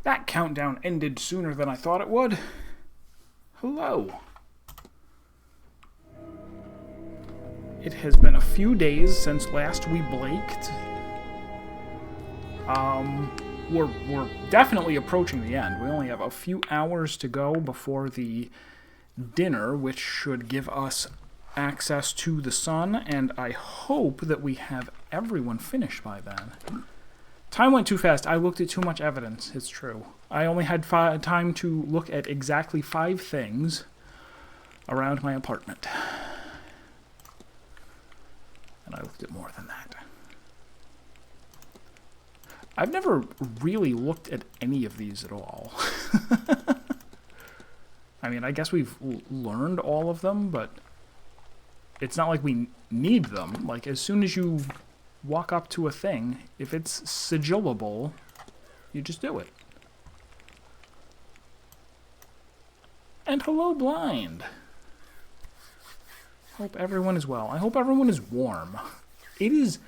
That countdown ended sooner than I thought it would. Hello. It has been a few days since last we blaked. We're definitely approaching the end. We only have a few hours to go before the dinner, which should give us access to the sun, and I hope that we have everyone finished by then. Time went too fast. I looked at too much evidence. It's true. I only had time to look at exactly 5 things around my apartment. And I looked at more than that. I've never really looked at any of these at all. I mean, I guess we've learned all of them, but it's not like we need them. Like, as soon as you walk up to a thing, if it's sigillable, you just do it. And hello, blind. Hope everyone is well. I hope everyone is warm. It is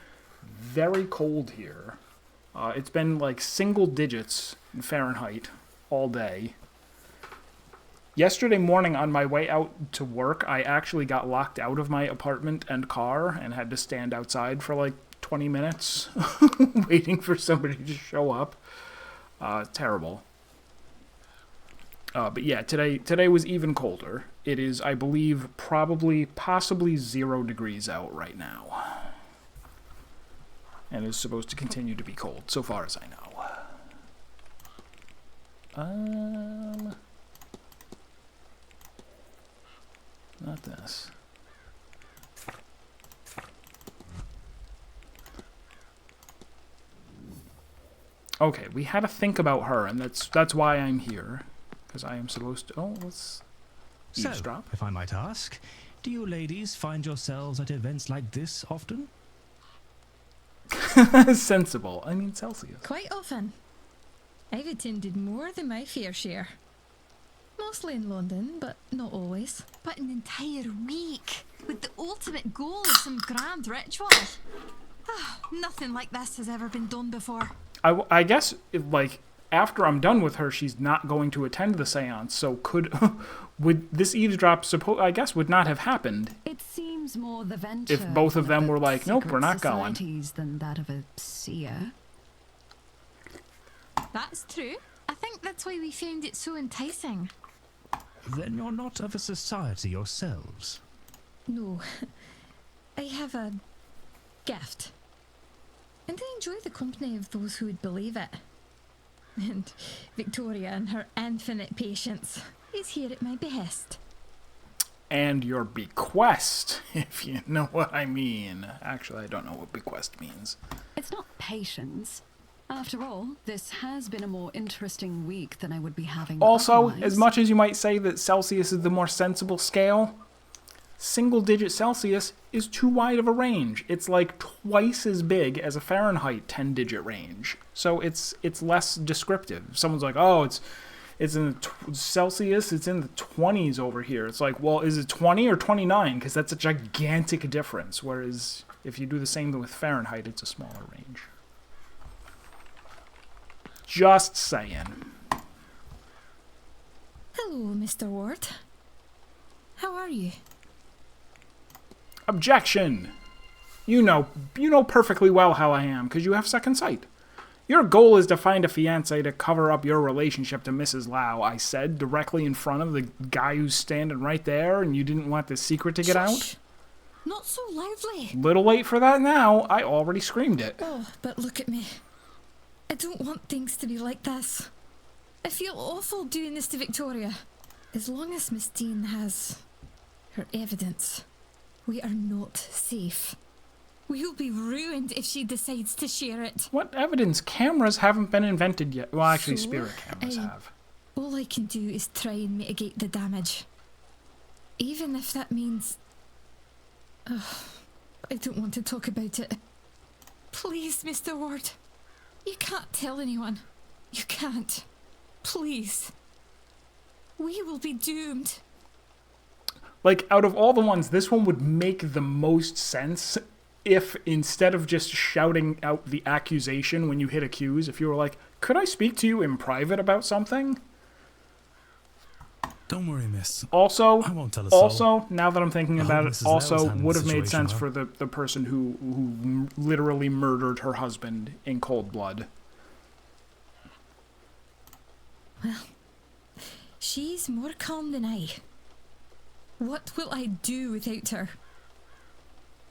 very cold here. It's been like single digits in Fahrenheit all day. Yesterday morning on my way out to work, I actually got locked out of my apartment and car and had to stand outside for like 20 minutes waiting for somebody to show up. Terrible. But yeah, today was even colder. It is, I believe, possibly 0 degrees out right now. And is supposed to continue to be cold, so far as I know. Not this. Okay, we had to think about her, and that's why I'm here. Because I am supposed to... Oh, let's eavesdrop. So, if I might ask, do you ladies find yourselves at events like this often? Sensible. I mean, Celsius. Quite often. I've attended more than my fair share. Mostly in London, but not always. But an entire week, with the ultimate goal of some grand ritual. Nothing like this has ever been done before. I guess, like, after I'm done with her, she's not going to attend the seance, so would this eavesdrop, I guess, would not have happened. It seems more the venture if both of them were like, nope, we're not going. Than that of a seer. That's true. I think that's why we found it so enticing. Then you're not of a society yourselves? No. I have a gift. And I enjoy the company of those who would believe it. And Victoria and her infinite patience is here at my behest. And your bequest, if you know what I mean. Actually, I don't know what bequest means. It's not patience. After all, this has been a more interesting week than I would be having Also, otherwise. as much as you might say that Celsius is the more sensible scale, single-digit Celsius is too wide of a range. It's like twice as big as a Fahrenheit 10-digit range. So it's less descriptive. If someone's like, oh, it's in the Celsius, it's in the 20s over here. It's like, well, is it 20 or 29? Because that's a gigantic difference. Whereas if you do the same with Fahrenheit, it's a smaller range. Just saying. Hello, Mr. Ward. How are you? Objection! You know perfectly well how I am, because you have second sight. Your goal is to find a fiancé to cover up your relationship to Mrs. Lau, I said, directly in front of the guy who's standing right there, and you didn't want the secret to get out? Not so loudly. Little late for that now. I already screamed it. Oh, but look at me. I don't want things to be like this. I feel awful doing this to Victoria. As long as Miss Dean has her evidence, we are not safe. We'll be ruined if she decides to share it. What evidence? Cameras haven't been invented yet. Well, actually, spirit cameras have. All I can do is try and mitigate the damage. Even if that means... I don't want to talk about it. Please, Mr. Ward. You can't tell anyone. You can't. Please. We will be doomed. Like, out of all the ones, this one would make the most sense if instead of just shouting out the accusation when you hit accuse, if you were like, could I speak to you in private about something? Don't worry, miss. Also, I won't tell a soul. now that I'm thinking I about hope it, Mrs. Low's also handling would the have made situation sense well. for the person who literally murdered her husband in cold blood. Well, she's more calm than I. What will I do without her?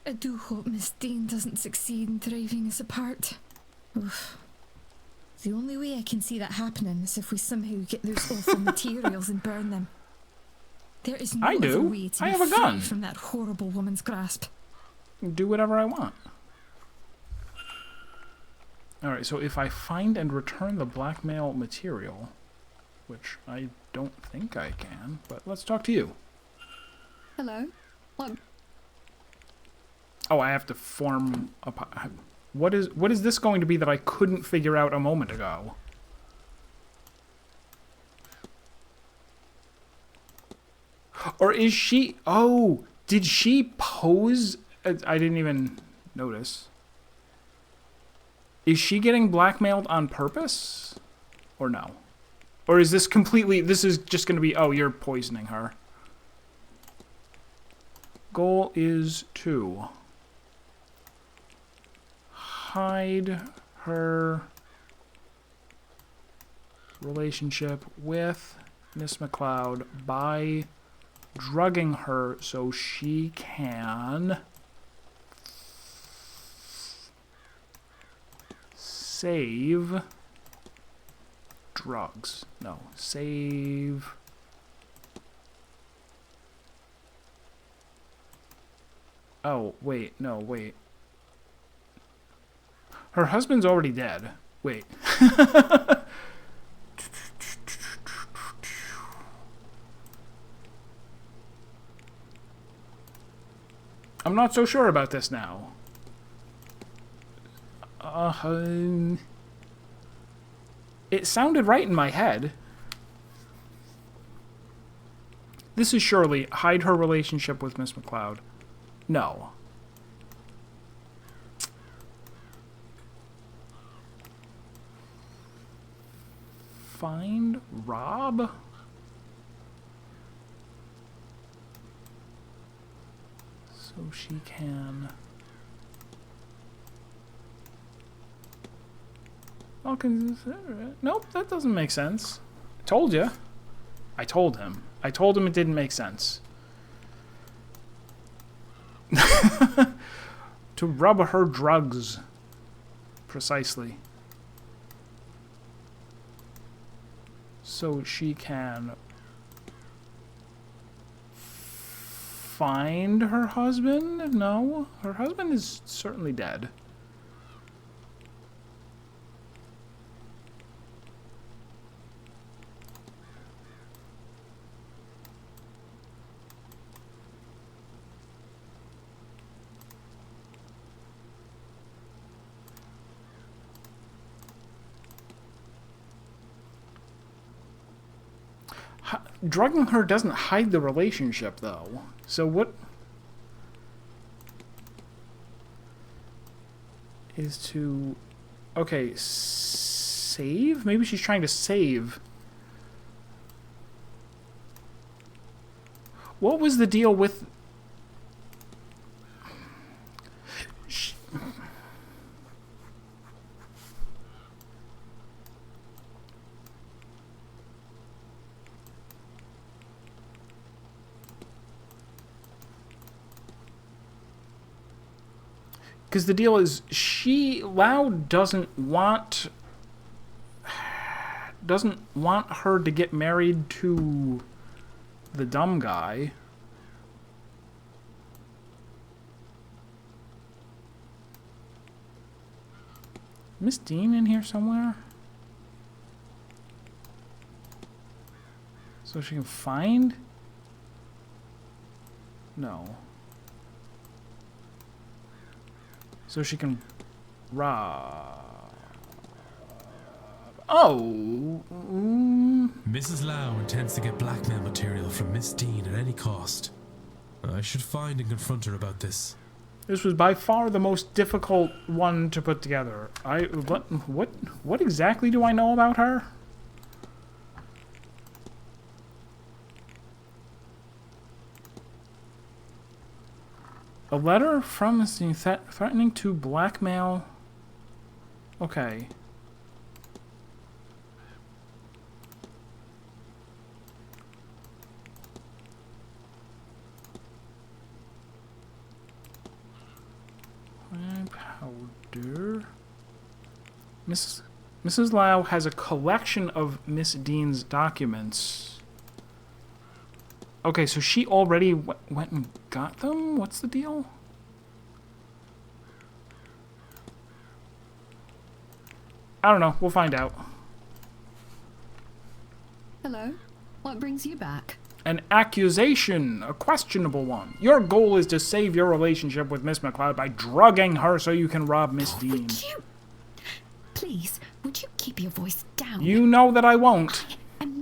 I do hope Miss Dean doesn't succeed in driving us apart. Oof. The only way I can see that happening is if we somehow get those awful materials and burn them. There is no I do. other way to I be have a free gun. from that horrible woman's grasp. Do whatever I want. Alright, so if I find and return the blackmail material, which I don't think I can, but let's talk to you. Hello? What? Oh, I have to form a... What is this going to be that I couldn't figure out a moment ago? Or is she... Oh, did she pose... I didn't even notice. Is she getting blackmailed on purpose? Or no? Or is this completely... This is just going to be, oh, you're poisoning her. Goal is to hide her relationship with Miss McLeod by drugging her so she can save drugs. No, save... Oh, wait, no, wait. Her husband's already dead. Wait. I'm not so sure about this now. It sounded right in my head. This is surely hide her relationship with Miss McLeod. No. Find Rob? So she can... I'll consider it. Nope, that doesn't make sense. Told you. I told him. I told him it didn't make sense. To rub her drugs. Precisely. So she can find her husband? No, her husband is certainly dead. Drugging her doesn't hide the relationship, though. So what is to... Okay, save? Maybe she's trying to save. What was the deal with... Because the deal is, Loud doesn't want her to get married to the dumb guy. Miss Dean in here somewhere? So she can find? No. So she can rob. Oh. Mrs. Lau intends to get blackmail material from Miss Dean at any cost. I should find and confront her about this. This was by far the most difficult one to put together. What exactly do I know about her? A letter from Miss Dean threatening to blackmail. Okay. Powder. Mrs. Lau has a collection of Miss Dean's documents. Okay, so she already went and got them? What's the deal? I don't know. We'll find out. Hello? What brings you back? An accusation, a questionable one. Your goal is to save your relationship with Miss McLeod by drugging her so you can rob Miss Dean. Would you... Please, would you keep your voice down? You know that I won't.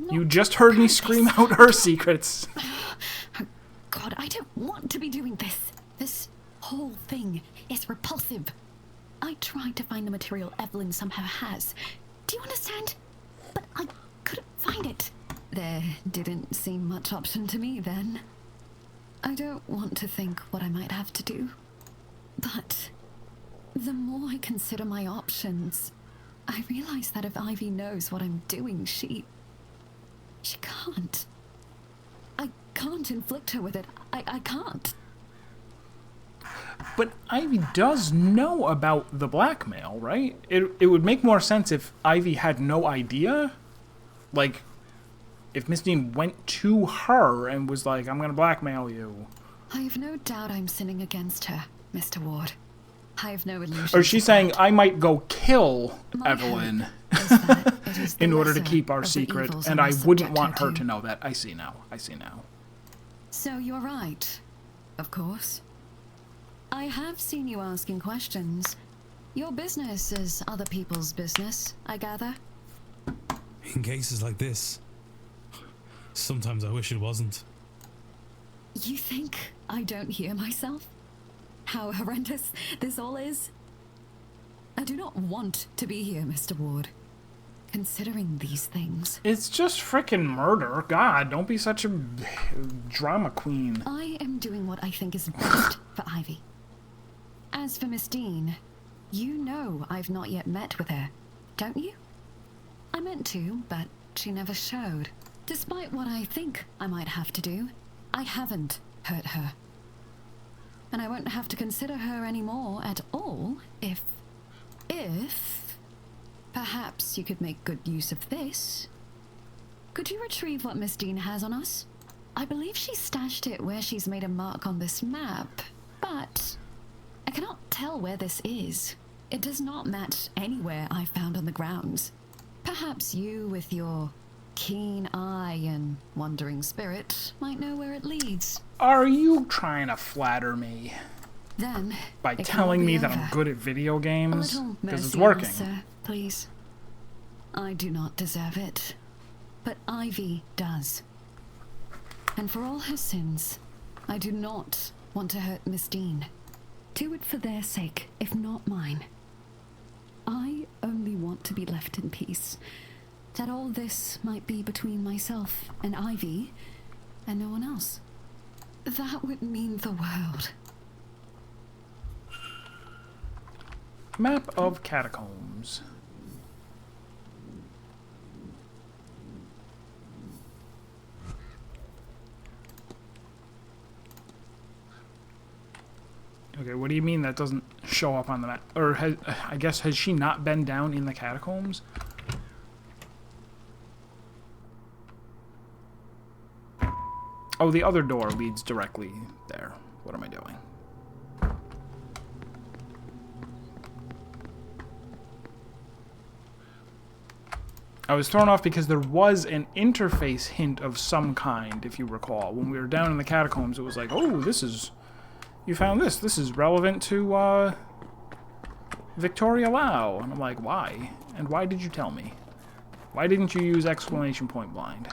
You just heard me scream out her secrets. Oh, God, I don't want to be doing this. This whole thing is repulsive. I tried to find the material Evelyn somehow has. Do you understand? But I couldn't find it. There didn't seem much option to me then. I don't want to think what I might have to do. But the more I consider my options, I realize that if Ivy knows what I'm doing, she can't. I can't inflict her with it. I can't. But Ivy does know about the blackmail, right? It would make more sense if Ivy had no idea. Like, if Miss Dean went to her and was like, I'm gonna blackmail you. I have no doubt I'm sinning against her, Mr. Ward. I have no illusion. Or she's saying, I might go kill Evelyn in order to keep our secret, and I wouldn't want her to know that. I see now. So you're right, of course. I have seen you asking questions. Your business is other people's business, I gather. In cases like this, sometimes I wish it wasn't. You think I don't hear myself? How horrendous this all is? I do not want to be here, Mr. Ward. Considering these things. It's just frickin' murder. God, don't be such a drama queen. I am doing what I think is best for Ivy. As for Miss Dean, you know I've not yet met with her, don't you? I meant to, but she never showed. Despite what I think I might have to do, I haven't hurt her. And I won't have to consider her anymore at all if perhaps you could make good use of this. Could you retrieve what Miss Dean has on us? I believe she stashed it where she's made a mark on this map, but I cannot tell where this is. It does not match anywhere I found on the grounds. Perhaps you, with your keen eye and wandering spirit, might know where it leads. Are you trying to flatter me? Then, by telling me that I'm good at video games? Because it's working. Sir, please. I do not deserve it, but Ivy does. And for all her sins, I do not want to hurt Miss Dean. Do it for their sake, if not mine. I only want to be left in peace. That all this might be between myself and Ivy, and no one else. That would mean the world. Map of catacombs. Okay, what do you mean that doesn't show up on the map? Or I guess, has she not been down in the catacombs? Oh, the other door leads directly there. What am I doing? I was thrown off because there was an interface hint of some kind, if you recall. When we were down in the catacombs, it was like, oh, this is... You found this. This is relevant to, Victoria Lau. And I'm like, why? And why did you tell me? Why didn't you use exclamation point blind?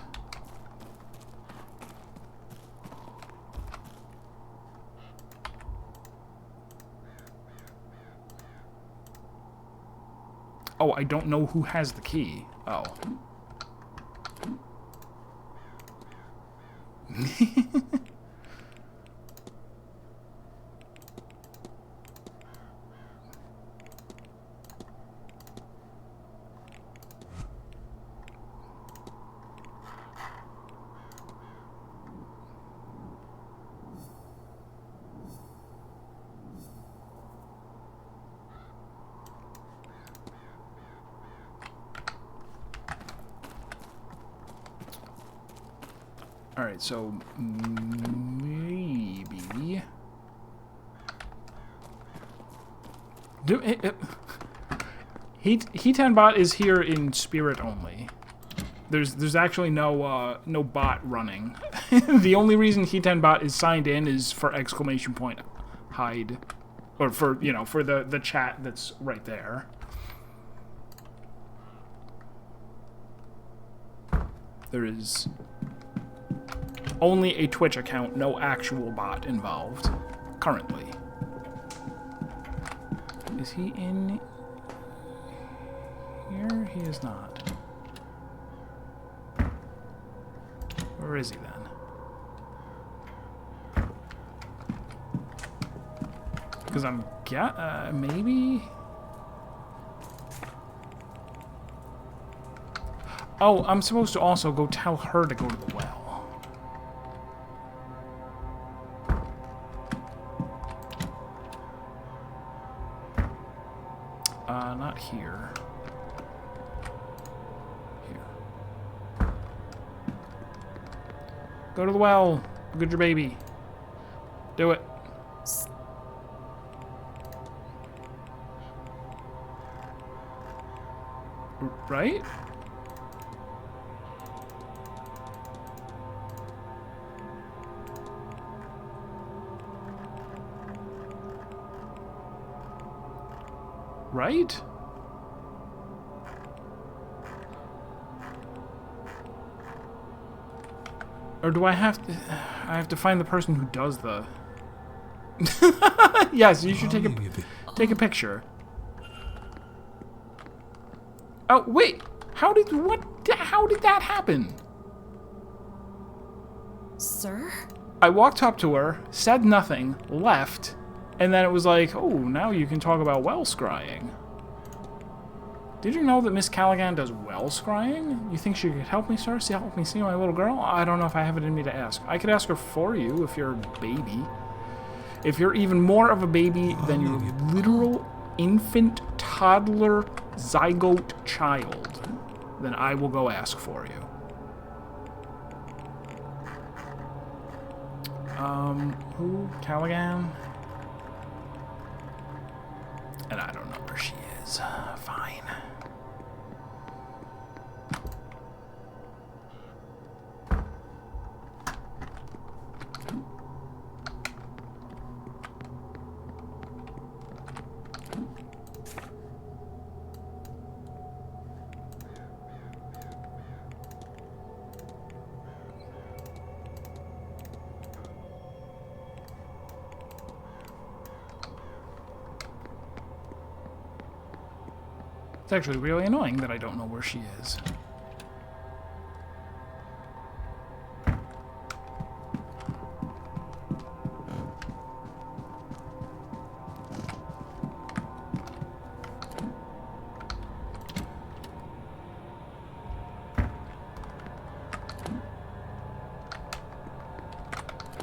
Oh, I don't know who has the key. Oh. Alright, so maybe... Heatanbot is here in spirit only. There's actually no bot running. The only reason Heatanbot is signed in is for exclamation point hide. Or for, you know, for the chat that's right there. There is only a Twitch account, no actual bot involved, currently. Is he in here? He is not. Where is he then? Because I'm maybe. Oh, I'm supposed to also go tell her to go to the well. Not here. Here. Go to the well. Get your baby. Do it. Right? Right? Or do I have to... I have to find the person who does the... Yes, you should take a picture. Oh, wait! How did that happen? Sir? I walked up to her, said nothing, left, and then it was like, oh, now you can talk about well scrying. Did you know that Miss Callaghan does well scrying? You think she could help me, sir? Help me see my little girl? I don't know if I have it in me to ask. I could ask her for you if you're a baby. If you're even more of a baby than your literal infant, toddler, zygote child, then I will go ask for you. Who? Callaghan? And I don't know where she is. Fine. It's actually really annoying that I don't know where she is.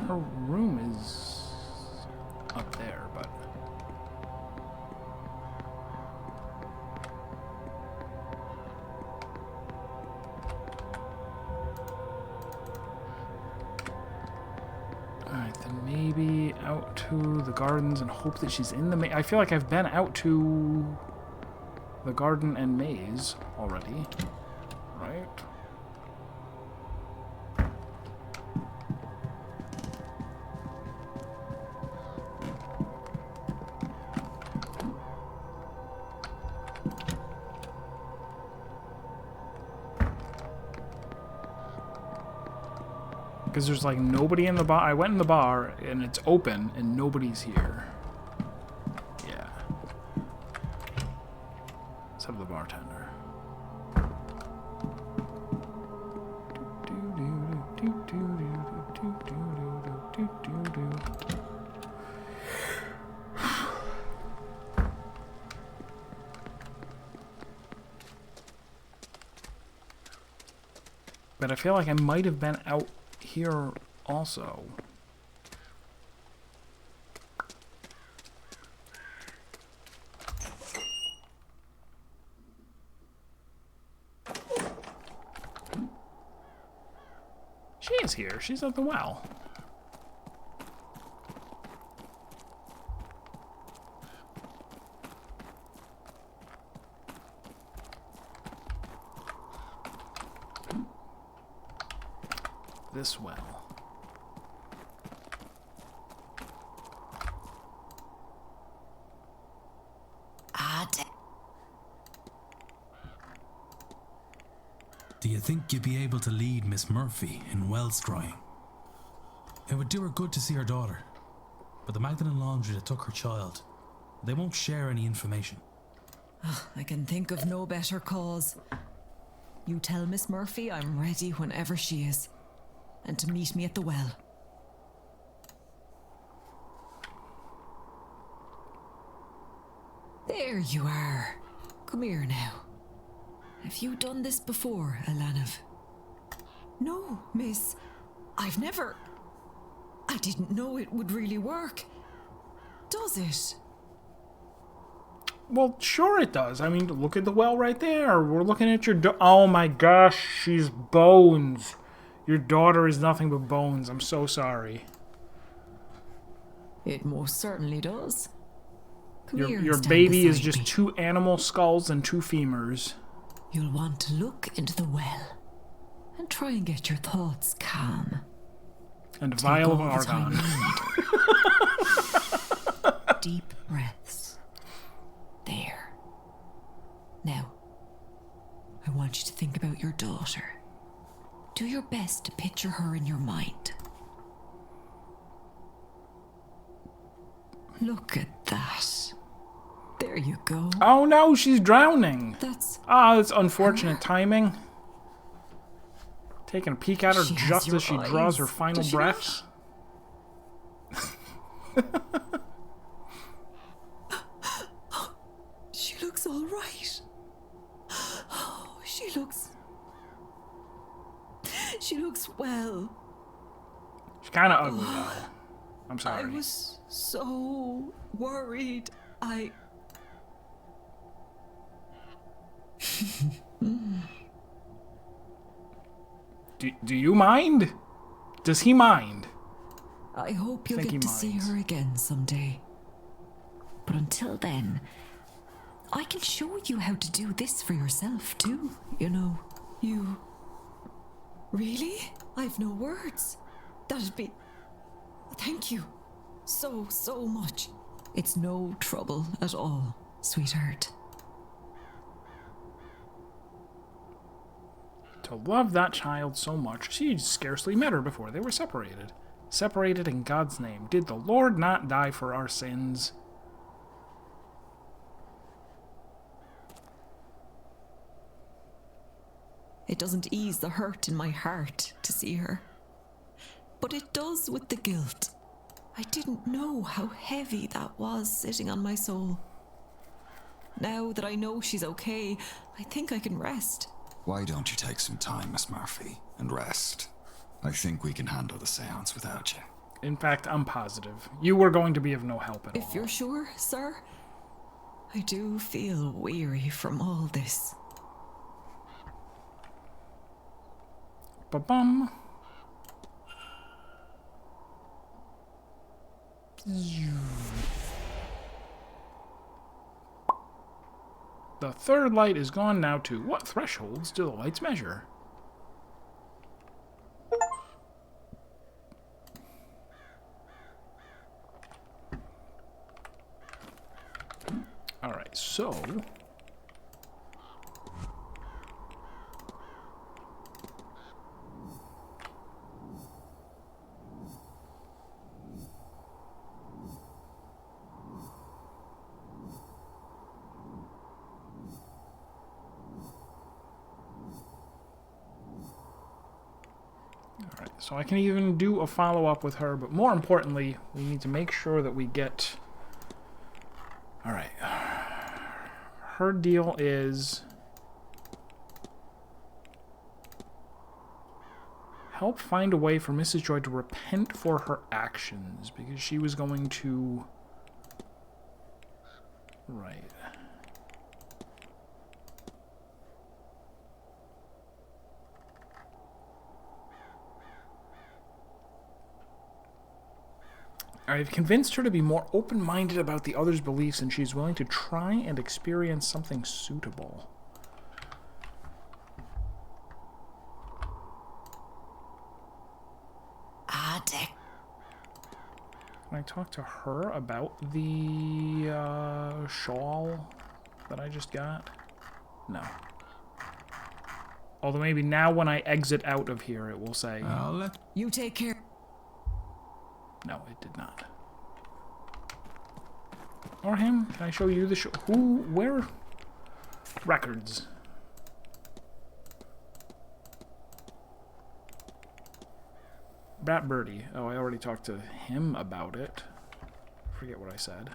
Her room is up there, but... Maybe out to the gardens and hope that she's in the maze. I feel like I've been out to the garden and maze already, right? Because there's like nobody in the bar. I went in the bar and it's open and nobody's here. Yeah. Except the bartender. But I feel like I might have been out here also. She is here. She's at the well. This well. Do you think you'd be able to lead Miss Murphy in well scrying? It would do her good to see her daughter, but the Magdalen Laundry that took her child, they won't share any information. I can think of no better cause. You tell Miss Murphy I'm ready whenever she is, and to meet me at the well. There you are. Come here now. Have you done this before, Alanav? No, miss. I've never... I didn't know it would really work. Does it? Well, sure it does. I mean, look at the well right there. We're looking at your... Oh my gosh, she's bones. Your daughter is nothing but bones. I'm so sorry. It most certainly does. Come Your, here and your stand baby is beside just me. 2 animal skulls and 2 femurs. You'll want to look into the well and try and get your thoughts calm. And a Take vial of all the time argon. you need. Deep breaths. There. Now, I want you to think about your daughter. Do your best to picture her in your mind. Look at that. There you go. Oh no, she's drowning. That's... Ah, that's unfortunate timing. Taking a peek at her She has just your as she draws her eyes. final Does she breath. She looks all right. Oh, she looks well. She's kind of ugly though. I'm sorry. I was so worried. Do you mind? Does he mind? I hope you'll Think he get to see minds. her again someday. But until then, I can show you how to do this for yourself too, you know. You... Really? I've no words. That'd be... Thank you. So much. It's no trouble at all, sweetheart. To love that child so much, she scarcely met her before they were separated. Separated in God's name. Did the Lord not die for our sins? It doesn't ease the hurt in my heart to see her. But it does with the guilt. I didn't know how heavy that was sitting on my soul. Now that I know she's okay, I think I can rest. Why don't you take some time, Miss Murphy, and rest? I think we can handle the séance without you. In fact, I'm positive. You were going to be of no help at all. If you're sure, sir, I do feel weary from all this. Ba-bum. The third light is gone now too. What thresholds do the lights measure? Alright, so... so I can even do a follow-up with her, but more importantly, we need to make sure that we get... Alright. Her deal is... help find a way for Mrs. Joy to repent for her actions, because she was going to... Right. I've convinced her to be more open-minded about the other's beliefs, and she's willing to try and experience something suitable. Dick. Can I talk to her about the shawl that I just got? No. Although maybe now when I exit out of here, it will say... I'll let... You take care. No, it did not. Or him? Can I show you the who? Where? Records. Brat Birdie. Oh, I already talked to him about it. Forget what I said.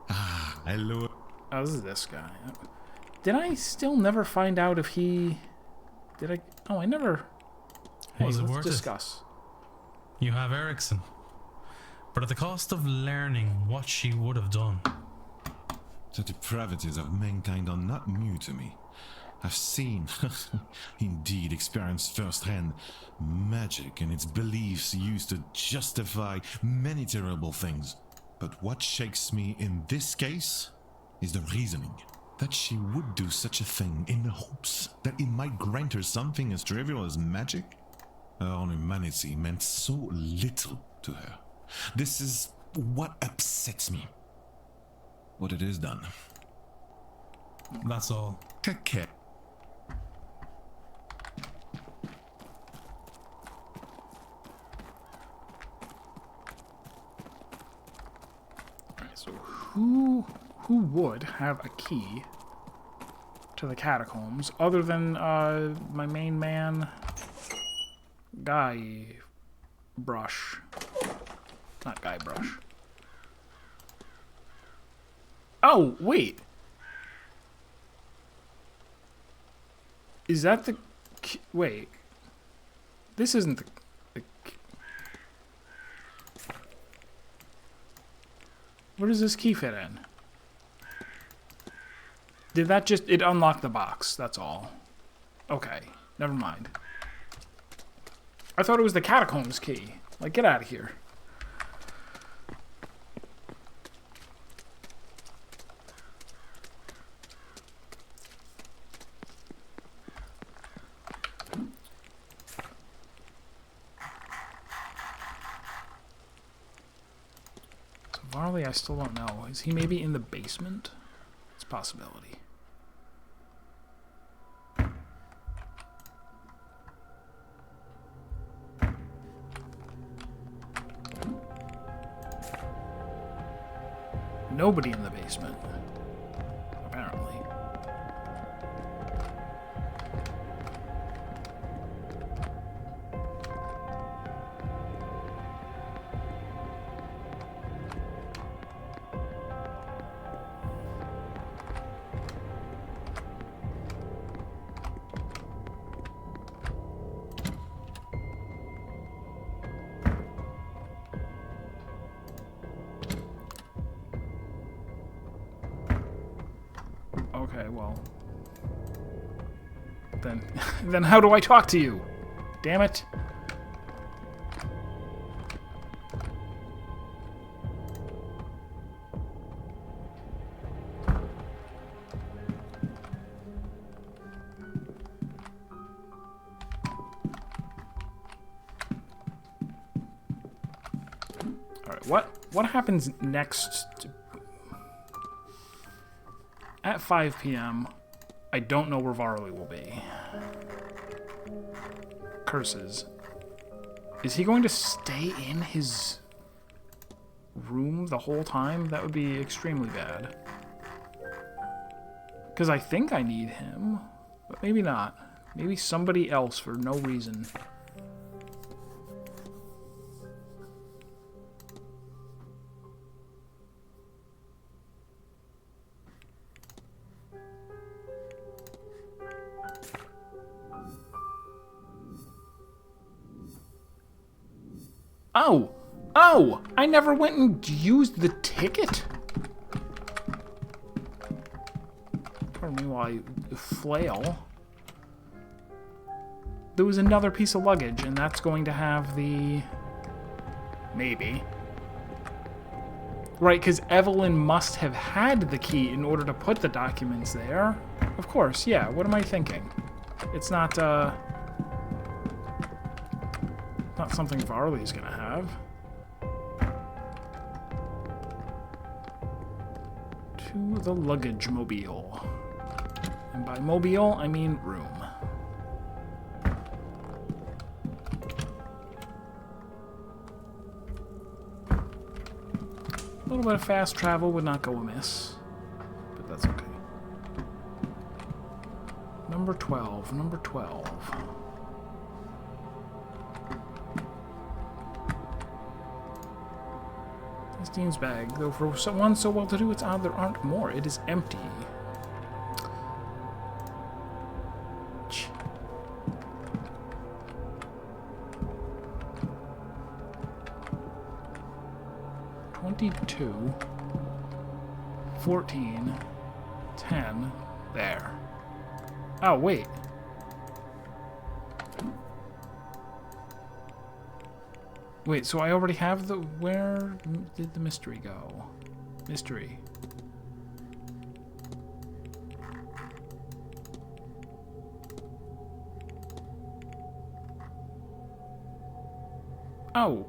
Hello. Oh, this is this guy. Did I still never find out if he... Did I... Oh, I never... Hey, Was it let's worth it? discuss. You have Erickson. But at the cost of learning what she would have done. The depravities of mankind are not new to me. I've seen, indeed experienced firsthand, magic and its beliefs used to justify many terrible things. But what shakes me in this case is the reasoning. That she would do such a thing in the hopes that it might grant her something as trivial as magic. Her own humanity meant so little to her. This is what upsets me. What it is done. That's all. Take care. Alright, so who would have a key to the catacombs other than my main man, Guy Brush? Not Guy Brush. Oh, wait. Is that the... Wait. This isn't the... Where does this key fit in? Did that just... It unlocked the box, that's all. Okay, never mind. I thought it was the catacombs key. Like, get out of here. Varley, I still don't know. Is he maybe in the basement? It's a possibility. Nobody in the basement, apparently. Okay, well... Then how do I talk to you? Damn it. Alright, what happens next? At 5 p.m., I don't know where Varley will be. Curses. Is he going to stay in his room the whole time? That would be extremely bad. Because I think I need him, but maybe not. Maybe somebody else for no reason. Oh! Oh! I never went and used the ticket? Pardon me while I flail. There was another piece of luggage, and that's going to have the... Maybe. Right, because Evelyn must have had the key in order to put the documents there. Of course, yeah. What am I thinking? It's not something Varley's gonna have. To the luggage mobile. And by mobile, I mean room. A little bit of fast travel would not go amiss, but that's okay. Number 12, number 12. It's Dean's bag, though for one so well-to-do, it's odd there aren't more. It is empty. Ch. $22, 14, 10, there. Oh, wait. Wait, so I already have the... Where did the mystery go? Mystery. Oh.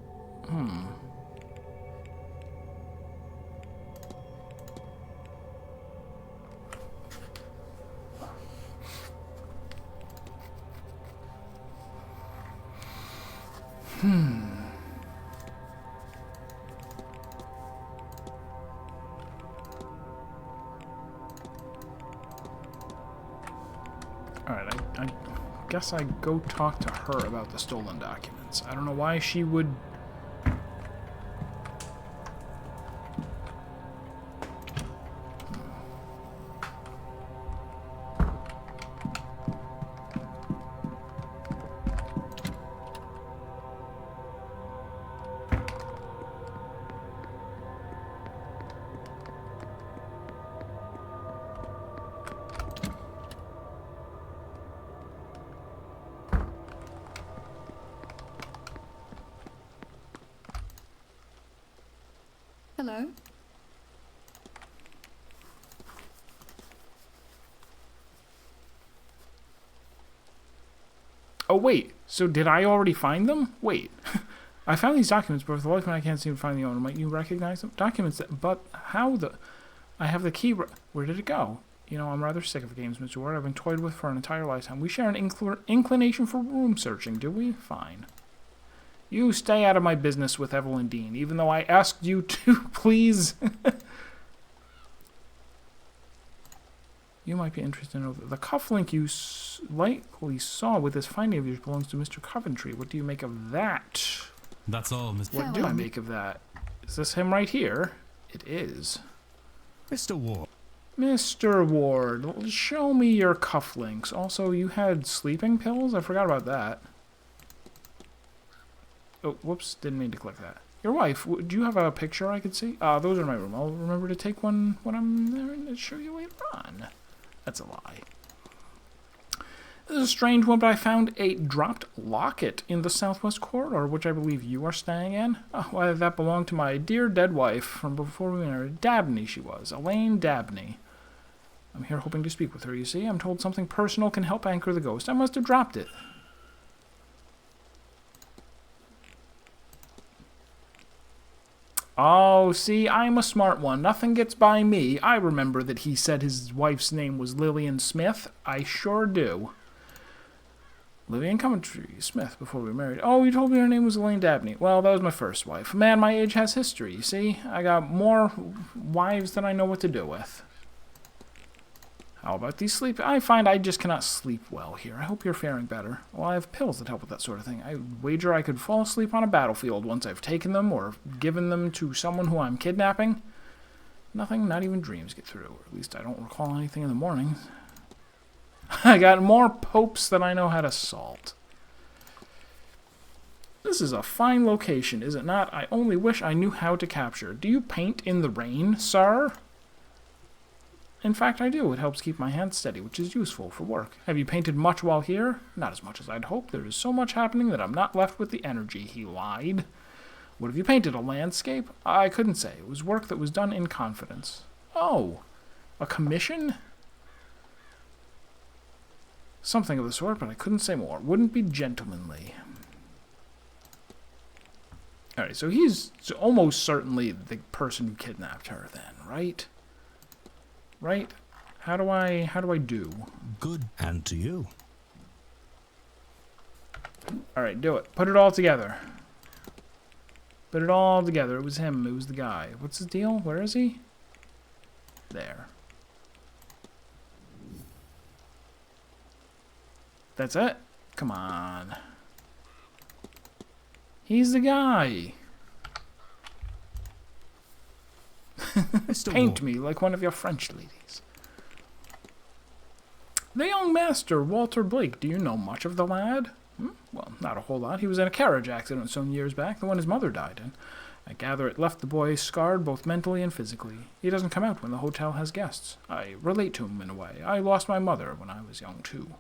Alright, I guess I go talk to her about the stolen documents. I don't know why she would... Hello? Oh, wait. So did I already find them? Wait. I found these documents, but for the life of me I can't seem to find the owner. Might you recognize them? Documents that... But how the... I have the key... Where did it go? You know, I'm rather sick of games, Mr. Ward. I've been toyed with for an entire lifetime. We share an inclination for room searching, do we? Fine. You stay out of my business with Evelyn Dean, even though I asked you to, please. You might be interested in the cufflink you likely saw with this finding of yours belongs to Mr. Coventry. What do you make of that? That's all, Mr. What do I make of that? Is this him right here? It is. Mr. Ward. Mr. Ward, show me your cufflinks. Also, you had sleeping pills? I forgot about that. Oh, whoops, didn't mean to click that. Your wife, do you have a picture I could see? Those are in my room. I'll remember to take one when I'm there and show you later on. That's a lie. This is a strange one, but I found a dropped locket in the southwest corridor, which I believe you are staying in. Oh, why, that belonged to my dear dead wife from before we married. Dabney, she was. Elaine Dabney. I'm here hoping to speak with her, you see. I'm told something personal can help anchor the ghost. I must have dropped it. Oh, see, I'm a smart one. Nothing gets by me. I remember that he said his wife's name was Lillian Smith. I sure do. Lillian Coventry Smith before we were married. Oh, you told me her name was Elaine Dabney. Well, that was my first wife. A man my age has history, you see? I got more wives than I know what to do with. How about these sleep? I find I just cannot sleep well here. I hope you're faring better. Well, I have pills that help with that sort of thing. I wager I could fall asleep on a battlefield once I've taken them or given them to someone who I'm kidnapping. Nothing, not even dreams get through. Or at least I don't recall anything in the mornings. I got more popes than I know how to salt. This is a fine location, is it not? I only wish I knew how to capture. Do you paint in the rain, sir? In fact, I do. It helps keep my hands steady, which is useful for work. Have you painted much while here? Not as much as I'd hoped. There is so much happening that I'm not left with the energy, he lied. What have you painted, a landscape? I couldn't say. It was work that was done in confidence. Oh, a commission? Something of the sort, but I couldn't say more. Wouldn't be gentlemanly. Alright, so he's almost certainly the person who kidnapped her then, right? Right? How do I do? Good. And to you. Alright, do it. Put it all together. Put it all together. It was him. It was the guy. What's his deal? Where is he? There. That's it? Come on. He's the guy. Paint me like one of your French ladies. The young master, Walter Blake. Do you know much of the lad? Well, not a whole lot. He was in a carriage accident some years back, the one his mother died in. I gather it left the boy scarred both mentally and physically. He doesn't come out when the hotel has guests. I relate to him in a way. I lost my mother when I was young, too.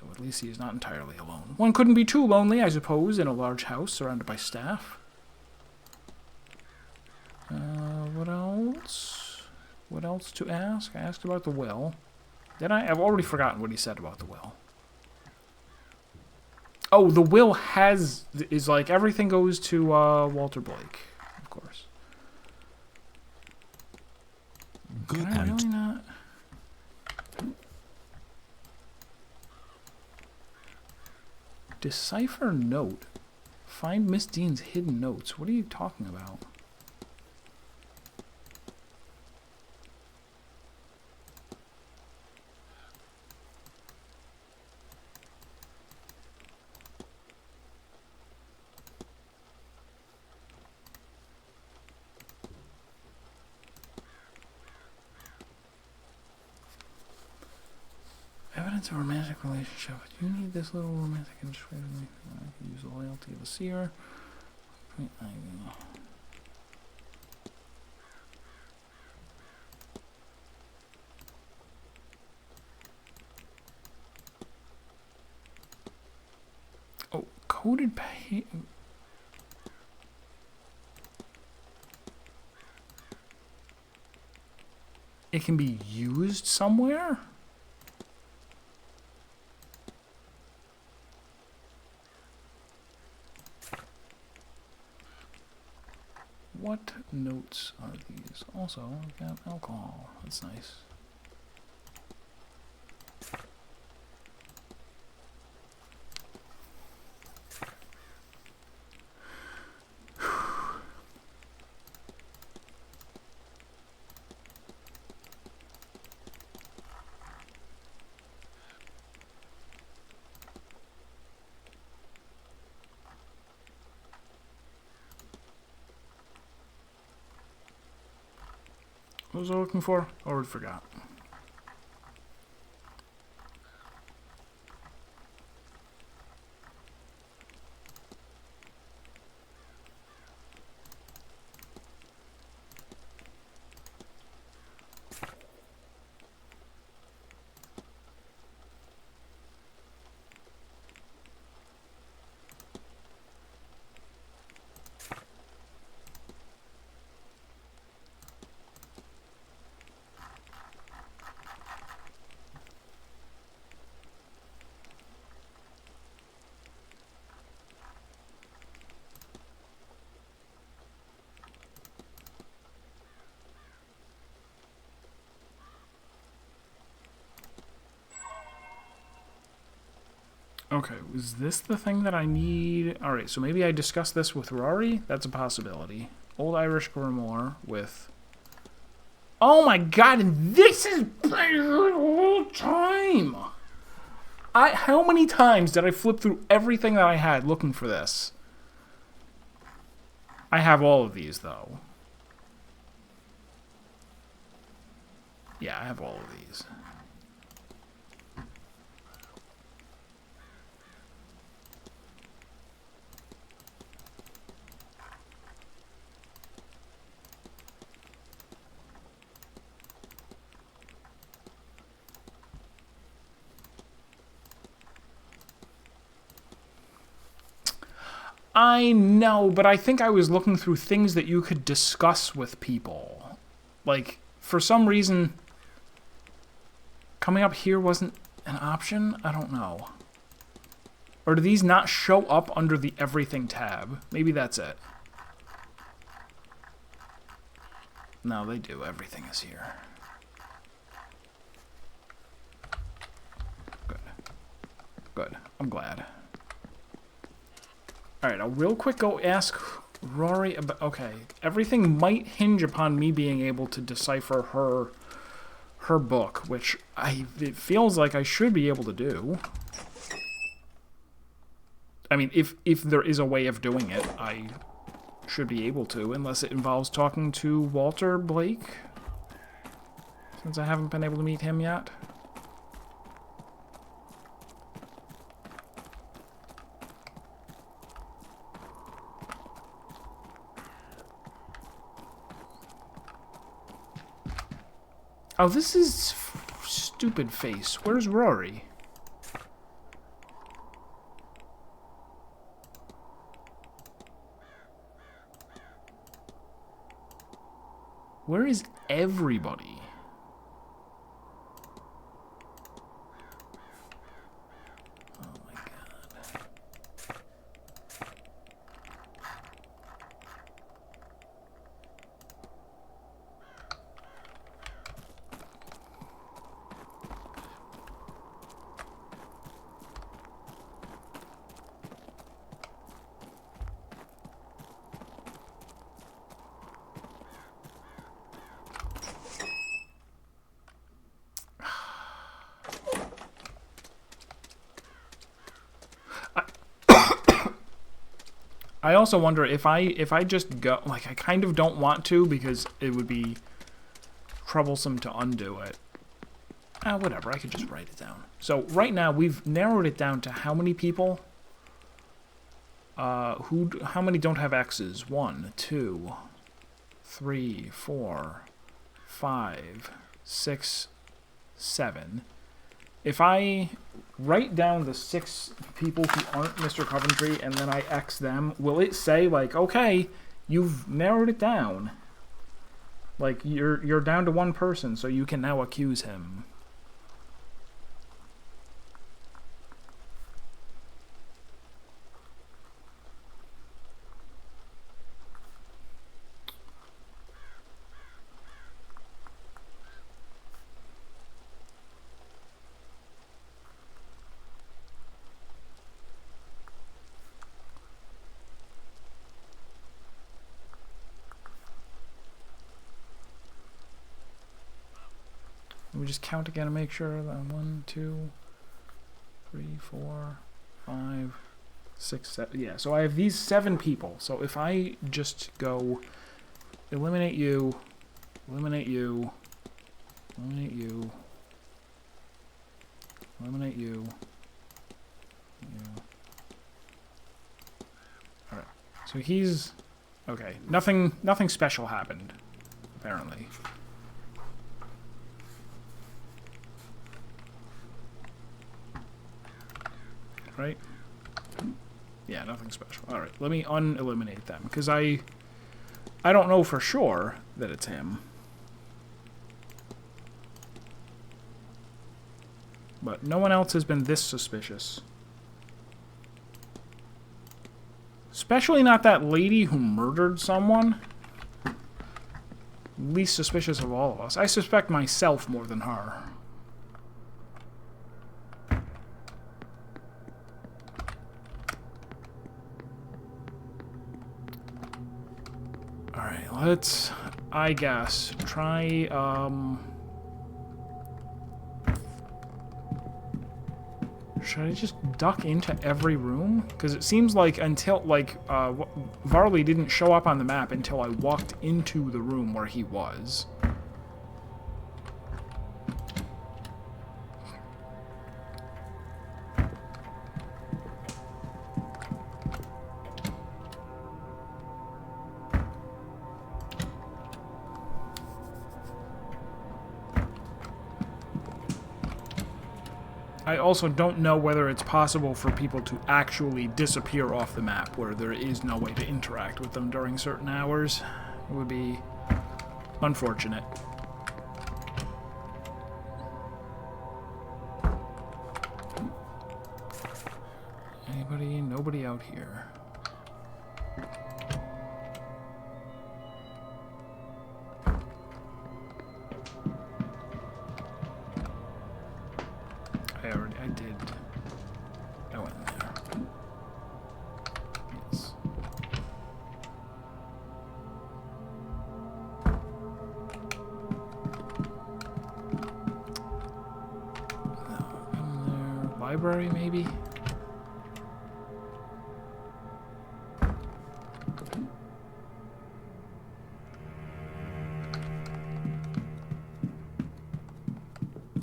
So at least he is not entirely alone. One couldn't be too lonely, I suppose, in a large house surrounded by staff. What else? What else to ask? I asked about the will. Did I? I've already forgotten what he said about the will. Oh, the will is like everything goes to Walter Blake, of course. Good. Can I really not? Decipher note. Find Miss Dean's hidden notes. What are you talking about? Evidence of a romantic relationship. Do you need this little romantic interest? I can use the loyalty of a seer. Oh, coded pay. It can be used somewhere? What notes are these? Also, I've got alcohol. That's nice. What was I looking for? Already forgot. Okay, was this the thing that I need? Alright, so maybe I discussed this with Rory? That's a possibility. Old Irish Grimoire with... Oh my god, and this is playing the whole time! How many times did I flip through everything that I had looking for this? I have all of these, though. Yeah, I have all of these. I know, but I think I was looking through things that you could discuss with people. Like, for some reason, coming up here wasn't an option? I don't know. Or do these not show up under the Everything tab? Maybe that's it. No, they do. Everything is here. Good. Good. I'm glad. Alright, I'll real quick go ask Rory about... Okay, everything might hinge upon me being able to decipher her book, which it feels like I should be able to do. I mean, if there is a way of doing it, I should be able to, unless it involves talking to Walter Blake, since I haven't been able to meet him yet. Oh, this is stupid face. Where's Rory? Where is everybody? Oh my god. I also wonder if I just go, like, I kind of don't want to because it would be troublesome to undo it. Whatever, I could just write it down. So right now we've narrowed it down to how many people? How many don't have X's? 1, 2, 3, 4, 5, 6, 7. If I write down the 6 people who aren't Mr. Coventry and then I X them, will it say, like, okay, you've narrowed it down? Like, you're down to 1 person, so you can now accuse him. Let me just count again to make sure that 1, 2, 3, 4, 5, 6, 7. Yeah, so I have these 7 people. So if I just go eliminate you, eliminate you, eliminate you, eliminate you, you. All right. So he's okay. Nothing special happened, apparently. Right? Yeah, nothing special. Alright, let me uneliminate them, because I don't know for sure that it's him. But no one else has been this suspicious. Especially not that lady who murdered someone. Least suspicious of all of us. I suspect myself more than her. Alright, let's, I guess, try, should I just duck into every room? Because it seems like until, like, Varley didn't show up on the map until I walked into the room where he was. I also don't know whether it's possible for people to actually disappear off the map where there is no way to interact with them during certain hours. It would be unfortunate. Anybody? Nobody out here. I did. I went in there. Yes. No, in there. Library, maybe?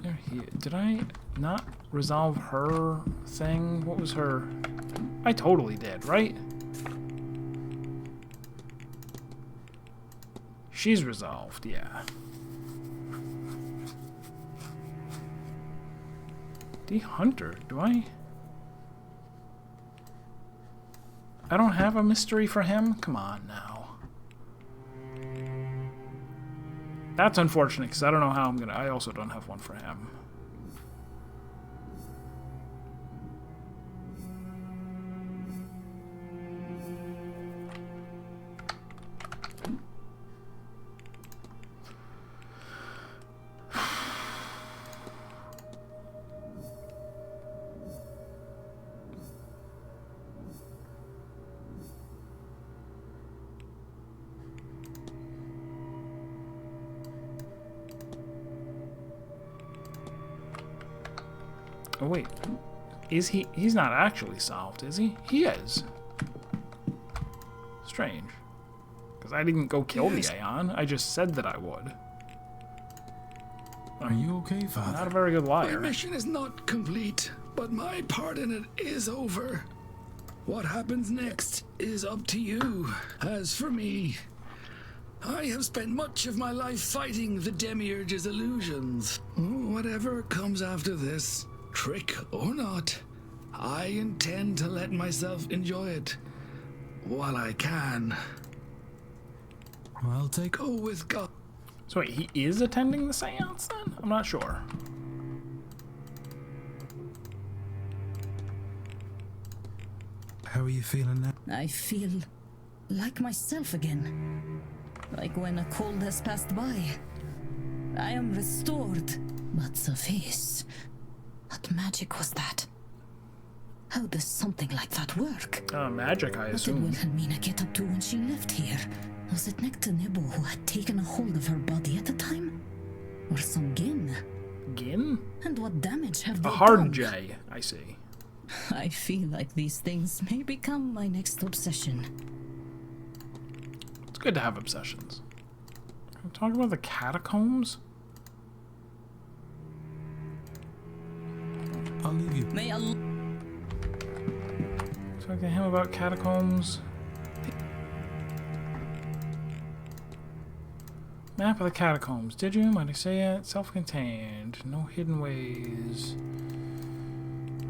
They're here. Did I not resolve her thing? What was her? I totally did, right? She's resolved, yeah. D. Hunter, do I? I don't have a mystery for him? Come on now. That's unfortunate, because I don't know how I'm gonna... I also don't have one for him. Oh wait, is he? He's not actually solved, is he? He is. Strange, because I didn't go kill the Aeon. I just said that I would. Are you okay, Father? Not a very good My liar. mission is not complete, but my part in it is over. What happens next is up to you. As for me, I have spent much of my life fighting the Demiurge's illusions. Whatever comes after this, trick or not, I intend to let myself enjoy it while I can. I'll take... Go with God. So wait, he is attending the seance then? I'm not sure. How are you feeling now? I feel like myself again. Like when a cold has passed by. I am restored. But Sophie's... What magic was that? How does something like that work? Magic, I What did assume. Wilhelmina get up to when she left here? Was it Nectanebo who had taken a hold of her body at the time? Or some Gin? Gin? And what damage have they A hard done? J, I see. I feel like these things may become my next obsession. It's good to have obsessions. Can we talk about the catacombs? I'll leave you. May Allah... Talk to him about catacombs. Map of the catacombs. Did you? Might I say it? Self-contained. No hidden ways.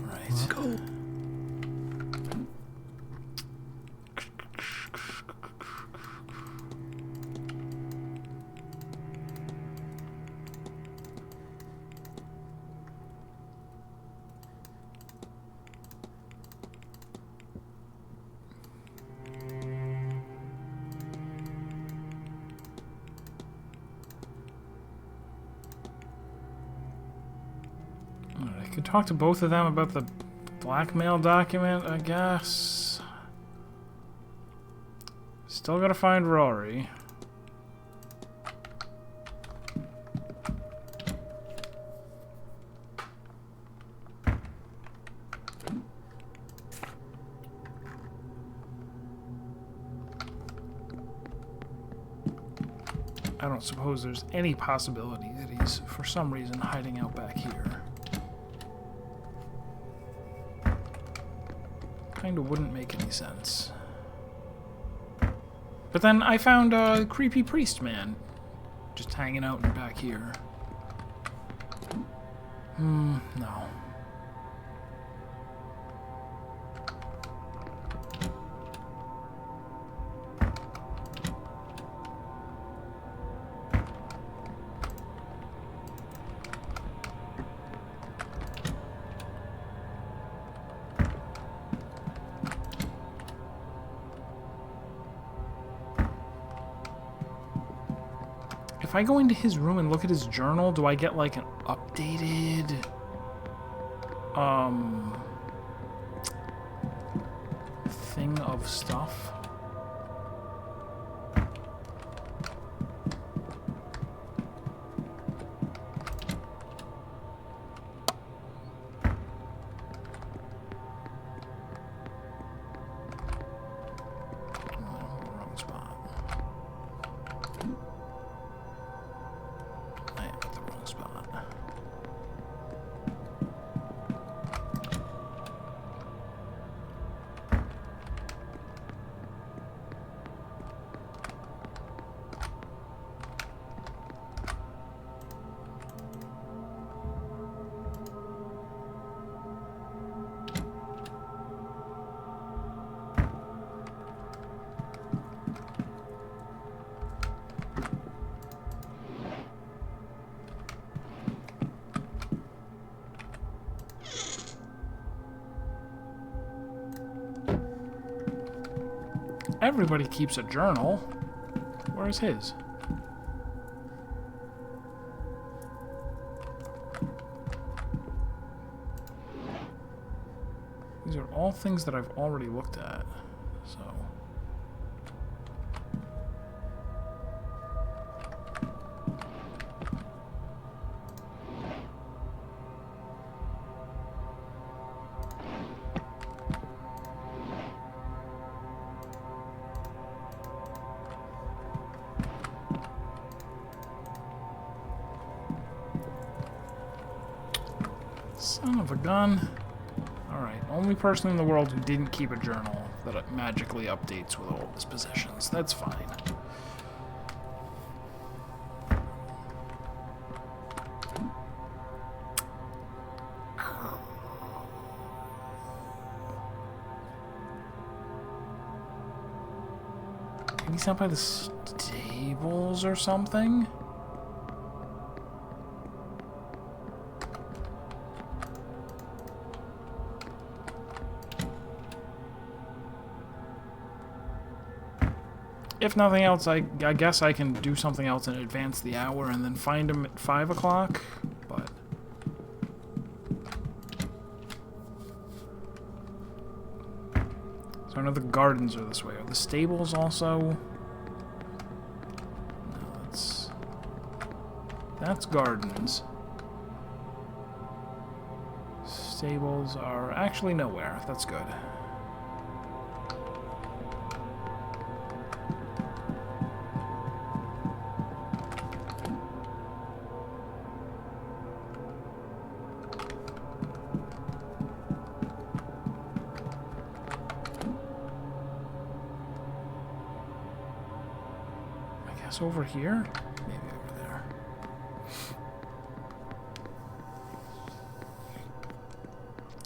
Right. Go. I could talk to both of them about the blackmail document, I guess. Still gotta find Rory. I don't suppose there's any possibility that he's, for some reason, hiding out back here. Kinda wouldn't make any sense. But then I found a creepy priest man just hanging out in back here. No. If I go into his room and look at his journal, do I get like an updated thing of stuff? Wrong spot. I am at the wrong spot. Everybody keeps a journal. Where's his? These are all things that I've already looked at, so... Son of a gun. Alright, only person in the world who didn't keep a journal that it magically updates with all of his possessions. That's fine. Maybe he's out by the stables or something? If nothing else, I guess I can do something else and advance the hour and then find him at 5 o'clock, but... So I know the gardens are this way. Are the stables also? No, that's gardens. Stables are actually nowhere. That's good. Over here? Maybe over there.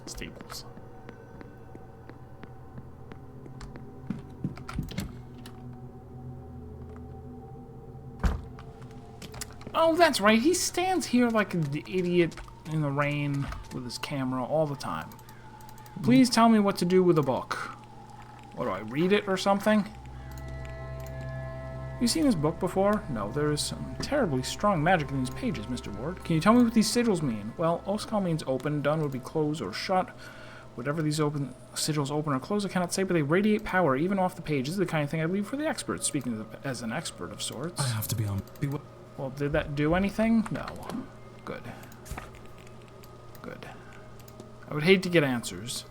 Stables. Oh, that's right. He stands here like an idiot in the rain with his camera all the time. Please tell me what to do with a book. What do I read it or something? You seen this book before? No, there is some terribly strong magic in these pages, Mr. Ward. Can you tell me what these sigils mean? Well, Oskal means open, done would be close or shut. Whatever these sigils open or close, I cannot say, but they radiate power even off the page. This is the kind of thing I leave for the experts, speaking as an expert of sorts. I have to be on. Well, did that do anything? No. Good. Good. I would hate to get answers.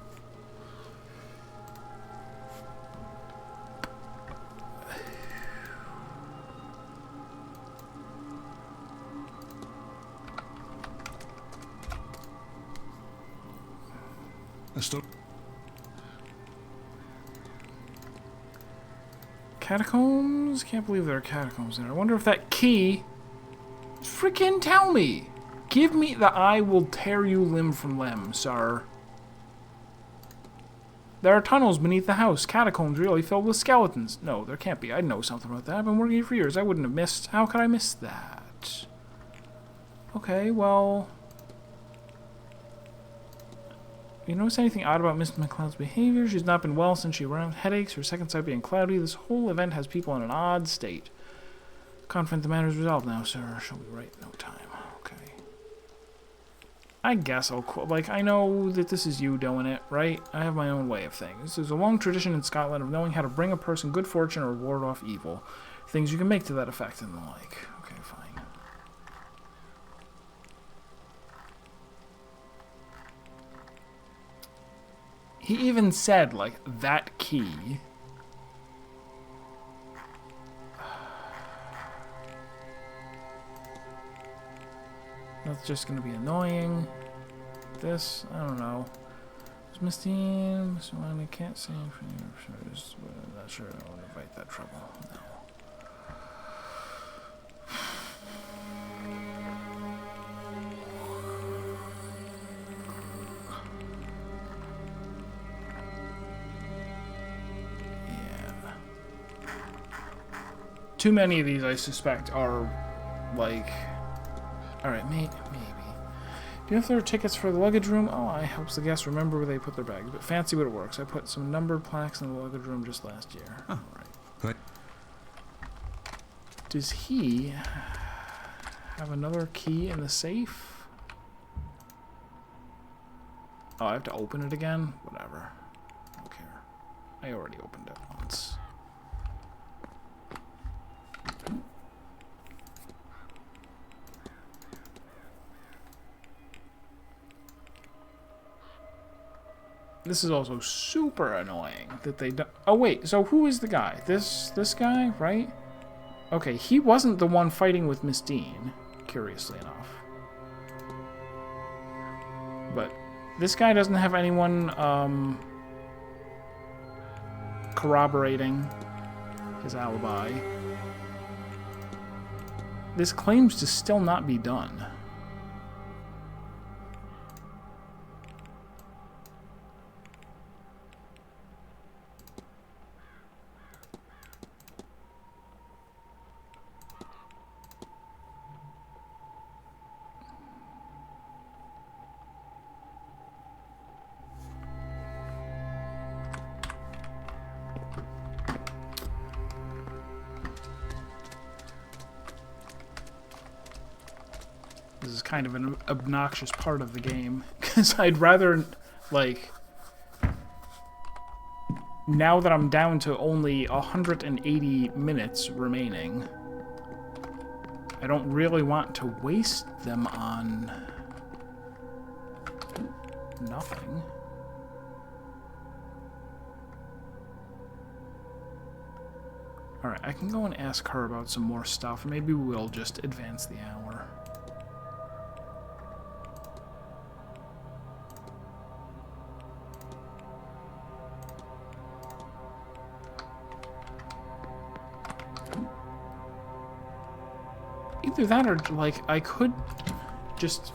Catacombs? Can't believe there are catacombs in there. I wonder if that key... Freaking tell me! Give me the I will tear you limb from limb, sir. There are tunnels beneath the house. Catacombs really filled with skeletons. No, there can't be. I know something about that. I've been working here for years. I wouldn't have missed... How could I miss that? Okay, well... You notice anything odd about Miss McCloud's behavior? She's not been well since she ran headaches, her second sight being cloudy. This whole event has people in an odd state. Confident the matter is resolved now, sir. Shall we write no time? Okay. I guess I'll like, I know that this is you doing it, right? I have my own way of things. There's a long tradition in Scotland of knowing how to bring a person good fortune or ward off evil. Things you can make to that effect and the like. Okay, fine. He even said, like, that key. That's just gonna be annoying. This, I don't know. Miss Dean, I can't say anything. I'm not sure I want to invite that trouble. No. Yeah. Too many of these, I suspect, are like. Alright, maybe. Do you know if there are tickets for the luggage room? Oh, I helps the guests remember where they put their bags. But fancy what it works. I put some numbered plaques in the luggage room just last year. Oh, right. Good. Does he have another key in the safe? Oh, I have to open it again? Whatever. I don't care. I already opened it once. This is also super annoying that they don't... Oh, wait. So who is the guy? This guy, right? Okay, he wasn't the one fighting with Miss Dean, curiously enough. But this guy doesn't have anyone corroborating his alibi. This claims to still not be done. This is kind of an obnoxious part of the game, because I'd rather, like, now that I'm down to only 180 minutes remaining, I don't really want to waste them on nothing. Alright, I can go and ask her about some more stuff. Maybe we'll just advance the hour. Either that or, like, I could just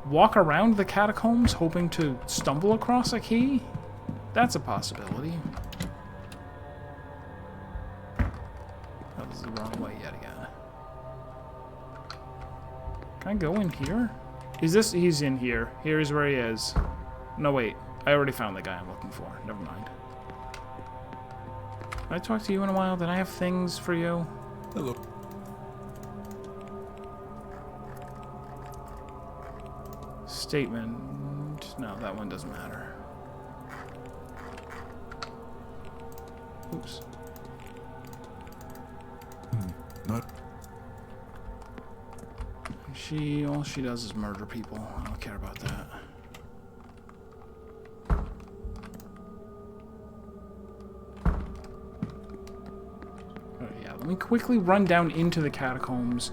walk around the catacombs hoping to stumble across a key. That's a possibility. That was the wrong way yet again. Can I go in here? Is this... He's in here. Here's where he is. No, wait. I already found the guy I'm looking for. Never mind. Did I talk to you in a while? Did I have things for you? Hello. Statement. No, that one doesn't matter. Oops. Not. All she does is murder people. I don't care about that. Oh, yeah, let me quickly run down into the catacombs.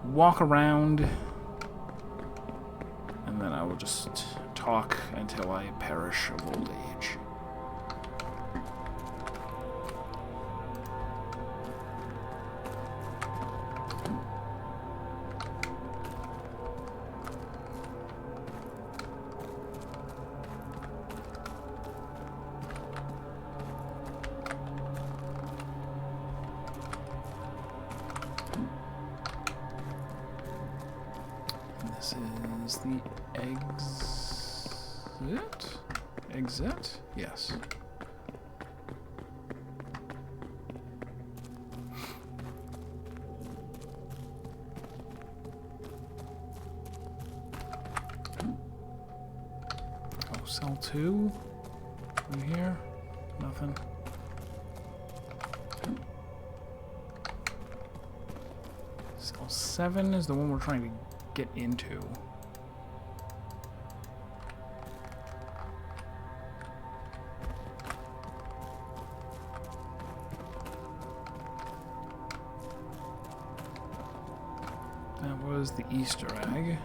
Walk around. And then I will just talk until I perish of old age. This is the exit? Exit? Yes. Cell 2. Through here. Nothing. Cell 7 is the one we're trying to get into. That was the Easter egg.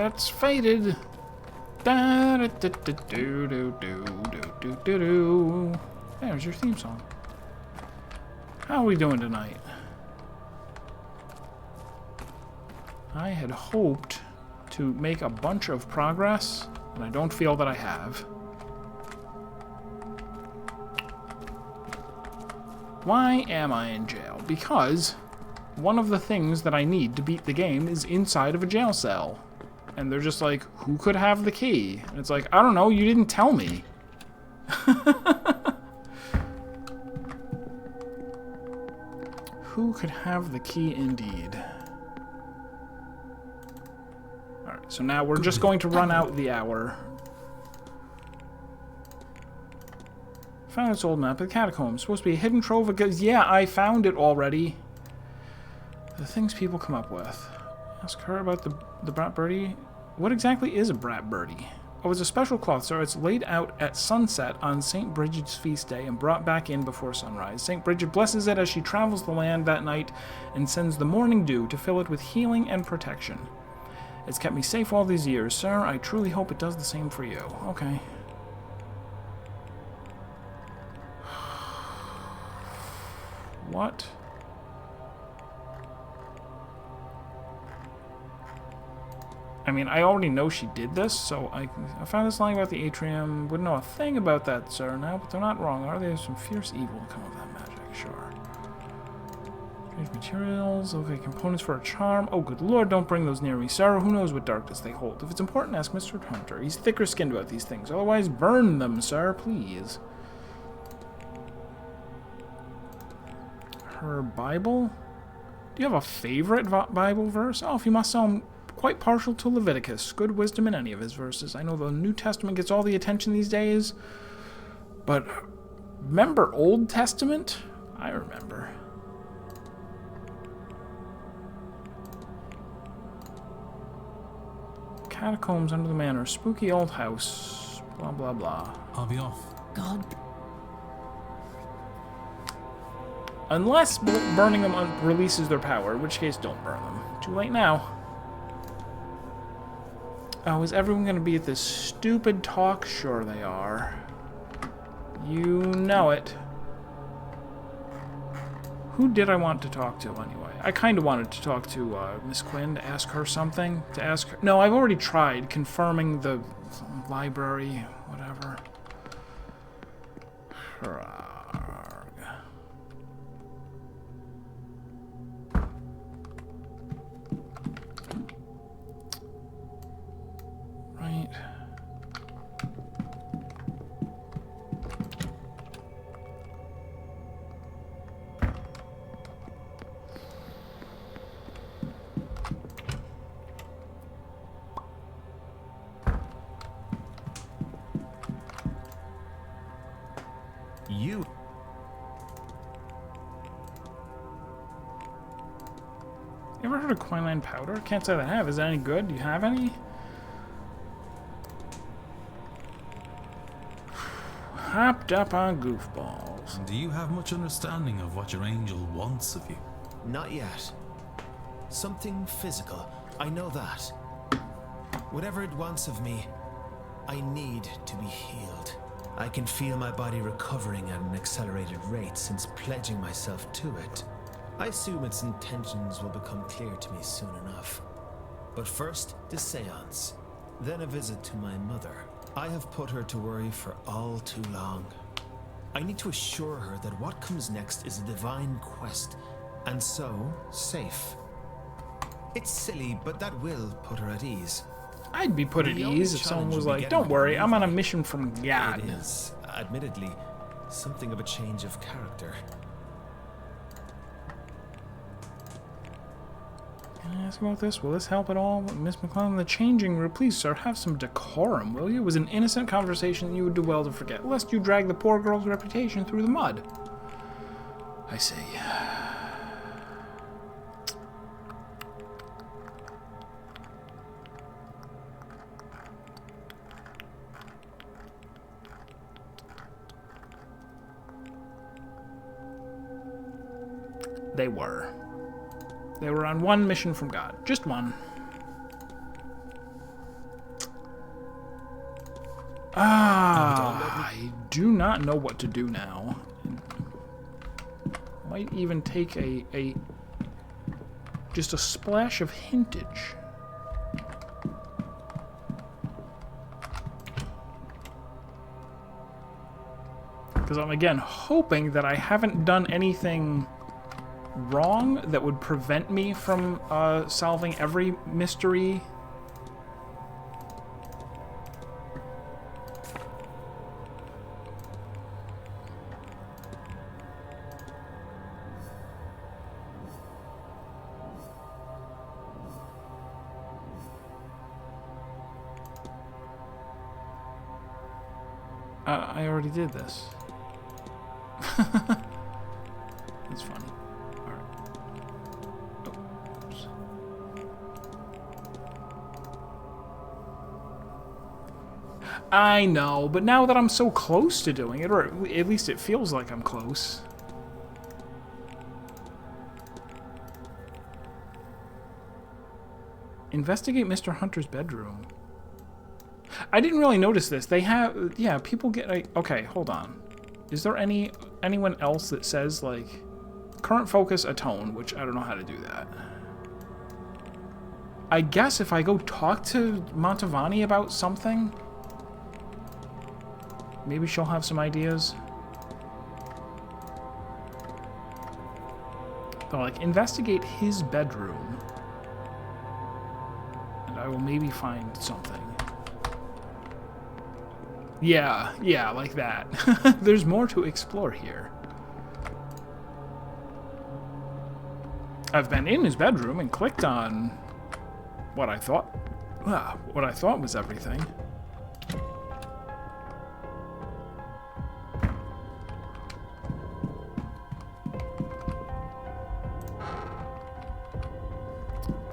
It's faded. Da da da da do do do do do do do. There's your theme song. How are we doing tonight? I had hoped to make a bunch of progress, and I don't feel that I have. Why am I in jail? Because one of the things that I need to beat the game is inside of a jail cell. And they're just like, who could have the key? And it's like, I don't know, you didn't tell me. Who could have the key indeed? Alright, so now we're just going to run out the hour. Found this old map of the catacombs. Supposed to be a hidden trove of goods. Yeah, I found it already. The things people come up with. Ask her about the brat birdie. What exactly is a brat birdie? Oh, it's a special cloth, sir. It's laid out at sunset on St. Bridget's feast day and brought back in before sunrise. St. Bridget blesses it as she travels the land that night and sends the morning dew to fill it with healing and protection. It's kept me safe all these years, sir. I truly hope it does the same for you. Okay. What? I mean, I already know she did this, so I found this lying about the atrium. Wouldn't know a thing about that, sir. Now, but they're not wrong, are they? There's some fierce evil to come of that magic, sure. Strange materials, okay, components for a charm. Oh, good lord, don't bring those near me, sir. Who knows what darkness they hold? If it's important, ask Mr. Hunter. He's thicker-skinned about these things. Otherwise, burn them, sir, please. Her Bible? Do you have a favorite Bible verse? Oh, if you must sound quite partial to Leviticus. Good wisdom in any of his verses. I know the New Testament gets all the attention these days, but remember Old Testament? I remember. Catacombs under the manor. Spooky old house. Blah, blah, blah. I'll be off. God. Unless burning them releases their power, in which case don't burn them. Too late now. Oh, is everyone going to be at this stupid talk? Sure they are. You know it. Who did I want to talk to, anyway? I kind of wanted to talk to Miss Quinn to ask her something. To ask her... No, I've already tried confirming the library, whatever. Right. You. You ever heard of quinine powder? Can't say that I have. Is that any good? Do you have any? Hopped up on goofballs. Do you have much understanding of what your angel wants of you? Not yet. Something physical. I know that. Whatever it wants of me, I need to be healed. I can feel my body recovering at an accelerated rate since pledging myself to it. I assume its intentions will become clear to me soon enough. But first, the Séance. Then a visit to my mother. I have put her to worry for all too long. I need to assure her that what comes next is a divine quest, and so, safe. It's silly, but that will put her at ease. I'd be put at The only ease if someone challenge was will be like, getting don't worry, her I'm on a moving. mission from God. It is, admittedly, something of a change of character. Can I ask about this? Will this help at all? Miss McClellan in the changing room, please, sir, have some decorum, will you? It was an innocent conversation that you would do well to forget, lest you drag the poor girl's reputation through the mud. I see. They were. They were on one mission from God. Just one. I do not know what to do now. Might even take just a splash of hintage. Because I'm again hoping that I haven't done anything wrong that would prevent me from solving every mystery. I already did this. That's funny. I know, but now that I'm so close to doing it, or at least it feels like I'm close. Investigate Mr. Hunter's bedroom. I didn't really notice this. They have, yeah, people get, okay, hold on. Is there anyone else that says, like, current focus atone, which I don't know how to do that. I guess if I go talk to Montavani about something, maybe she'll have some ideas. They'll, like, investigate his bedroom, and I will maybe find something. Yeah, like that. There's more to explore here. I've been in his bedroom and clicked on what I thought was everything.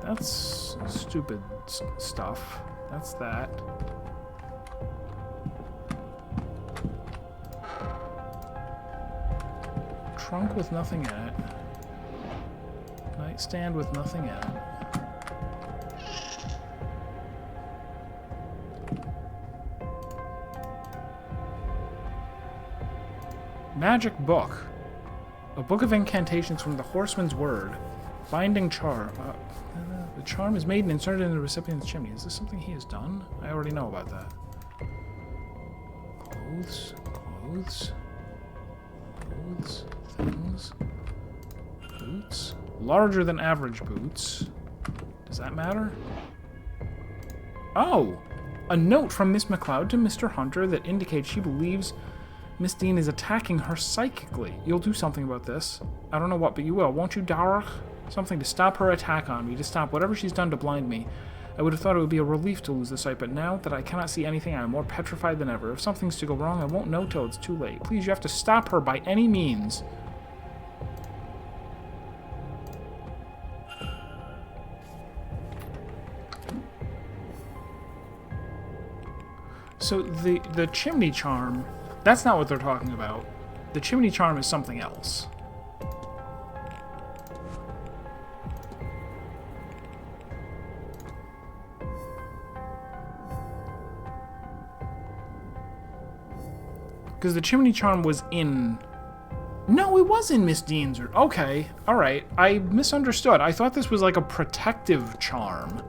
That's stupid stuff. That's that. Trunk with nothing in it. Nightstand with nothing in it. Magic book. A book of incantations from the Horseman's Word. Binding charm. The charm is made and inserted in the recipient's chimney. Is this something he has done? I already know about that. Clothes. Things. Boots. Larger than average boots. Does that matter? Oh! A note from Miss McLeod to Mr. Hunter that indicates she believes Miss Dean is attacking her psychically. You'll do something about this. I don't know what, but you will, won't you, Darach? Something to stop her attack on me, to stop whatever she's done to blind me. I would have thought it would be a relief to lose the sight, but now that I cannot see anything, I am more petrified than ever. If something's to go wrong, I won't know till it's too late. Please, you have to stop her by any means. So the chimney charm, that's not what they're talking about. The chimney charm is something else. Because the chimney charm was in... No, it was in Miss Dean's room. Okay, alright. I misunderstood. I thought this was like a protective charm.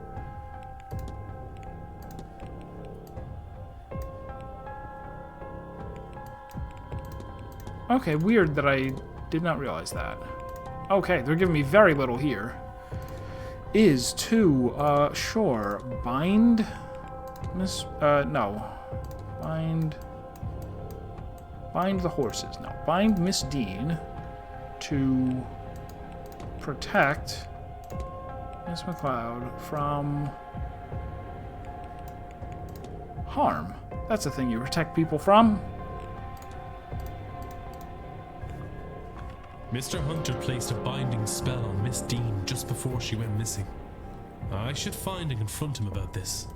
Okay, weird that I did not realize that. Okay, they're giving me very little here. Is to, sure, bind... no. Bind the horses. No. Bind Miss Dean to protect Miss McLeod from harm. That's the thing you protect people from. Mr. Hunter placed a binding spell on Miss Dean just before she went missing. I should find and confront him about this.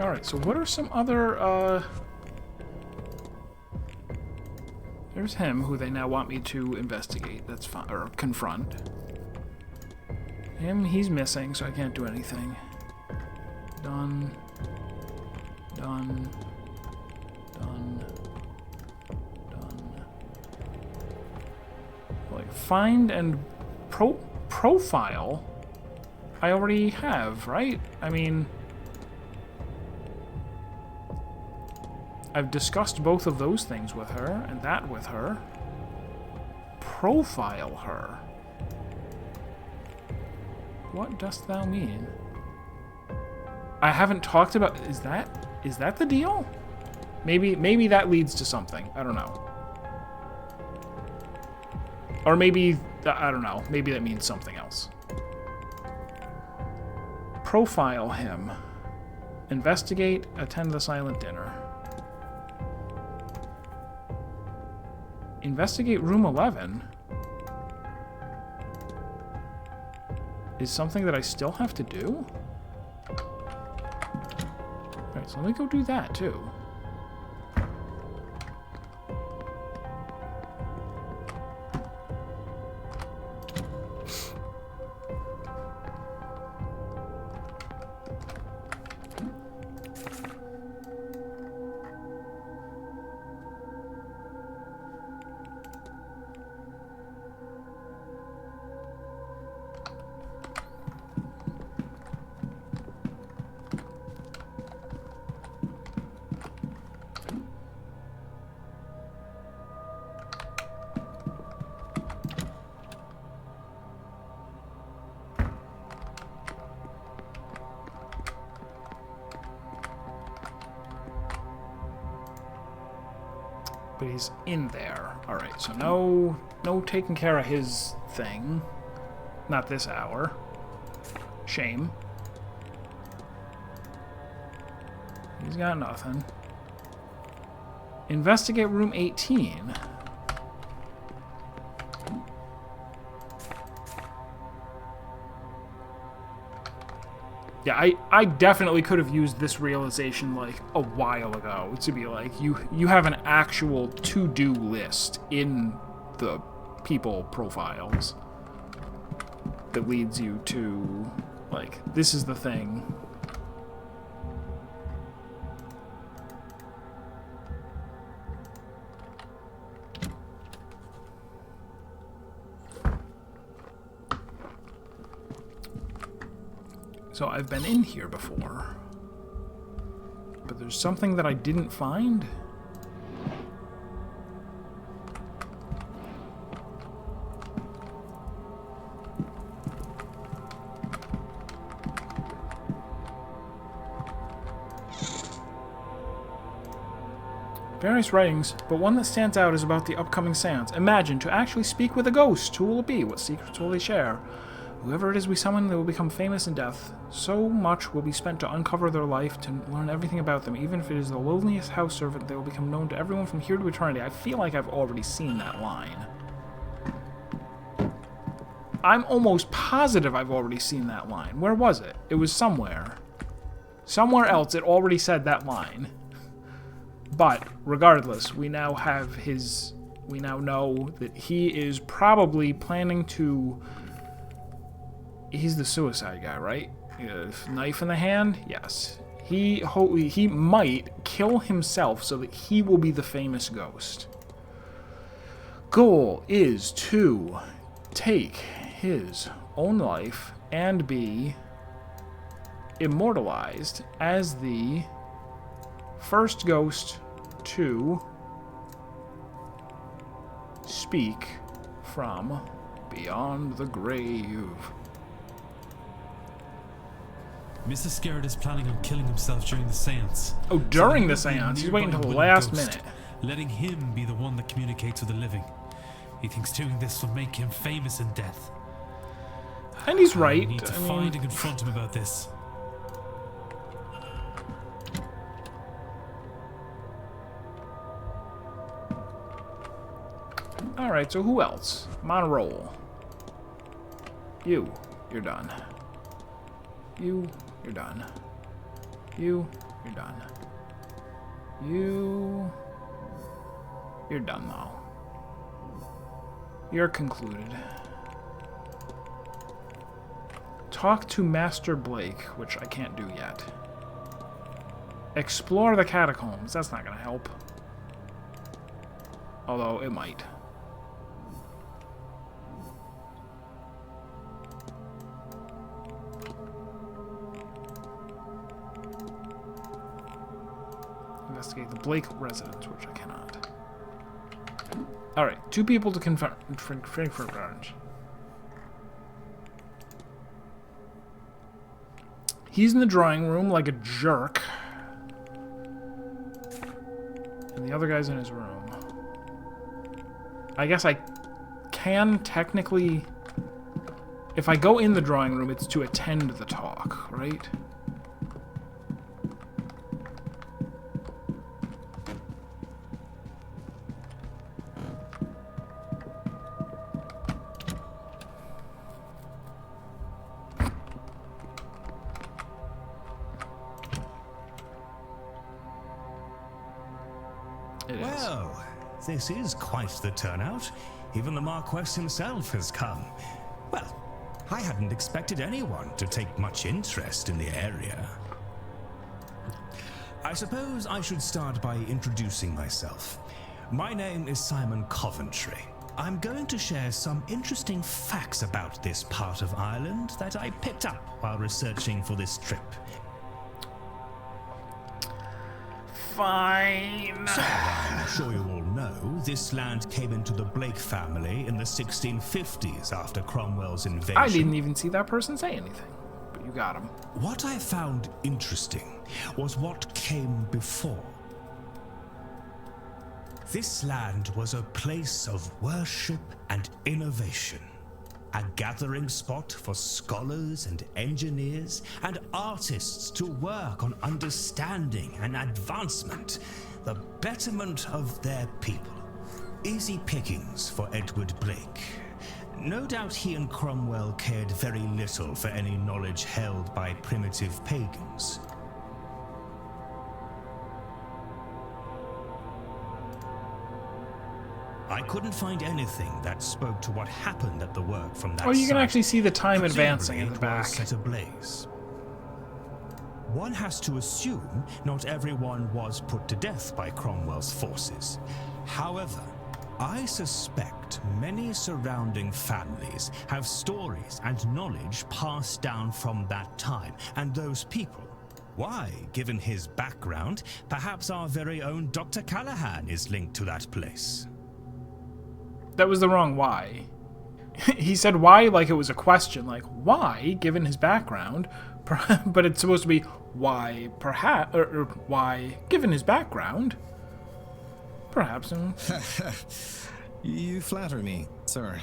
Alright, so what are some other, There's him, who they now want me to investigate. That's fine. Or confront. Him, he's missing, so I can't do anything. Done. Done. Done. Done. Like, find and profile? I already have, right? I mean... I've discussed both of those things with her, and that with her. Profile her. What dost thou mean? I haven't talked about... Is that the deal? Maybe that leads to something. I don't know. Or maybe... I don't know. Maybe that means something else. Profile him. Investigate. Attend the silent dinner. Investigate room 11 is something that I still have to do? Alright, so let me go do that too. But he's in there. Alright, so no taking care of his thing. Not this hour. Shame. He's got nothing. Investigate room 18. Yeah, I definitely could have used this realization like a while ago to be like, you have an actual to-do list in the people profiles that leads you to, like, this is the thing. So I've been in here before, but there's something that I didn't find. Various writings, but one that stands out is about the upcoming seance. Imagine, to actually speak with a ghost. Who will it be? What secrets will they share? Whoever it is we summon, they will become famous in death. So much will be spent to uncover their life, to learn everything about them. Even if it is the loneliest house servant, they will become known to everyone from here to eternity. I feel like I've already seen that line. I'm almost positive I've already seen that line. Where was it? It was somewhere. Somewhere else it already said that line. But, regardless, we now have his... We now know that he is probably planning to... He's the suicide guy, right? Knife in the hand? Yes. He might kill himself so that he will be the famous ghost. Goal is to take his own life and be immortalized as the first ghost to speak from beyond the grave. Mr. Scarrett is planning on killing himself during the séance. Oh, during the So he will be séance? He's nearby waiting until the willing last ghost, minute. letting him be the one that communicates with the living. He thinks doing this will make him famous in death. And he's right. We need to find and confront him about this. Alright, so who else? Manor. You're done. You're done. You're done. You're done, though. You're concluded. Talk to Master Blake, which I can't do yet. Explore the catacombs. That's not going to help. Although, it might. Investigate the Blake residence, which I cannot. Alright, 2 people to confront. He's in the drawing room like a jerk. And the other guy's in his room. I guess I can technically... If I go in the drawing room, it's to attend the talk, right? Well, this is quite the turnout. Even the Marquess himself has come. Well, I hadn't expected anyone to take much interest in the area. I suppose I should start by introducing myself. My name is Simon Coventry. I'm going to share some interesting facts about this part of Ireland that I picked up while researching for this trip. Fine. So, I'm sure you all know, this land came into the Blake family in the 1650s after Cromwell's invasion. I didn't even see that person say anything, but you got him. What I found interesting was what came before. This land was a place of worship and innovation. A gathering spot for scholars and engineers and artists to work on understanding and advancement, the betterment of their people. Easy pickings for Edward Blake. No doubt he and Cromwell cared very little for any knowledge held by primitive pagans. I couldn't find anything that spoke to what happened at the work from that Oh, you can site. actually see the time Presumably advancing in the it back. was set ablaze. One has to assume not everyone was put to death by Cromwell's forces. However, I suspect many surrounding families have stories and knowledge passed down from that time and those people. Why, given his background, perhaps our very own Dr. Callahan is linked to that place. That was the wrong why. He said why like it was a question, like why, given his background, but it's supposed to be why, perhaps, or why, given his background, perhaps. You flatter me, sir.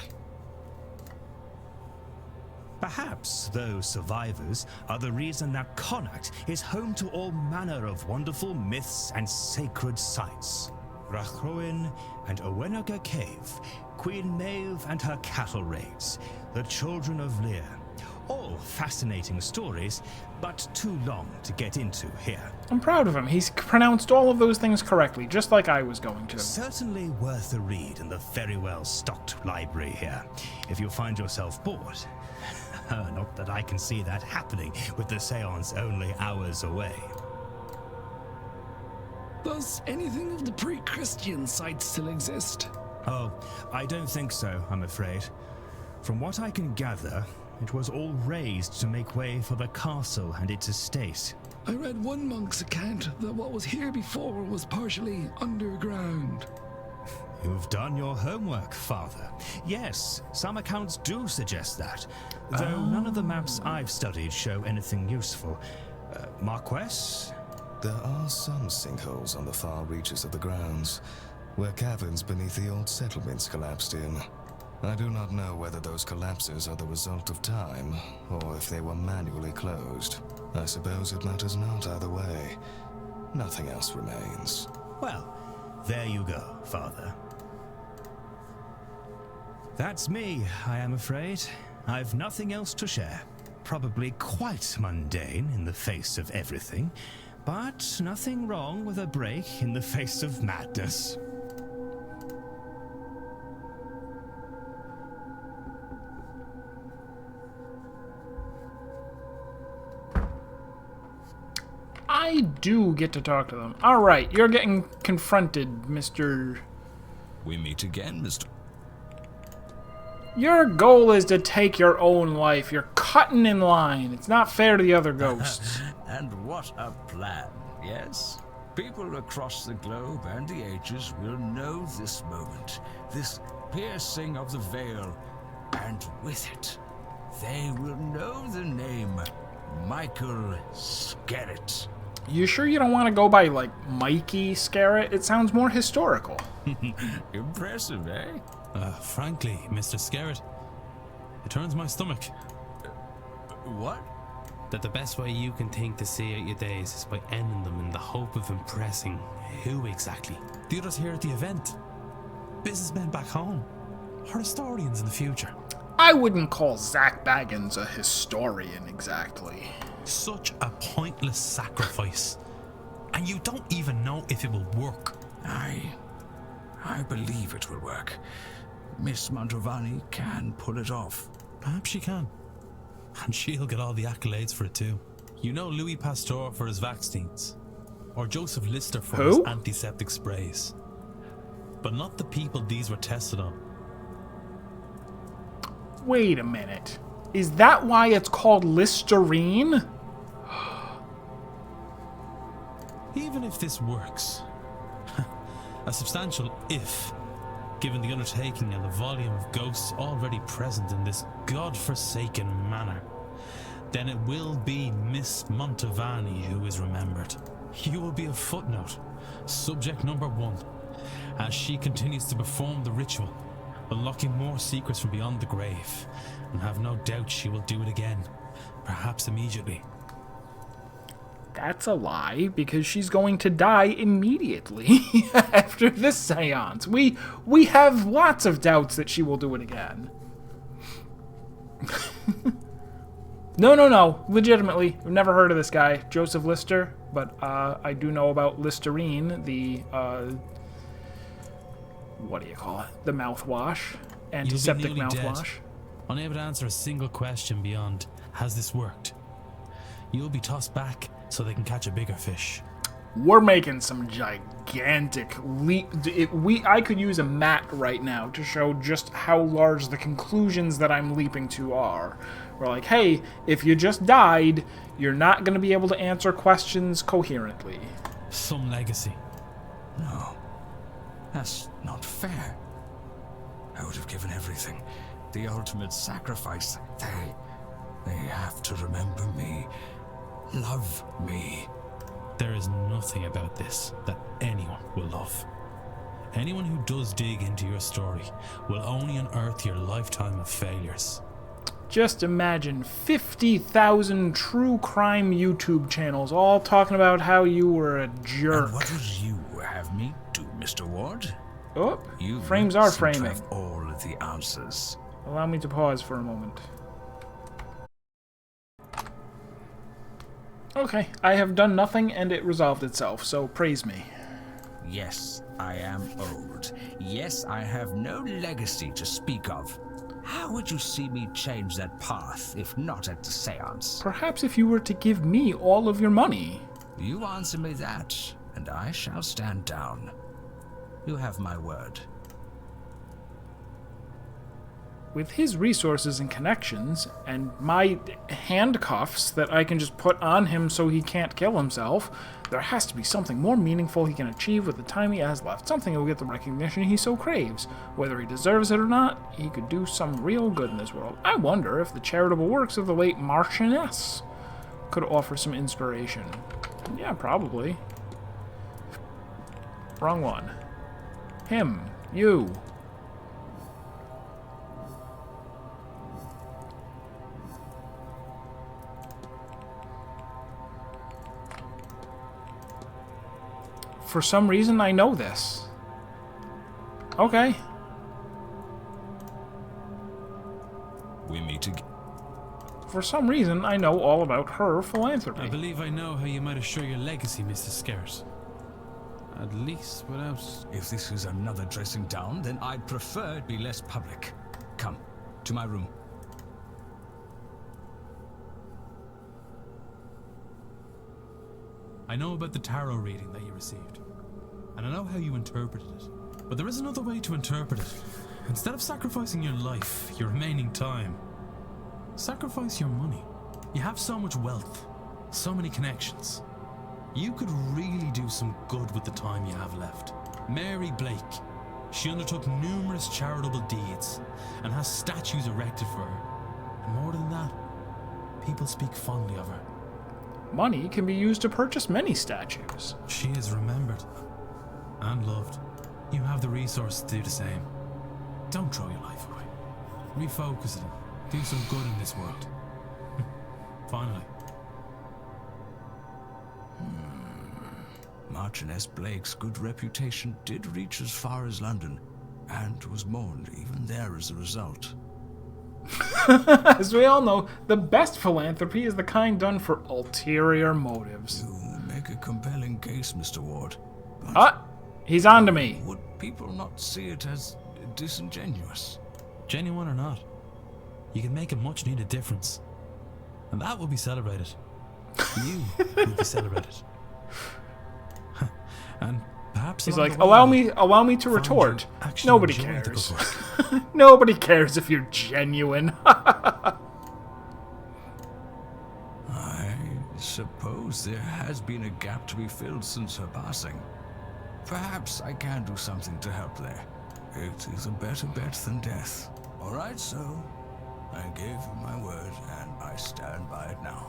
Perhaps those survivors are the reason that Connacht is home to all manner of wonderful myths and sacred sites. Rachroin and Owenaga Cave, Queen Maeve and her cattle raids, the Children of Lear. All fascinating stories, but too long to get into here. I'm proud of him. He's pronounced all of those things correctly, just like I was going to. Certainly worth a read in the very well stocked library here, if you find yourself bored. Not that I can see that happening with the séance only hours away. Does anything of the pre-Christian site still exist? Oh, I don't think so, I'm afraid. From what I can gather, it was all razed to make way for the castle and its estate. I read one monk's account that what was here before was partially underground. You've done your homework, Father. Yes, some accounts do suggest that, though none of the maps I've studied show anything useful. Marquess? There are some sinkholes on the far reaches of the grounds, where caverns beneath the old settlements collapsed in. I do not know whether those collapses are the result of time, or if they were manually closed. I suppose it matters not either way. Nothing else remains. Well, there you go, Father. That's me, I am afraid. I've nothing else to share. Probably quite mundane in the face of everything, but nothing wrong with a break in the face of madness. I do get to talk to them. Alright, you're getting confronted, Mr. We meet again, Mr. Your goal is to take your own life. You're cutting in line. It's not fair to the other ghosts. And what a plan, yes? People across the globe and the ages will know this moment, this piercing of the veil, and with it, they will know the name Michael Skerritt. You sure you don't want to go by, like, Mikey Skerritt? It sounds more historical. Impressive, eh? Frankly, Mr. Skerritt, it turns my stomach. What? That the best way you can think to see out your days is by ending them in the hope of impressing who exactly? The others here at the event? Businessmen back home? Or historians in the future? I wouldn't call Zach Baggins a historian exactly. Such a pointless sacrifice. And you don't even know if it will work. I believe it will work. Miss Mantovani can pull it off. Perhaps she can. And she'll get all the accolades for it too. You know Louis Pasteur for his vaccines. Or Joseph Lister for his antiseptic sprays. But not the people these were tested on. Wait a minute. Is that why it's called Listerine? Even if this works, a substantial if, given the undertaking and the volume of ghosts already present in this god-forsaken manor, then it will be Miss Mantovani who is remembered. You will be a footnote, subject number 1, as she continues to perform the ritual, unlocking more secrets from beyond the grave, and have no doubt she will do it again, perhaps immediately. That's a lie, because she's going to die immediately after this seance. We have lots of doubts that she will do it again. No. Legitimately, I've never heard of this guy, Joseph Lister, but I do know about Listerine, the, what do you call it? The mouthwash. Antiseptic mouthwash. Unable to answer a single question beyond, has this worked? You'll be tossed back so they can catch a bigger fish. We're making some gigantic leap. I could use a mat right now to show just how large the conclusions that I'm leaping to are. We're like, hey, if you just died, you're not going to be able to answer questions coherently. Some legacy. No, that's not fair. I would have given everything. The ultimate sacrifice. They have to remember me. Love me. There is nothing about this that anyone will love. Anyone who does dig into your story will only unearth your lifetime of failures. Just imagine 50,000 true crime YouTube channels all talking about how you were a jerk. And what would you have me do, Mr. Ward? Oh, You frames are seem to framing. have all of the answers. Allow me to pause for a moment. Okay, I have done nothing and it resolved itself, so praise me. Yes, I am old. Yes, I have no legacy to speak of. How would you see me change that path, if not at the seance? Perhaps if you were to give me all of your money. You answer me that, and I shall stand down. You have my word. With his resources and connections, and my handcuffs that I can just put on him so he can't kill himself, there has to be something more meaningful he can achieve with the time he has left. Something that will get the recognition he so craves. Whether he deserves it or not, he could do some real good in this world. I wonder if the charitable works of the late Marchioness could offer some inspiration. Yeah, probably. Wrong one. Him. You. For some reason, I know this. Okay. We meet again. For some reason, I know all about her philanthropy. I believe I know how you might assure your legacy, Mr. Scarce. At least without... If this is another dressing down, then I'd prefer it be less public. Come, to my room. I know about the tarot reading that you received, and I know how you interpreted it. But there is another way to interpret it. Instead of sacrificing your life, your remaining time, sacrifice your money. You have so much wealth, so many connections. You could really do some good with the time you have left. Mary Blake, she undertook numerous charitable deeds and has statues erected for her. And more than that, people speak fondly of her. Money can be used to purchase many statues. She is remembered and loved. You have the resources to do the same. Don't throw your life away. Refocus it. Do some good in this world. Finally. Marchioness Blake's good reputation did reach as far as London, and was mourned even there as a result. As we all know, the best philanthropy is the kind done for ulterior motives. You make a compelling case, Mr. Ward. He's on to me. Would people not see it as disingenuous? Genuine or not, you can make a much needed difference. And that will be celebrated. You will be celebrated. And perhaps he's along like, the way, allow me to retort. actually Nobody enjoy the cares. good work. Nobody cares if you're genuine. I suppose there has been a gap to be filled since her passing. Perhaps I can do something to help there. It is a better bet than death. All right, so I gave you my word, and I stand by it now.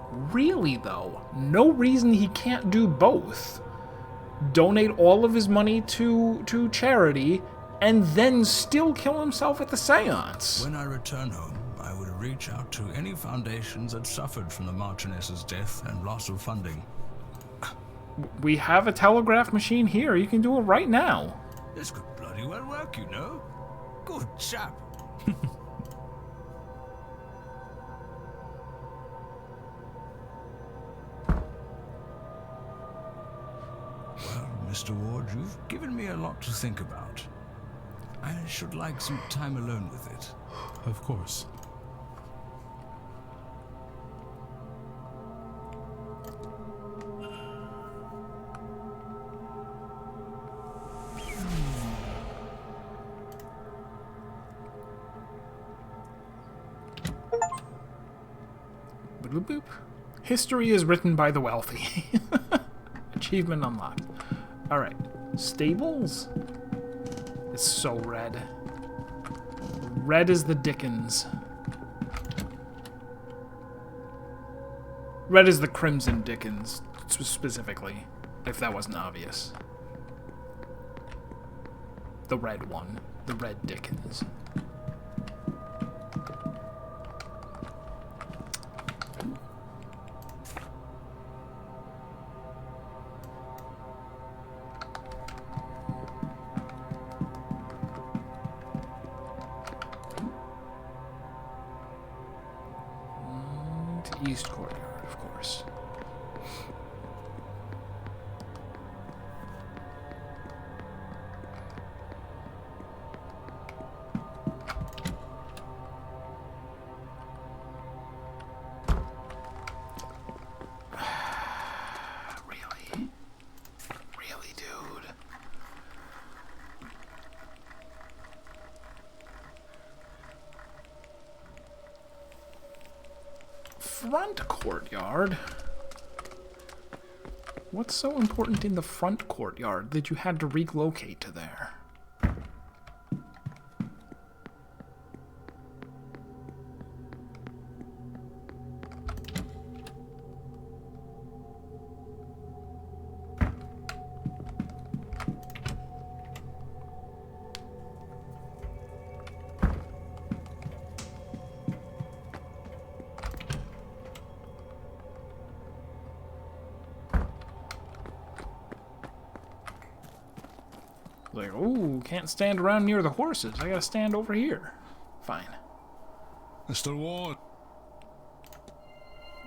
Really, though, no reason he can't do both. Donate all of his money to charity, and then still kill himself at the seance. When I return home, I will reach out to any foundations that suffered from the Marchioness's death and loss of funding. We have a telegraph machine here. You can do it right now. This could bloody well work, you know. Good chap. Well, Mr. Ward, you've given me a lot to think about. I should like some time alone with it. Of course. Boop, boop. History is written by the wealthy. Achievement unlocked. Alright. Stables? It's so red. Red is the Dickens. Red is the Crimson Dickens, specifically, if that wasn't obvious. The red one. The red Dickens. East Courtyard, of course. front courtyard? What's so important in the front courtyard that you had to relocate to there? Like, ooh, can't stand around near the horses. I gotta stand over here. Fine. Mr. Ward.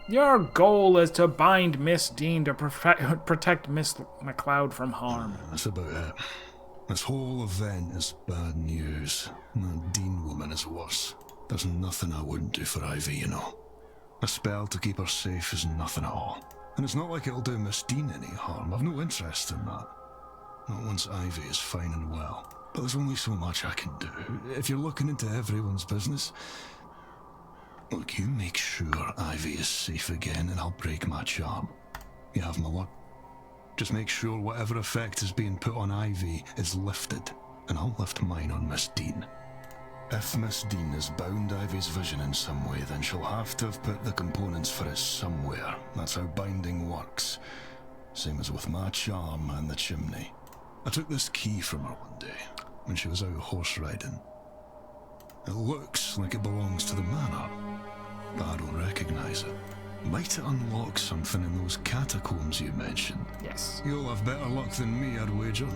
Your goal is to bind Miss Dean to protect Miss McLeod from harm. That's about it. This whole event is bad news. That Dean woman is worse. There's nothing I wouldn't do for Ivy, you know. A spell to keep her safe is nothing at all. And it's not like it'll do Miss Dean any harm. I've no interest in that. Not once Ivy is fine and well. But there's only so much I can do. If you're looking into everyone's business, look, you make sure Ivy is safe again and I'll break my charm. You have my word. Just make sure whatever effect is being put on Ivy is lifted, and I'll lift mine on Miss Dean. If Miss Dean has bound Ivy's vision in some way, then she'll have to have put the components for it somewhere. That's how binding works. Same as with my charm and the chimney. I took this key from her one day, when she was out horse riding. It looks like it belongs to the manor, but I don't recognize it. Might it unlock something in those catacombs you mentioned? Yes. You'll have better luck than me, I'd wager.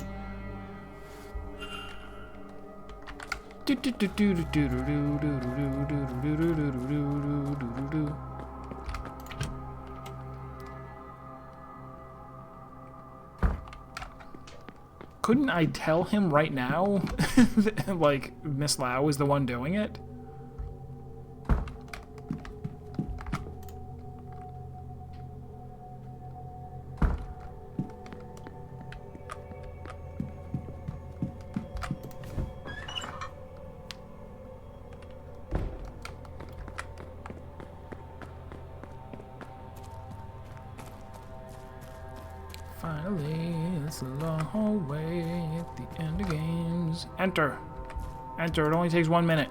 Couldn't I tell him right now, like, Miss Lau is the one doing it? Finally, it's a long hallway at the end of games. Enter. Enter. It only takes 1 minute.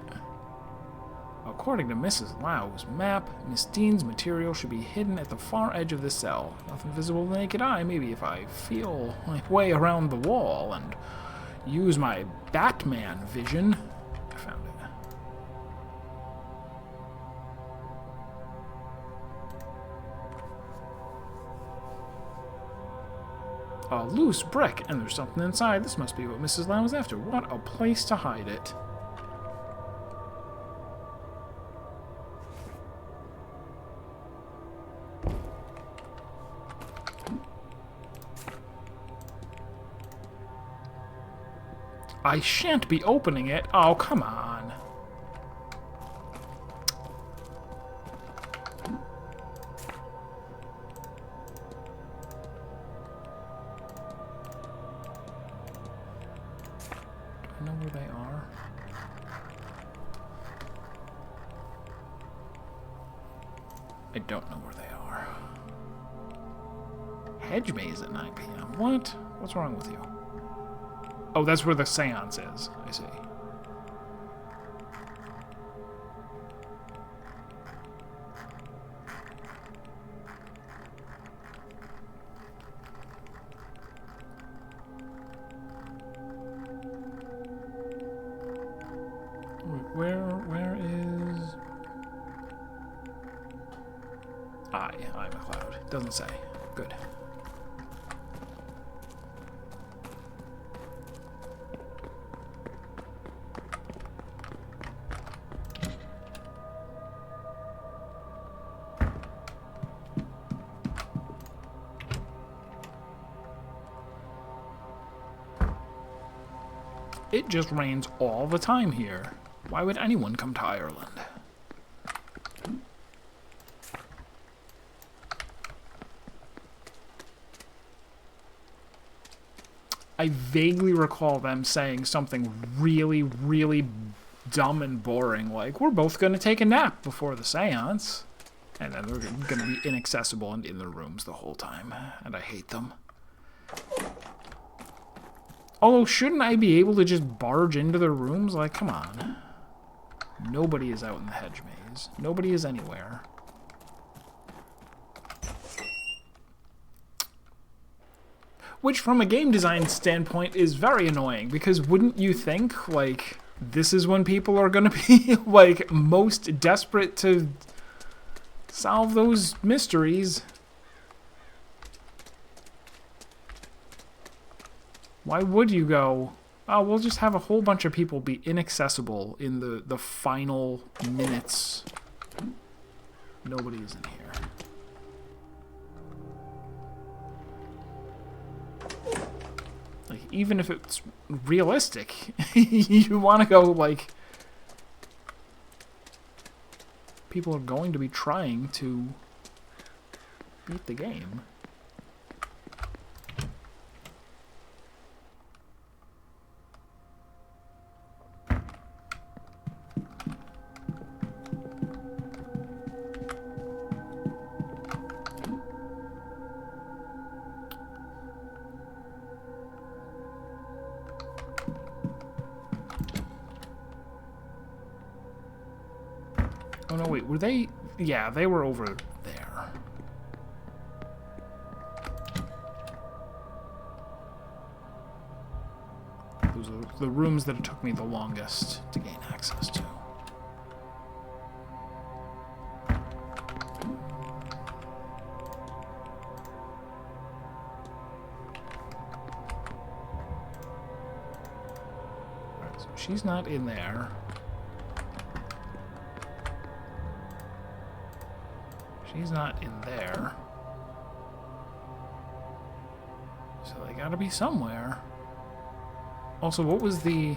According to Mrs. Lau's map, Miss Dean's material should be hidden at the far edge of the cell. Nothing visible to the naked eye. Maybe if I feel my way around the wall and use my Batman vision. I found it. A loose brick, and there's something inside. This must be what Mrs. Lau was after. What a place to hide it. I shan't be opening it. Oh, come on. Know where they are. I don't know where they are. Hedge maze at 9 p.m. What? What's wrong with you? Oh, that's where the seance is. I see. Where is... I McLeod. Doesn't say. Good. It just rains all the time here. Why would anyone come to Ireland? I vaguely recall them saying something really, really dumb and boring, like, we're both going to take a nap before the seance. And then they're going to be inaccessible and in their rooms the whole time. And I hate them. Although, shouldn't I be able to just barge into their rooms? Like, come on. Nobody is out in the hedge maze. Nobody is anywhere. Which, from a game design standpoint, is very annoying. Because wouldn't you think, like, this is when people are going to be, like, most desperate to solve those mysteries? Why would you go, oh, we'll just have a whole bunch of people be inaccessible in the final minutes? Nobody's in here. Like, even if it's realistic, you want to go, like, people are going to be trying to beat the game. Oh no, wait, were they? Yeah, they were over there. Those are the rooms that it took me the longest to gain access to. Alright, so she's not in there. She's not in there. So they gotta be somewhere. Also, what was the...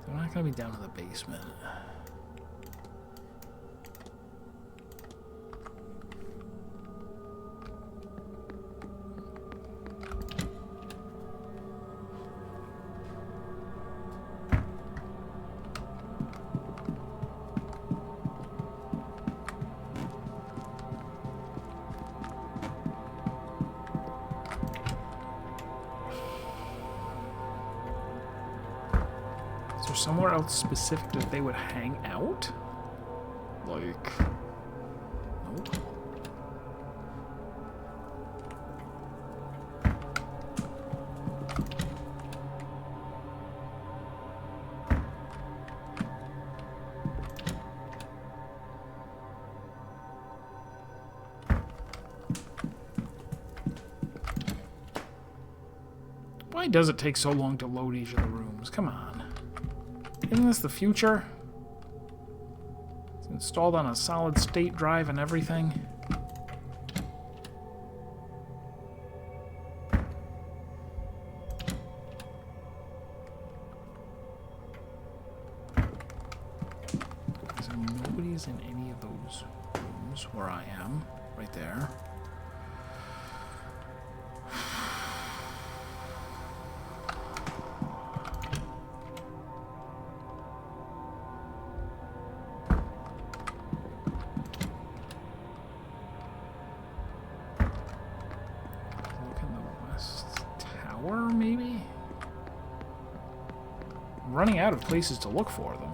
They're not gonna be down in the basement. Is there somewhere else specific that they would hang out? Like... Nope. Why does it take so long to load each of the rooms? Come on. Isn't this the future? It's installed on a solid state drive and everything. So nobody's in any of those rooms where I am, right there. Maybe? I'm running out of places to look for them.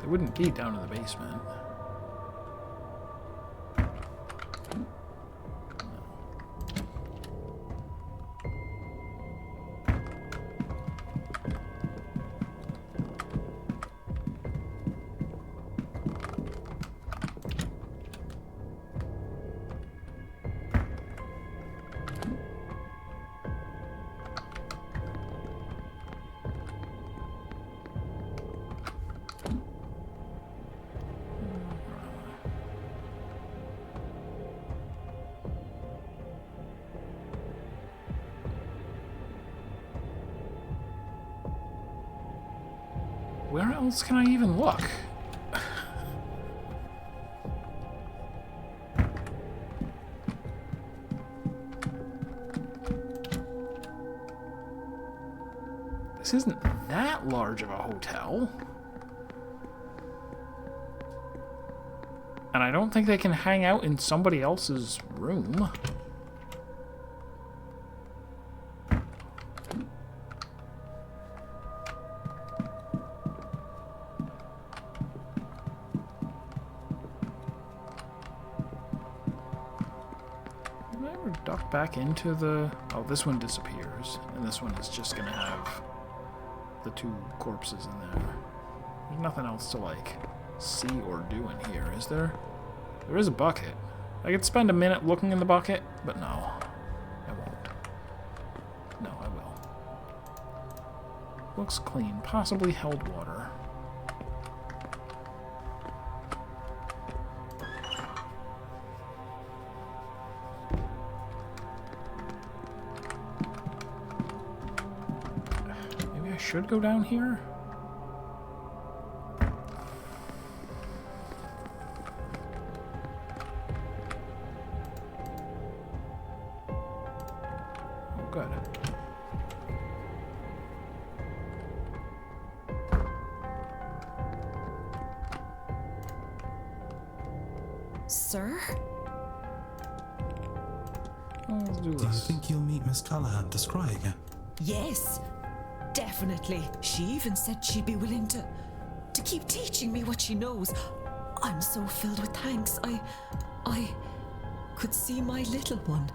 They wouldn't be down in the basement. else can I even look? This isn't that large of a hotel. And I don't think they can hang out in somebody else's room. Did I ever duck back into the... Oh, this one disappears. And this one is just gonna have the two corpses in there. There's nothing else to, like, see or do in here, is there? There is a bucket. I could spend a minute looking in the bucket, but no. I won't. No, I will. Looks clean. Possibly held water. Maybe I should go down here? Good. Sir? Let's do Do you this. think you'll meet Miss Callahan, the scry, again? Yes, definitely. She even said she'd be willing to keep teaching me what she knows. I'm so filled with thanks. I could see my little one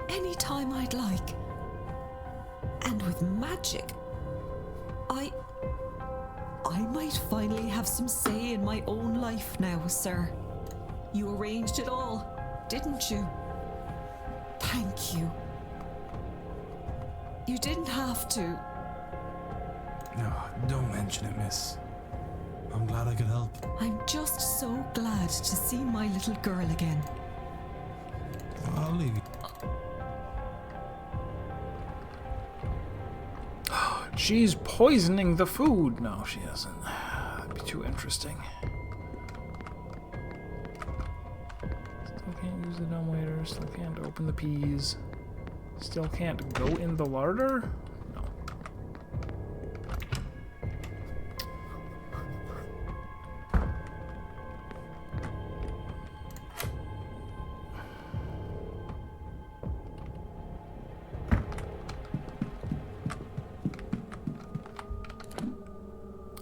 anytime I'd like. And with magic, I might finally have some say in my own life now, sir. You arranged it all, didn't you? Thank you. You didn't have to. No, don't mention it, miss. I'm glad I could help. I'm just so glad to see my little girl again. I'll leave you. She's poisoning the food. No, she isn't. That'd be too interesting. Still can't use the dumbwaiter. Still can't open the peas. Still can't go in the larder? No.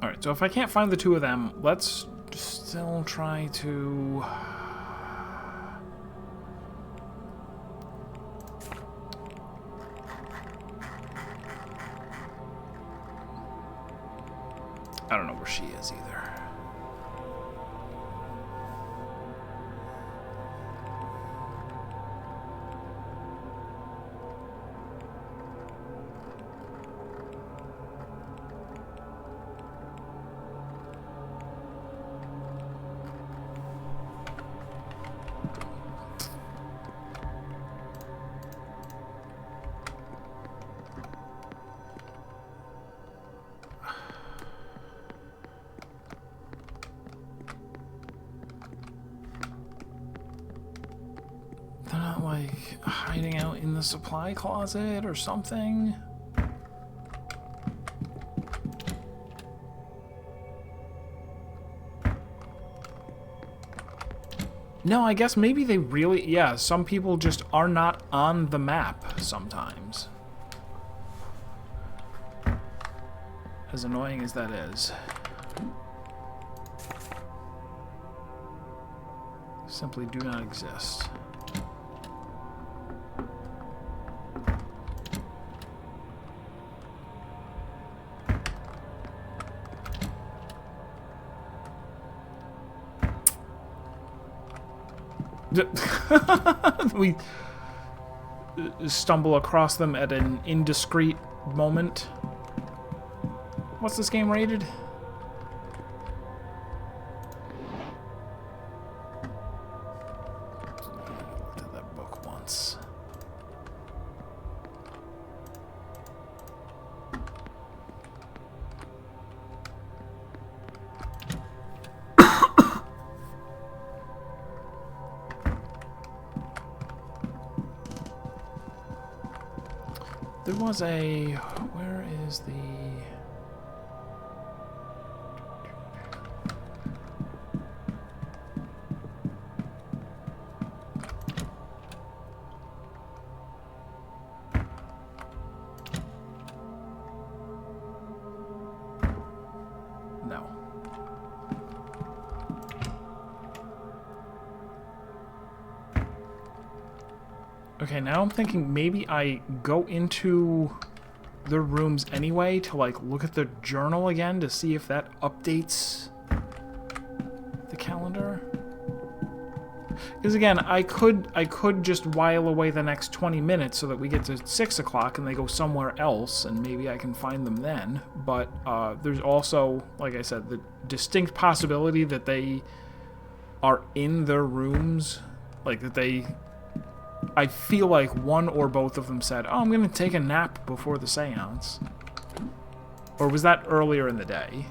Alright, so if I can't find the two of them, let's still try to... I don't know where she is either. They're not, like, hiding out in the supply closet or something? No, I guess maybe they really... Yeah, some people just are not on the map sometimes. As annoying as that is. Simply do not exist. We stumble across them at an indiscreet moment. What's this game rated? I looked at that book once. There was a... Where is the... No. Okay, now I'm thinking maybe I go into the rooms anyway to like look at the journal again to see if that updates the calendar. Because again, I could just while away the next 20 minutes so that we get to 6 o'clock and they go somewhere else and maybe I can find them then. But there's also, like I said, the distinct possibility that they are in their rooms, like that they... I feel like one or both of them said, oh, I'm going to take a nap before the seance. Or was that earlier in the day?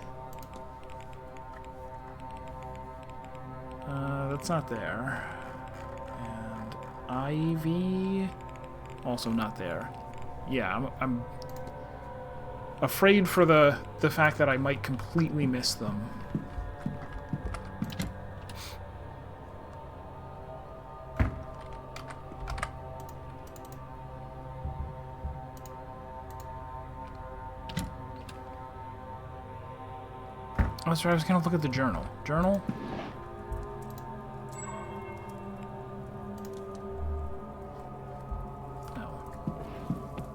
That's not there. And Ivy, also not there. Yeah, I'm afraid for the fact that I might completely miss them. Oh, that's right, I was gonna look at the journal. Journal?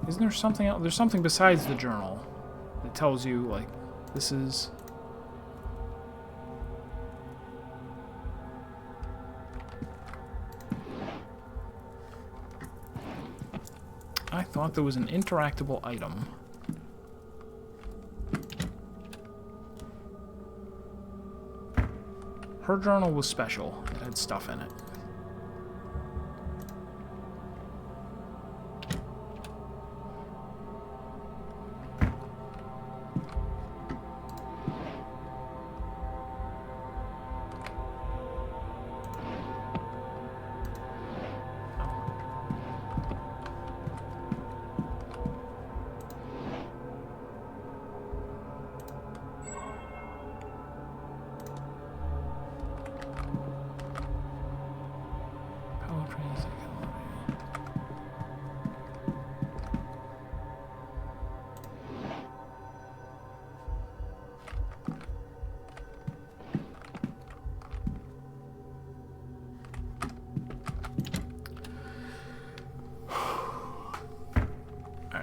Isn't there something else? There's something besides the journal that tells you, like, this is... I thought there was an interactable item. Her journal was special. It had stuff in it.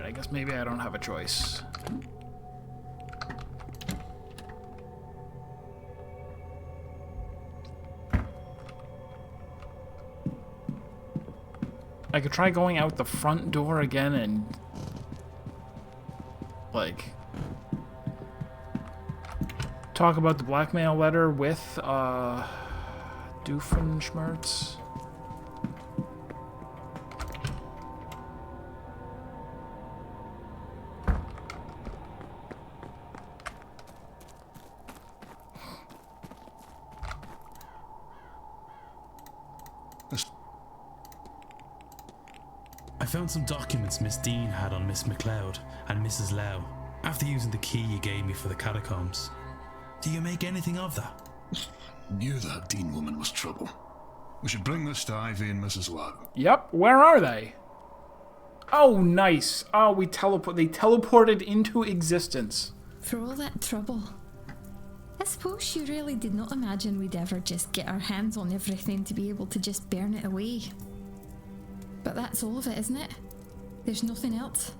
I guess maybe I don't have a choice. I could try going out the front door again and, like, talk about the blackmail letter with, Doofenshmirtz. I found some documents Miss Dean had on Miss MacLeod and Mrs. Lau after using the key you gave me for the catacombs. Do you make anything of that? Knew that Dean woman was trouble. We should bring this to Ivy and Mrs. Lau. Yep, where are they? Oh, nice. Oh, they teleported into existence. For all that trouble. I suppose she really did not imagine we'd ever just get our hands on everything to be able to just burn it away. But that's all of it, isn't it? There's nothing else.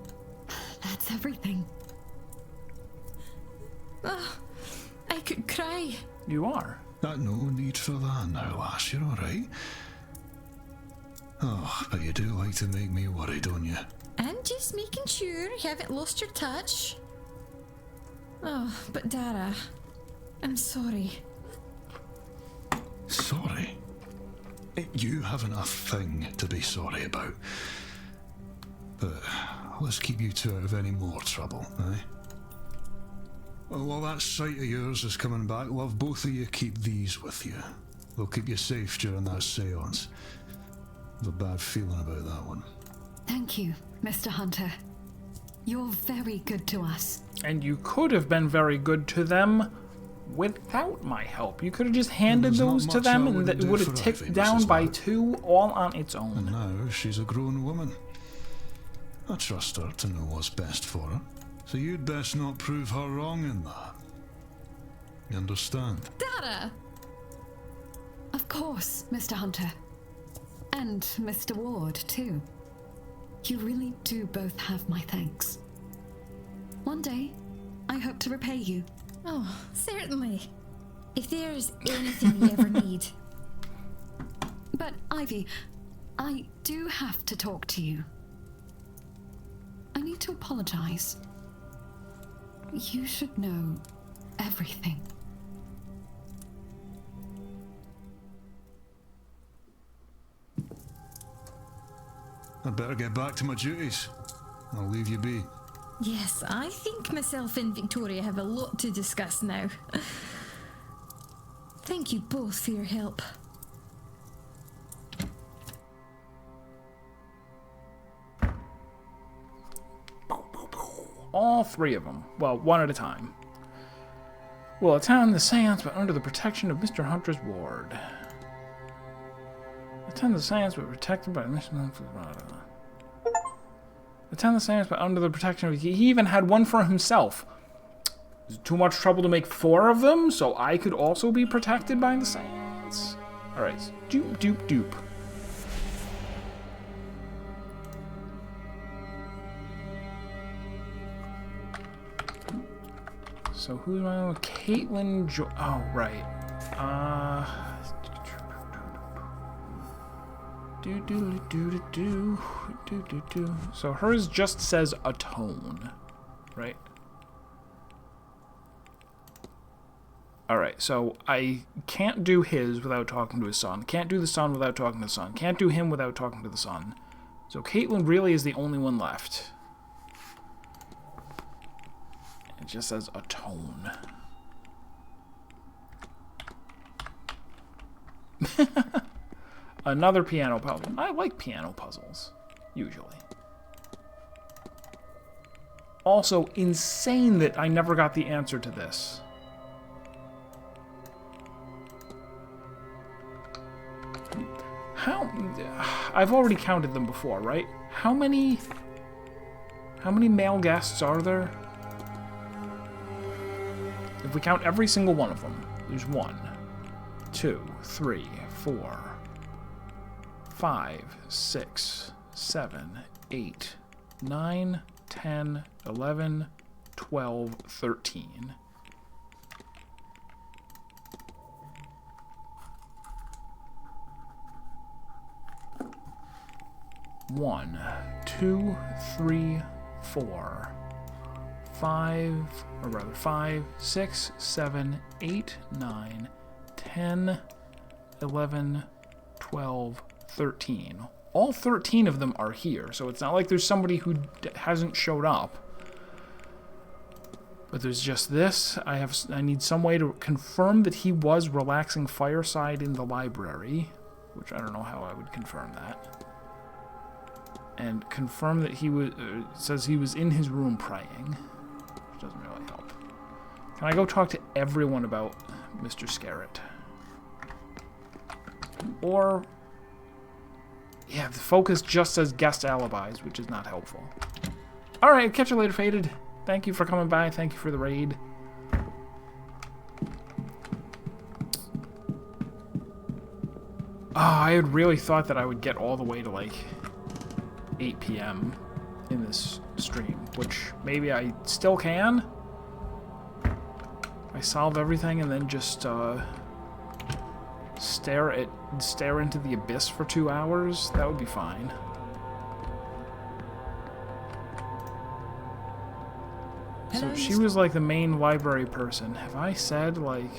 That's everything. Oh, I could cry. You are. No need for that now, lass. You're alright. Oh, but you do like to make me worry, don't you? And just making sure you haven't lost your touch. Oh, but Dara, I'm sorry. Sorry? You haven't a thing to be sorry about. But let's keep you two out of any more trouble, eh? Well, while that sight of yours is coming back, love, both of you keep these with you. They'll keep you safe during that seance. I have a bad feeling about that one. Thank you, Mr. Hunter. You're very good to us. And you could have been very good to them without my help. You could have just handed those to them and it would have ticked down by 2 all on its own. And now she's a grown woman. I trust her to know what's best for her. So you'd best not prove her wrong in that. You understand? Dara! Of course, Mr. Hunter. And Mr. Ward, too. You really do both have my thanks. One day, I hope to repay you. Oh, certainly. If there's anything you ever need. But, Ivy, I do have to talk to you. I need to apologize. You should know everything. I'd better get back to my duties. I'll leave you be. Yes, I think myself and Victoria have a lot to discuss now. Thank you both for your help. All 3 of them. Well, one at a time. Will attend the séance, but under the protection of Mr. Hunter's ward. Attend the séance, but protected by Mr. Attend the séance, but under the protection of... He even had one for himself. Is it too much trouble to make 4 of them, so I could also be protected by the séance? Alright, doop, doop, doop. So who am I with? Caitlin oh, right. So hers just says atone, right? Alright, so I can't do his without talking to his son. Can't do the son without talking to the son. Can't do him without talking to the son. So Caitlin really is the only one left. It just says atone. Another piano puzzle. I like piano puzzles, usually. Also, insane that I never got the answer to this. How... I've already counted them before, right? How many male guests are there? If we count every single one of them, there's 1, 2, 3, 4, 5, 6, 7, 8, 9, 10, 11, 12, 13. One, 2, 3, 4, 5, or rather 5, 6, 7, 8, 9, 10, 11, 12, 13. All 13 of them are here, so it's not like there's somebody who hasn't showed up. But there's just this. I need some way to confirm that he was relaxing fireside in the library, which I don't know how I would confirm that. And confirm that he was says he was in his room praying, which doesn't really help. Can I go talk to everyone about Mr. Scarrett? Or yeah, the focus just says guest alibis, which is not helpful. All right, catch you later, Faded. Thank you for coming by. Thank you for the raid. I had really thought that I would get all the way to like 8 p.m. in this stream, which maybe I still can. I solve everything and then just stare into the abyss for 2 hours. That would be fine. So she was like the main library person. Have I said like...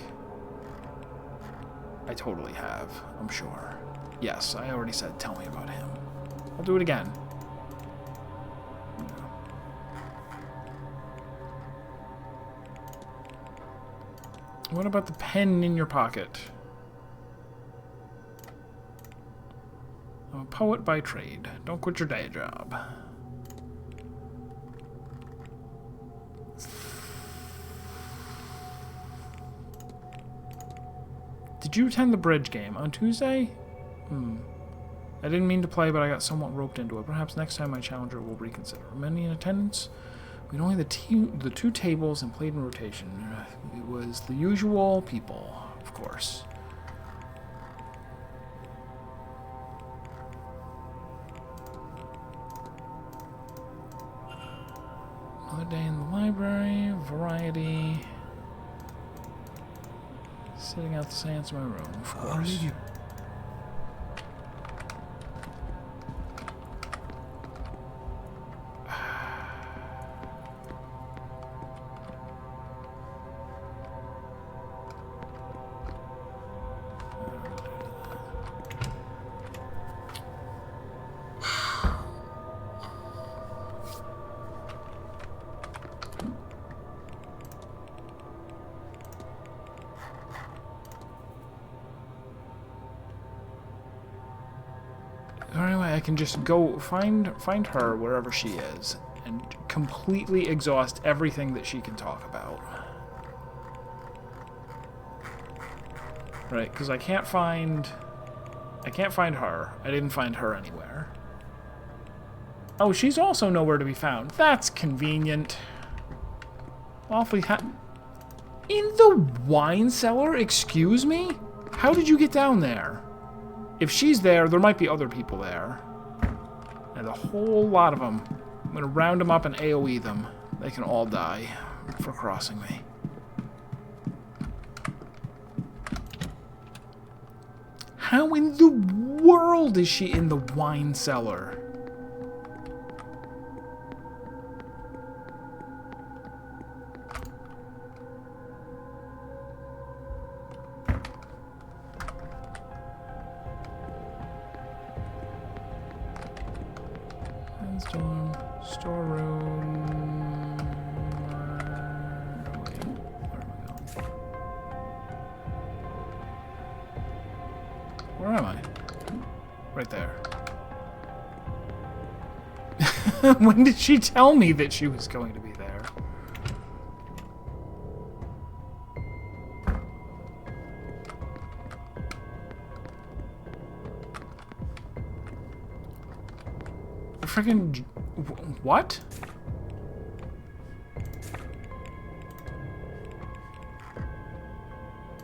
I totally have, I'm sure. Yes, I already said tell me about him. I'll do it again. What about the pen in your pocket? I'm a poet by trade. Don't quit your day job. Did you attend the bridge game on Tuesday? I didn't mean to play, but I got somewhat roped into it. Perhaps next time my challenger will reconsider. Many in attendance? We had only the two tables and played in rotation. It was the usual people, of course. Another day in the library, variety. Sitting out the seance in my room, of course. I'll leave you. Anyway, I can just go find her wherever she is and completely exhaust everything that she can talk about. Right, because I can't find her. I didn't find her anywhere. Oh, she's also nowhere to be found. That's convenient. Awfully in the wine cellar? Excuse me? How did you get down there? If she's there, there might be other people there. And a whole lot of them. I'm gonna round them up and AoE them. They can all die for crossing me. How in the world is she in the wine cellar? Storm, storeroom. Wait, where am I? Right there. When did she tell me that she was going to be there? Freaking what?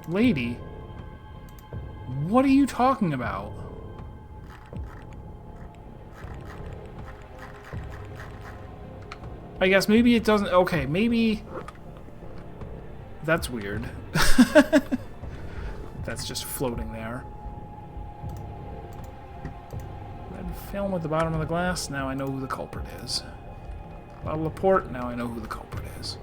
Lady, what are you talking about? I guess maybe it doesn't. Okay, maybe that's weird. That's just floating there. Film at the bottom of the glass, now I know who the culprit is. Bottle of port, now I know who the culprit is.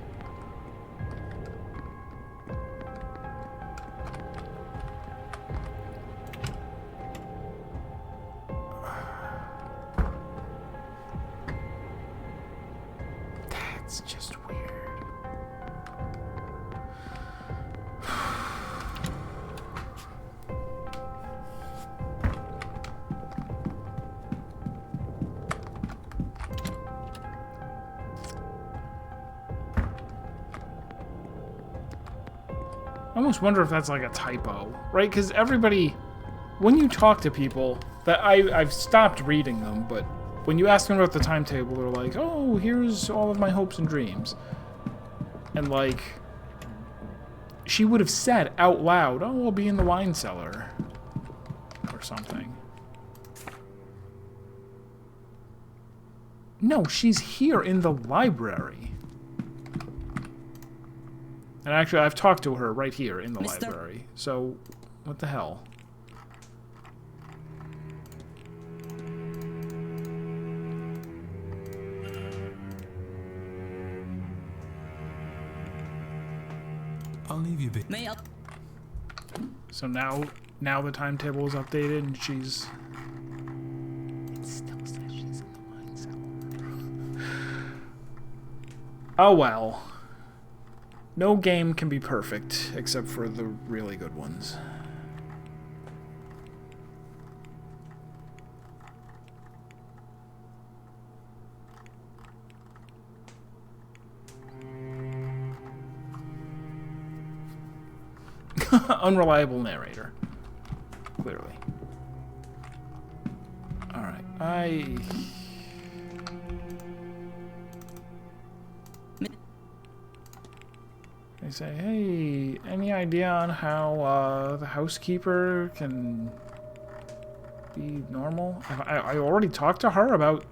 That's just weird. I almost wonder if that's like a typo, right? Because everybody, when you talk to people, that I've stopped reading them, but when you ask them about the timetable, they're like, oh, here's all of my hopes and dreams. And like, she would have said out loud, oh, I'll be in the wine cellar. Or something. No, she's here in the library. And actually, I've talked to her right here in the library. So, what the hell? I'll leave you be. So now the timetable is updated and she's... It still says she's in the wine cellar. Oh well. No game can be perfect, except for the really good ones. Unreliable narrator. Clearly. Alright, They say, hey, any idea on how the housekeeper can be normal? I already talked to her about...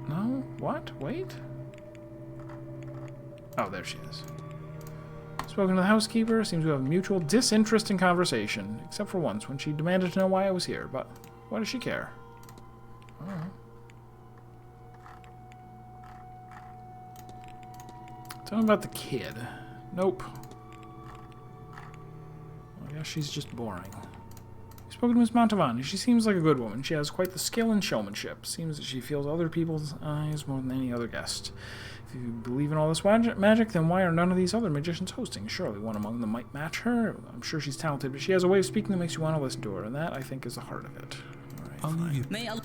No? What? Wait? Oh, there she is. Spoken to the housekeeper, seems to have mutual disinterest in conversation, except for once, when she demanded to know why I was here, but why does she care? I don't know. Tell me about the kid. Nope. Well, I guess she's just boring. You've spoken to Miss Mantovani. She seems like a good woman. She has quite the skill and showmanship. Seems that she feels other people's eyes more than any other guest. If you believe in all this magic, then why are none of these other magicians hosting? Surely one among them might match her. I'm sure she's talented, but she has a way of speaking that makes you want to listen to her, and that, I think, is the heart of it. All right, I'll leave you.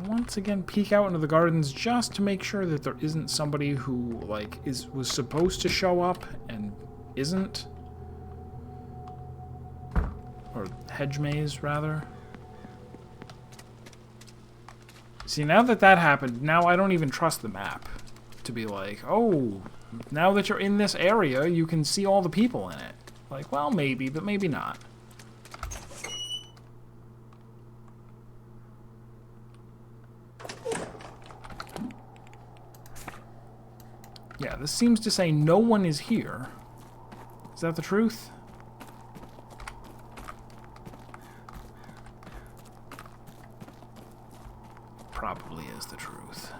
Once again, peek out into the gardens just to make sure that there isn't somebody who, like, was supposed to show up and isn't. Or hedge maze, rather. See, now that that happened, now I don't even trust the map. To be like, oh, now that you're in this area, you can see all the people in it. Like, well, maybe, but maybe not. Yeah, this seems to say no one is here. Is that the truth? Probably is the truth.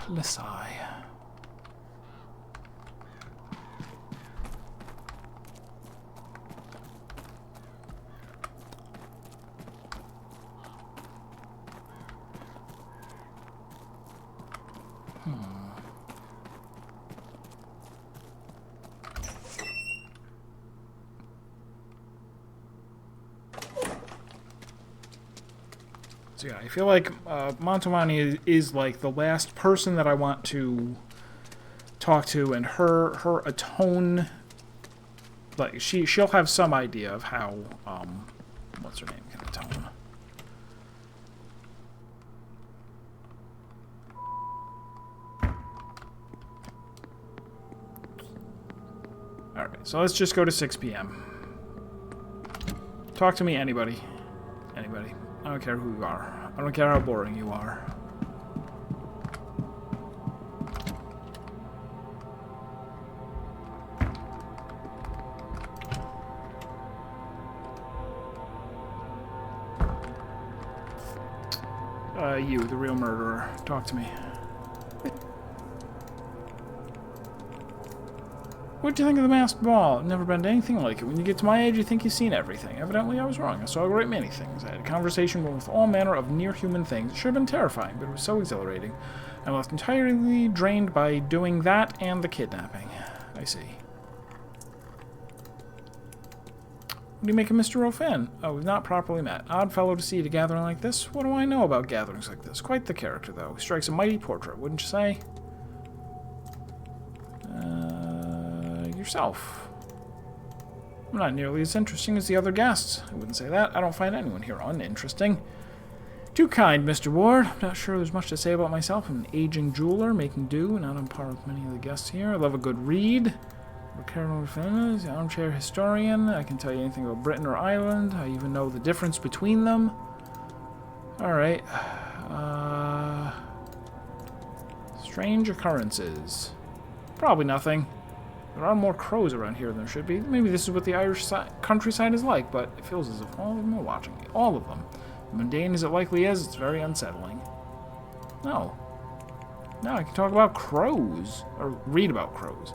Let's sigh. So yeah, I feel like Mantovani is like the last person that I want to talk to, and her atone, like she'll have some idea of how what's her name can atone. All right, so let's just go to 6 p.m. Talk to me, anybody. Anybody. I don't care who you are. I don't care how boring you are. You, the real murderer. Talk to me. What'd you think of the masked ball? I've never been to anything like it. When you get to my age, you think you've seen everything. Evidently, I was wrong. I saw a great many things. I had a conversation with all manner of near-human things. It should have been terrifying, but it was so exhilarating. I left entirely drained by doing that and the kidnapping. I see. What do you make of Mr. Rofin? Oh, we've not properly met. Odd fellow to see at a gathering like this. What do I know about gatherings like this? Quite the character, though. He strikes a mighty portrait, wouldn't you say? Yourself. I'm not nearly as interesting as the other guests. I wouldn't say that. I don't find anyone here uninteresting. Too kind, Mr. Ward. I'm not sure there's much to say about myself. I'm an aging jeweler, making do, not on par with many of the guests here. I love a good read. An armchair historian. I can tell you anything about Britain or Ireland. I even know the difference between them. Alright. Strange occurrences. Probably nothing. There are more crows around here than there should be. Maybe this is what the Irish countryside is like, but it feels as if all of them are watching me. All of them. Mundane as it likely is, it's very unsettling. No. Now I can talk about crows. Or read about crows.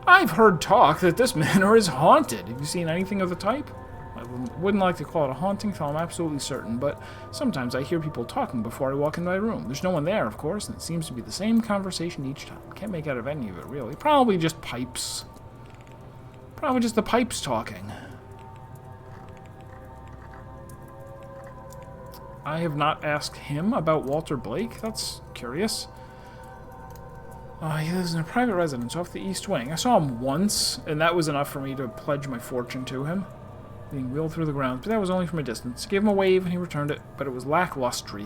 I've heard talk that this manor is haunted. Have you seen anything of the type? My wouldn't like to call it a haunting till I'm absolutely certain, but sometimes I hear people talking before I walk into my room. There's no one there, of course, and it seems to be the same conversation each time. Can't make out of any of it, really. Probably just pipes. Probably just the pipes talking. I have not asked him about Walter Blake. That's curious. He lives in a private residence off the East Wing. I saw him once, and that was enough for me to pledge my fortune to him. Being wheeled through the grounds, but that was only from a distance. Gave him a wave, and he returned it, but it was lacklustre.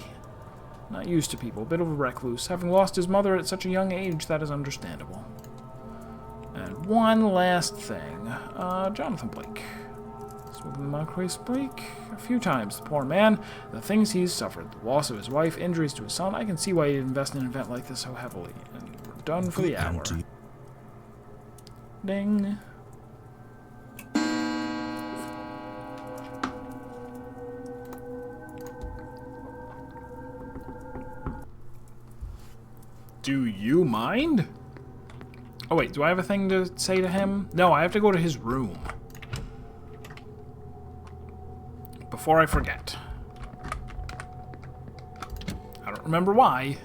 Not used to people, a bit of a recluse. Having lost his mother at such a young age, that is understandable. And one last thing. Jonathan Blake. Spoken to Marquis Blake a few times. The poor man, the things he's suffered, the loss of his wife, injuries to his son. I can see why he'd invest in an event like this so heavily. And we're done for the hour. Ding. Do you mind? Oh wait, do I have a thing to say to him? No, I have to go to his room. Before I forget. I don't remember why.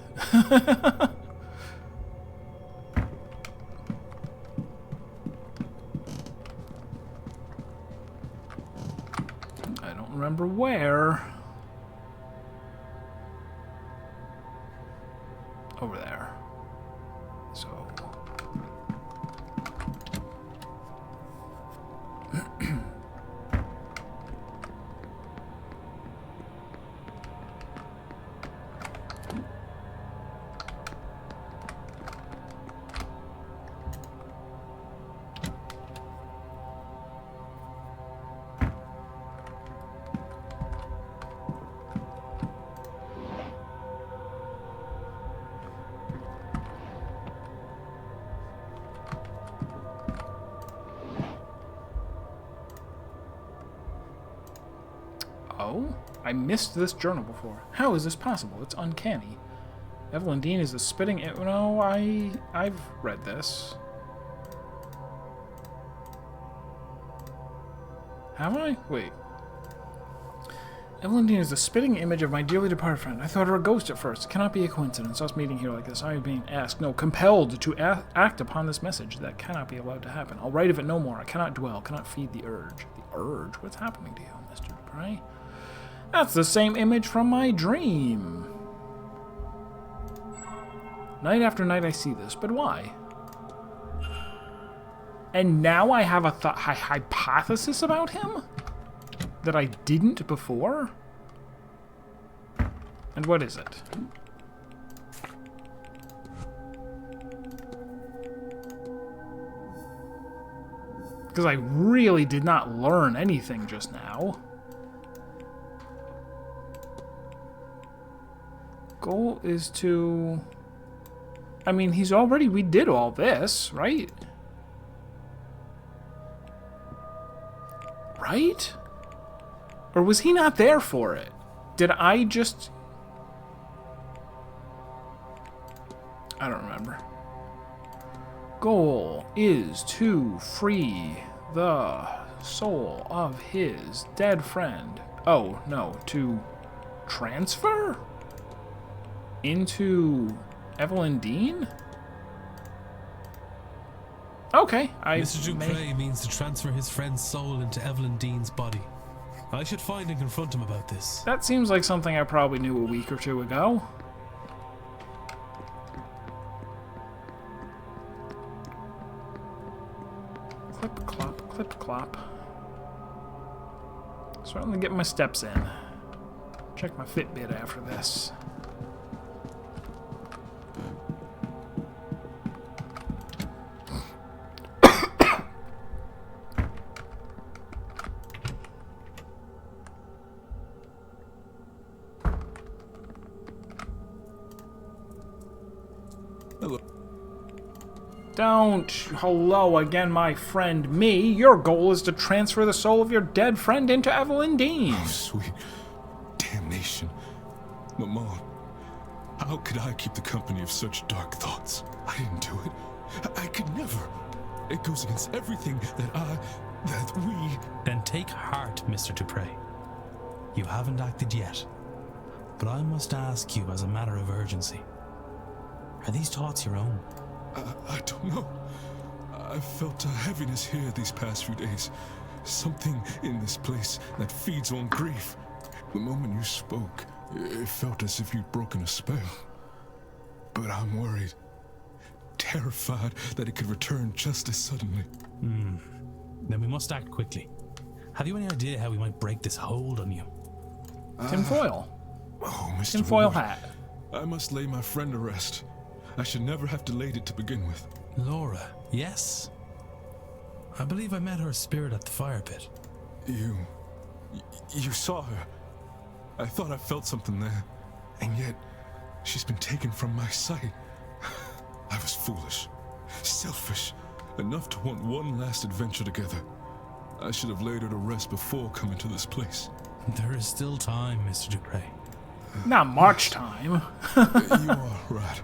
I don't remember where. Over there. So. Oh? I missed this journal before. How is this possible? It's uncanny. Evelyn Dean is the spitting... No, I've read this. Have I? Wait. Evelyn Dean is the spitting image of my dearly departed friend. I thought her a ghost at first. It cannot be a coincidence, us meeting here like this. I am being asked, no, compelled to act upon this message. That cannot be allowed to happen. I'll write of it no more. I cannot dwell, cannot feed the urge. The urge? What's happening to you, Mr. Dupre? That's the same image from my dream. Night after night I see this, but why? And now I have a hypothesis about him? That I didn't before? And what is it? Because I really did not learn anything just now. Goal is to... I mean, we did all this, right? Right? Or was he not there for it? Did I just... I don't remember. Goal is to free the soul of his dead friend. Oh, no, to transfer? Into Evelyn Dean? Okay, Mr. Dupre means to transfer his friend's soul into Evelyn Dean's body. I should find and confront him about this. That seems like something I probably knew a week or two ago. Clip, clop, clip, clop. Certainly get my steps in. Check my Fitbit after this. Don't hello again, my friend, me. Your goal is to transfer the soul of your dead friend into Evelyn Dean. Oh, sweet damnation. Maman, how could I keep the company of such dark thoughts? I didn't do it. I could never. It goes against everything that we... Then take heart, Mr. Dupre. You haven't acted yet. But I must ask you as a matter of urgency. Are these thoughts your own? I don't know. I've felt a heaviness here these past few days. Something in this place that feeds on grief. The moment you spoke, it felt as if you'd broken a spell. But I'm worried. Terrified that it could return just as suddenly. Then we must act quickly. Have you any idea how we might break this hold on you? Tinfoil. Oh, Mr. Tinfoil Ward, hat. I must lay my friend to rest. I should never have delayed it to begin with. Laura, yes? I believe I met her spirit at the fire pit. You saw her. I thought I felt something there, and yet she's been taken from my sight. I was foolish, selfish, enough to want one last adventure together. I should have laid her to rest before coming to this place. There is still time, Mr. Dupre. Not much time. You are right.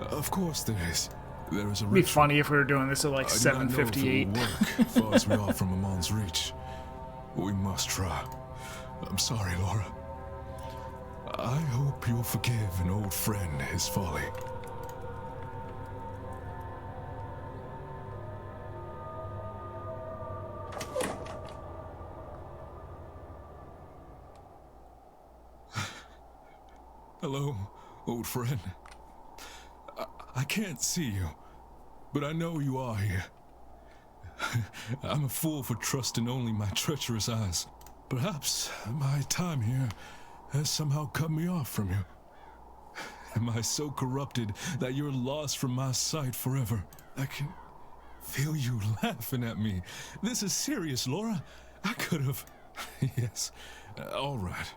Of course there is. There is a It'd be ritual. funny if we were doing this at like 7:58. As far as we are from Amon's reach, we must try. I'm sorry, Laura. I hope you'll forgive an old friend his folly. Hello, old friend. I can't see you, but I know you are here. I'm a fool for trusting only my treacherous eyes. Perhaps my time here has somehow cut me off from you. Am I so corrupted that you're lost from my sight forever? I can feel you laughing at me. This is serious, Laura. I could have... Yes, all right.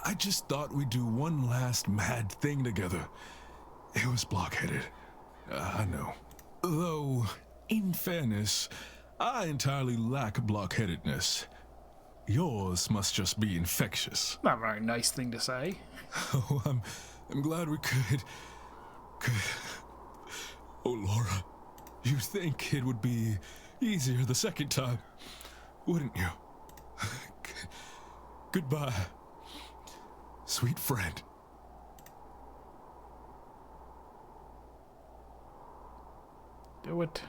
I just thought we'd do one last mad thing together. It was blockheaded. I know. Though, in fairness, I entirely lack blockheadedness. Yours must just be infectious. Not a very nice thing to say. Oh, I'm glad we could... Oh, Laura, you'd think it would be easier the second time, wouldn't you? Goodbye, sweet friend. Do it.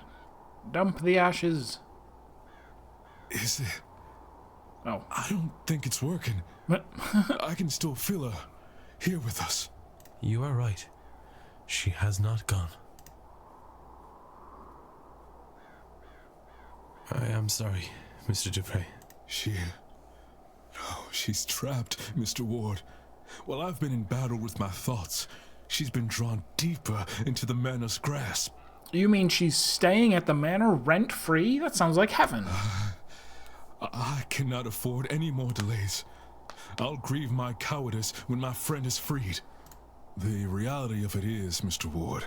Dump the ashes. Is it? Oh. I don't think it's working. I can still feel her here with us. You are right. She has not gone. I am sorry, Mr. Dupre. She's trapped, Mr. Ward. While I've been in battle with my thoughts, she's been drawn deeper into the Manor's grasp. You mean she's staying at the Manor rent-free? That sounds like heaven. I cannot afford any more delays. I'll grieve my cowardice when my friend is freed. The reality of it is, Mr. Ward,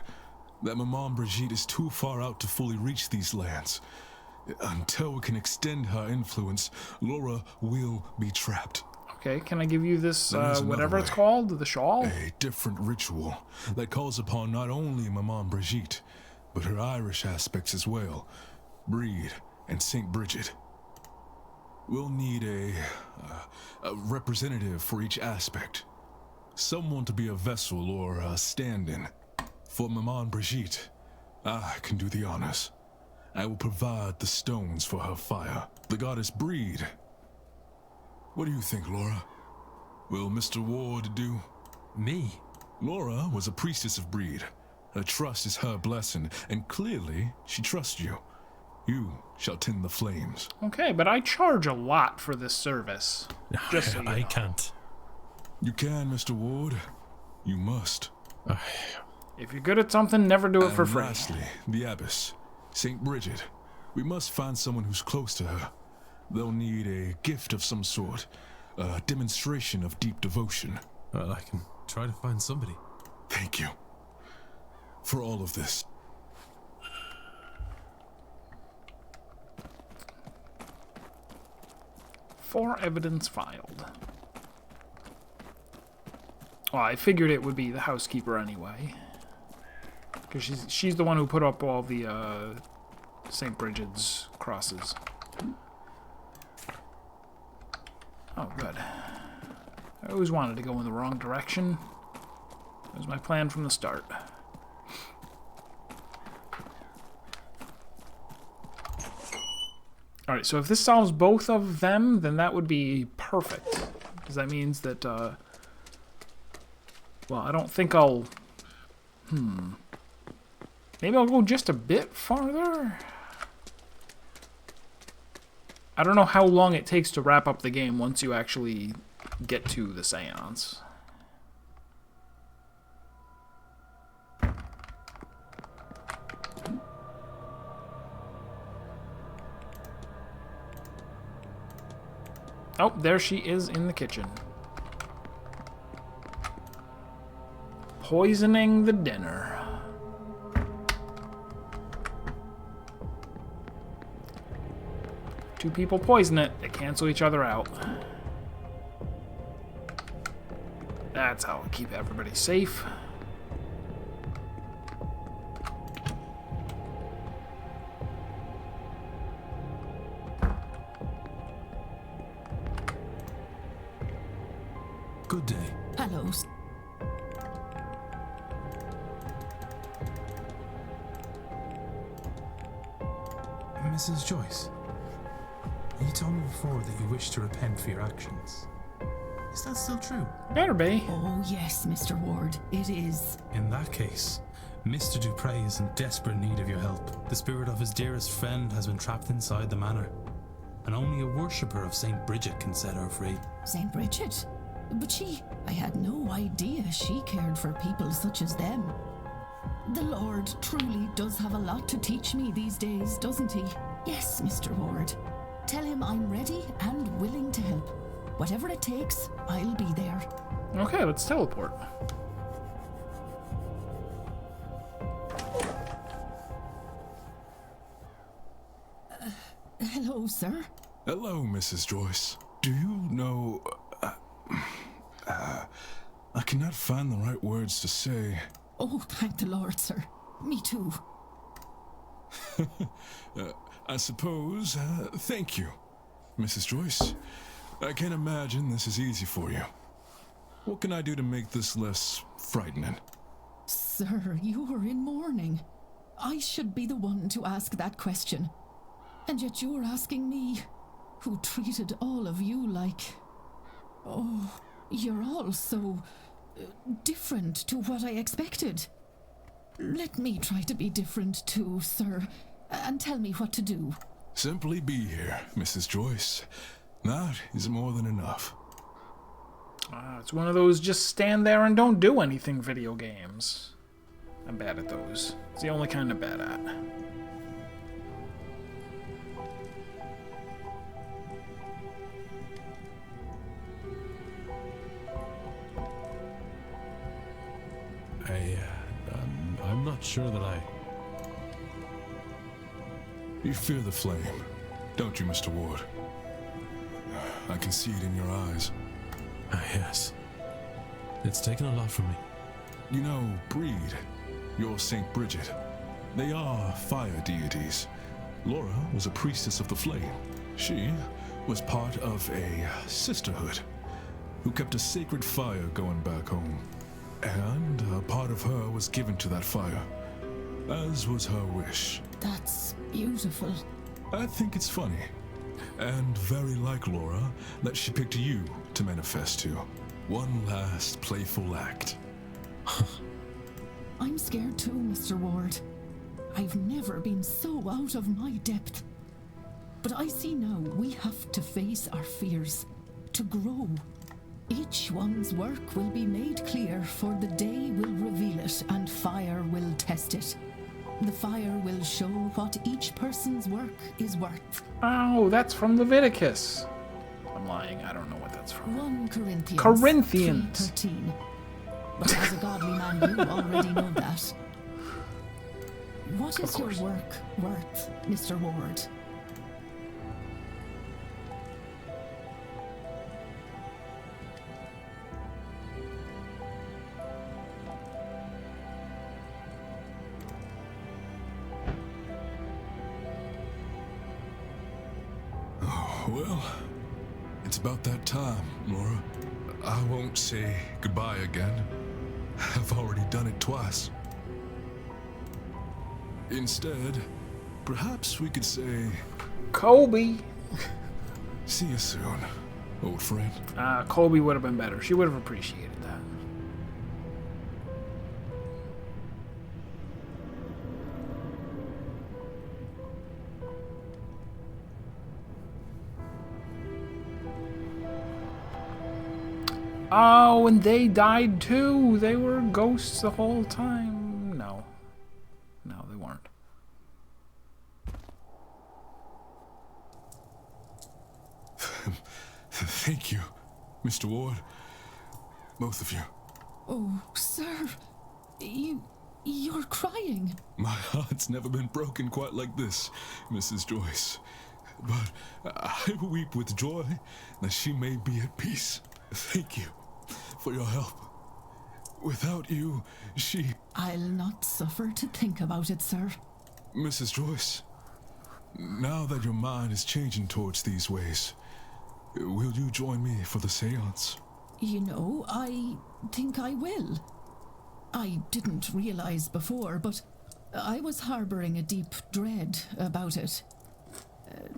that Maman Brigitte is too far out to fully reach these lands. Until we can extend her influence, Laura will be trapped. Okay, can I give you this, There's whatever another it's way. called? The shawl? A different ritual that calls upon not only Maman Brigitte, but her Irish aspects as well, Breed and St. Bridget. We'll need a representative for each aspect. Someone to be a vessel or a stand-in. For Maman Brigitte, I can do the honors. I will provide the stones for her fire. The goddess Breed. What do you think, Laura? Will Mr. Ward do? Me? Laura was a priestess of Breed. Her trust is her blessing, and clearly she trusts you. You shall tend the flames. Okay, but I charge a lot for this service. Just so you I know. can't. You can, Mr. Ward. You must. If you're good at something, never do it for And free. lastly, the abbess, St. Bridget. We must find someone who's close to her. They'll need a gift of some sort, a demonstration of deep devotion. Well, I can try to find somebody. Thank you for all of this. For evidence filed. Well, I figured it would be the housekeeper anyway. Because she's the one who put up all the St. Bridget's crosses. Oh, good. I always wanted to go in the wrong direction. That was my plan from the start. Alright, so if this solves both of them, then that would be perfect. Because that means that, well, I don't think I'll... Maybe I'll go just a bit farther? I don't know how long it takes to wrap up the game once you actually get to the Séance. Oh, there she is in the kitchen. Poisoning the dinner. Two people poison it, they cancel each other out. That's how I keep everybody safe. Good day. Hello. Mrs. Joyce, you told me before that you wish to repent for your actions. Is that still true? Better be. Oh, yes, Mr. Ward, it is. In that case, Mr. Dupre is in desperate need of your help. The spirit of his dearest friend has been trapped inside the manor, and only a worshipper of St. Bridget can set her free. St. Bridget? But I had no idea she cared for people such as them. The Lord truly does have a lot to teach me these days, doesn't he? Yes, Mr. Ward. Tell him I'm ready and willing to help. Whatever it takes, I'll be there. Okay, let's teleport. Hello, sir. Hello, Mrs. Joyce. Do you know... I cannot find the right words to say. Oh, thank the Lord, sir. Me too. I suppose, thank you, Mrs. Joyce. I can't imagine this is easy for you. What can I do to make this less frightening? Sir, you are in mourning. I should be the one to ask that question. And yet you're asking me, who treated all of you like... Oh, you're all so... different to what I expected. Let me try to be different too, sir, and tell me what to do. Simply be here, Mrs. Joyce. That is more than enough. It's one of those just stand there and don't do anything video games. I'm bad at those. It's the only kind I'm bad at. I'm not sure that I... You fear the flame, don't you, Mr. Ward? I can see it in your eyes. Yes. It's taken a lot from me. You know, Breed, your St. Bridget, they are fire deities. Laura was a priestess of the flame. She was part of a sisterhood who kept a sacred fire going back home. And a part of her was given to that fire, as was her wish. That's beautiful. I think it's funny, and very like Laura, that she picked you to manifest to. One last playful act. I'm scared too, Mr. Ward. I've never been so out of my depth. But I see now we have to face our fears, to grow. Each one's work will be made clear, for the day will reveal it, and fire will test it. The fire will show what each person's work is worth. Oh, that's from Leviticus. I'm lying, I don't know what that's from. 1 Corinthians. Corinthians. 3:13. But as a godly man, you already know that. What is your work worth, Mr. Ward? Well, it's about that time, Laura. I won't say goodbye again. I've already done it twice. Instead, perhaps we could say... Colby! See you soon, old friend. Colby would have been better. She would have appreciated that. Oh, and they died too. They were ghosts the whole time. No. No, they weren't. Thank you, Mr. Ward. Both of you. Oh, sir. You're crying. My heart's never been broken quite like this, Mrs. Joyce. But I weep with joy that she may be at peace. Thank you for your help. Without you, she... I'll not suffer to think about it, sir. Mrs. Joyce, now that your mind is changing towards these ways, will you join me for the séance? You know, I think I will. I didn't realize before, but I was harboring a deep dread about it.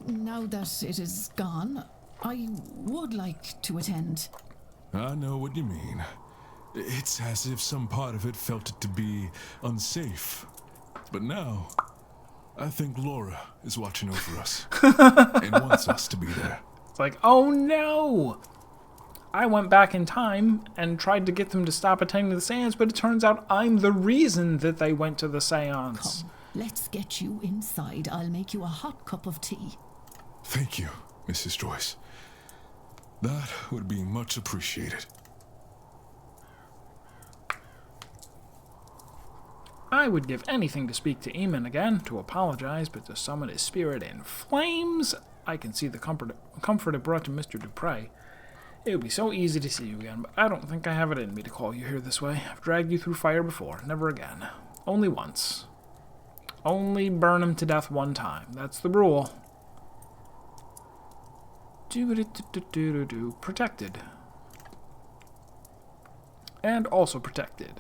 Now that it is gone, I would like to attend. I know what you mean. It's as if some part of it felt it to be unsafe. But now, I think Laura is watching over us and wants us to be there. It's like, oh no! I went back in time and tried to get them to stop attending the seance, but it turns out I'm the reason that they went to the seance. Come, let's get you inside. I'll make you a hot cup of tea. Thank you, Mrs. Joyce. That would be much appreciated. I would give anything to speak to Eamon again, to apologize, but to summon his spirit in flames. I can see the comfort it brought to Mr. Dupre. It would be so easy to see you again, but I don't think I have it in me to call you here this way. I've dragged you through fire before, never again. Only once. Only burn him to death one time. That's the rule. Do-do-do-do-do-do. Protected. And also protected.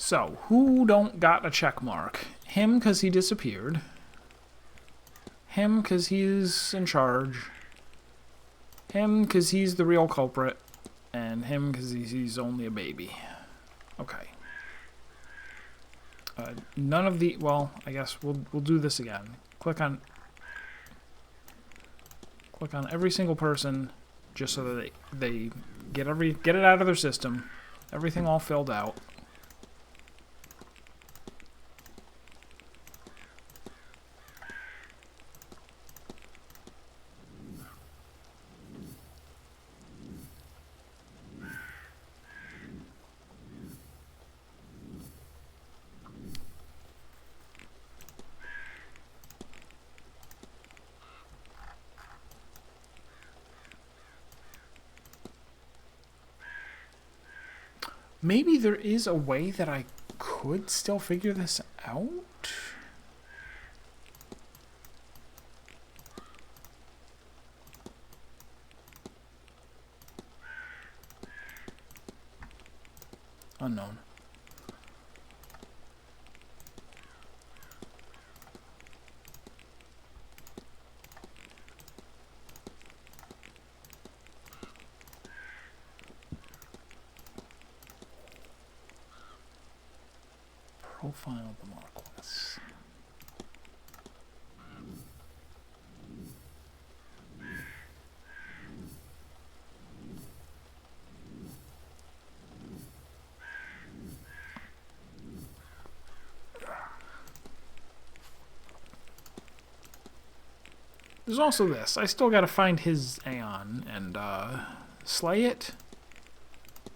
So, who don't got a check mark? Him because he disappeared. Him because he's in charge. Him because he's the real culprit. And him because he's only a baby. Okay. None of the... Well, I guess we'll do this again. Click on every single person just so that they get it out of their system. Everything all filled out. Maybe there is a way that I could still figure this out? Unknown. Profile the Marquess. There's also this. I still gotta find his Aeon and, slay it.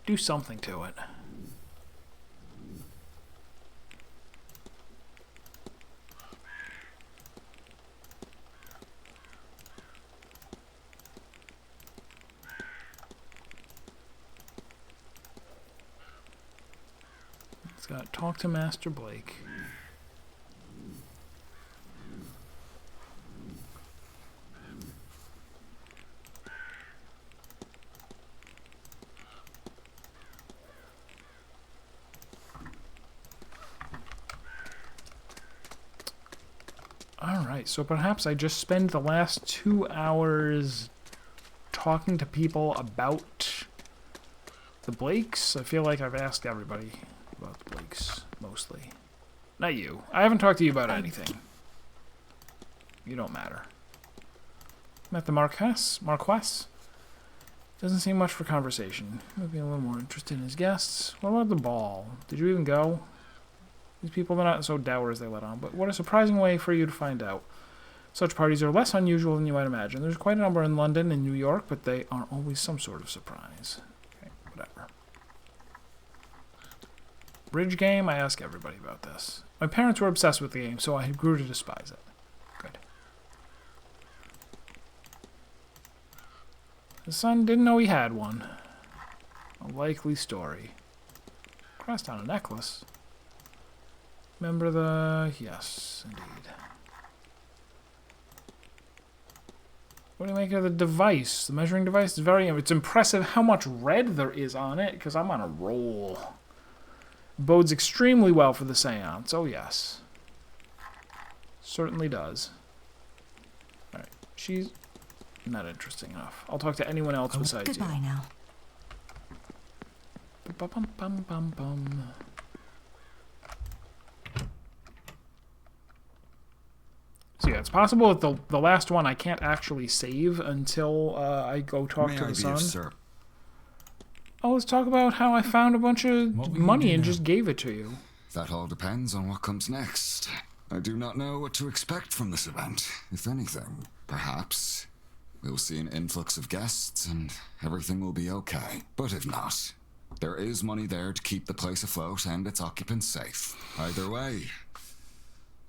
Do something to it. It's got talk to Master Blake. Alright, so perhaps I just spend the last 2 hours talking to people about the Blakes. I feel like I've asked everybody about the Blakes, mostly. Not you. I haven't talked to you about anything. You don't matter. Met the Marquess. Doesn't seem much for conversation. Might be a little more interested in his guests. What about the ball? Did you even go? These people are not so dour as they let on, but what a surprising way for you to find out. Such parties are less unusual than you might imagine. There's quite a number in London and New York, but they are always some sort of surprise. Okay, whatever. Bridge game, I ask everybody about this. My parents were obsessed with the game, so I grew to despise it. Good. His son didn't know he had one. A likely story. Crossed on a necklace. Remember the... Yes, indeed. What do you make of the device? The measuring device is very... It's impressive how much red there is on it, because I'm on a roll. Bodes extremely well for the Séance. Oh, yes. Certainly does. Alright. She's not interesting enough. I'll talk to anyone else besides you. Goodbye now. Bum-bum-bum-bum-bum. So yeah, it's possible that the last one I can't actually save until I go talk to the son. Sir? Oh, let's talk about how I found a bunch of money and just gave it to you. That all depends on what comes next. I do not know what to expect from this event, if anything. Perhaps we'll see an influx of guests and everything will be okay. But if not, there is money there to keep the place afloat and its occupants safe. Either way,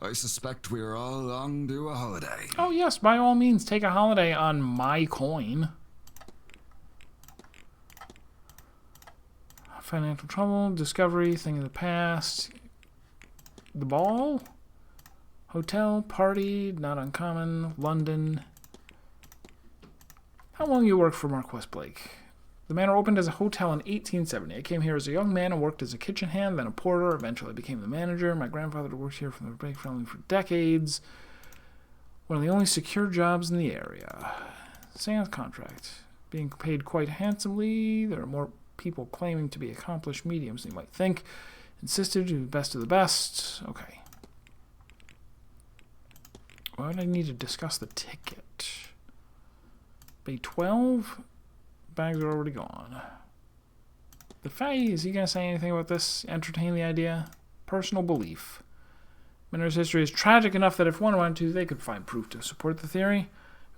I suspect we are all long due a holiday. Oh yes, by all means, take a holiday on my coin. Financial trouble, discovery, thing of the past. The ball? Hotel, party, not uncommon, London. How long you worked for Marquess Blake? The Manor opened as a hotel in 1870. I came here as a young man and worked as a kitchen hand, then a porter. Eventually I became the manager. My grandfather worked here from the Blake family for decades. One of the only secure jobs in the area. Séance contract. Being paid quite handsomely. There are more people claiming to be accomplished mediums than you might think. Insisted to be best of the best. Okay. Why would I need to discuss the ticket? Bay 12? Bags are already gone. The Fae, is he going to say anything about this? Entertain the idea? Personal belief. Manor's history is tragic enough that if one wanted to, they could find proof to support the theory.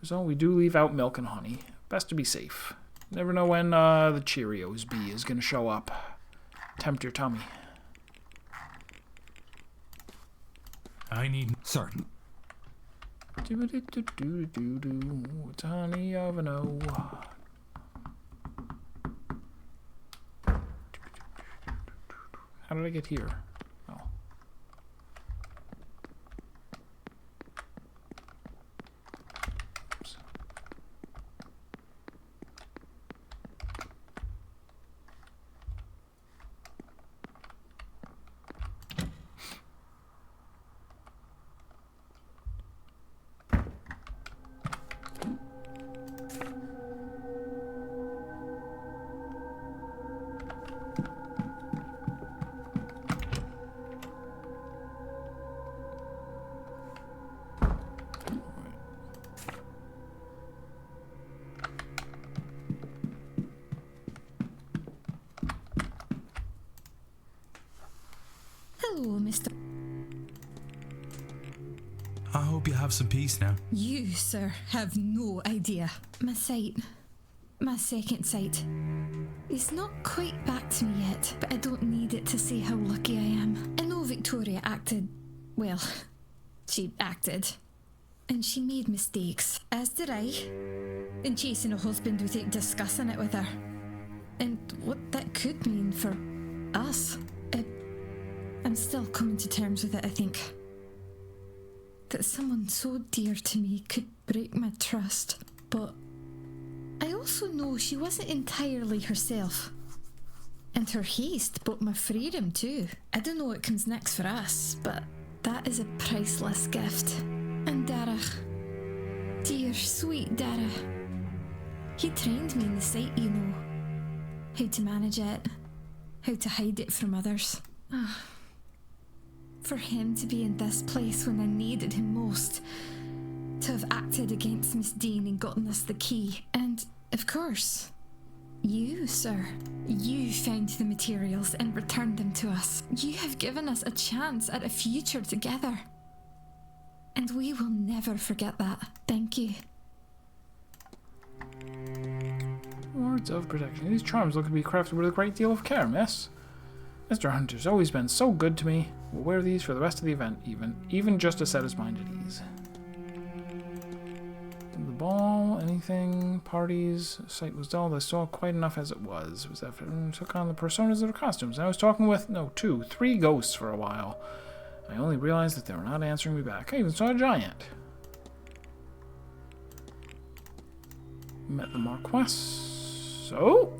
So we do leave out milk and honey. Best to be safe. Never know when the Cheerios bee is going to show up. Tempt your tummy. I need... Certain. It's honey of an O. How did I get here? Oh. Oops. have some peace now. You, sir, have no idea. My sight, my second sight, it's not quite back to me yet, but I don't need it to say how lucky I am. I know Victoria acted, well, she acted, and she made mistakes, as did I, in chasing a husband without discussing it with her, and what that could mean for us. I'm still coming to terms with it, I think. That someone so dear to me could break my trust, but I also know she wasn't entirely herself. And her haste brought my freedom too. I don't know what comes next for us, but that is a priceless gift. And Dara, dear sweet Dara, he trained me in the sight, you know. How to manage it, how to hide it from others. For him to be in this place when I needed him most, to have acted against Miss Dean and gotten us the key, and, of course, you, sir, you found the materials and returned them to us. You have given us a chance at a future together. And we will never forget that. Thank you. Words of protection. These charms look to be crafted with a great deal of care, miss. Mr. Hunter's always been so good to me. We'll wear these for the rest of the event, even just to set his mind at ease. The ball, anything, parties, sight was dull. I saw quite enough as it was. Was that took on the personas of the costumes. I was talking with, three ghosts for a while. I only realized that they were not answering me back. I even saw a giant. Met the Marquess. So?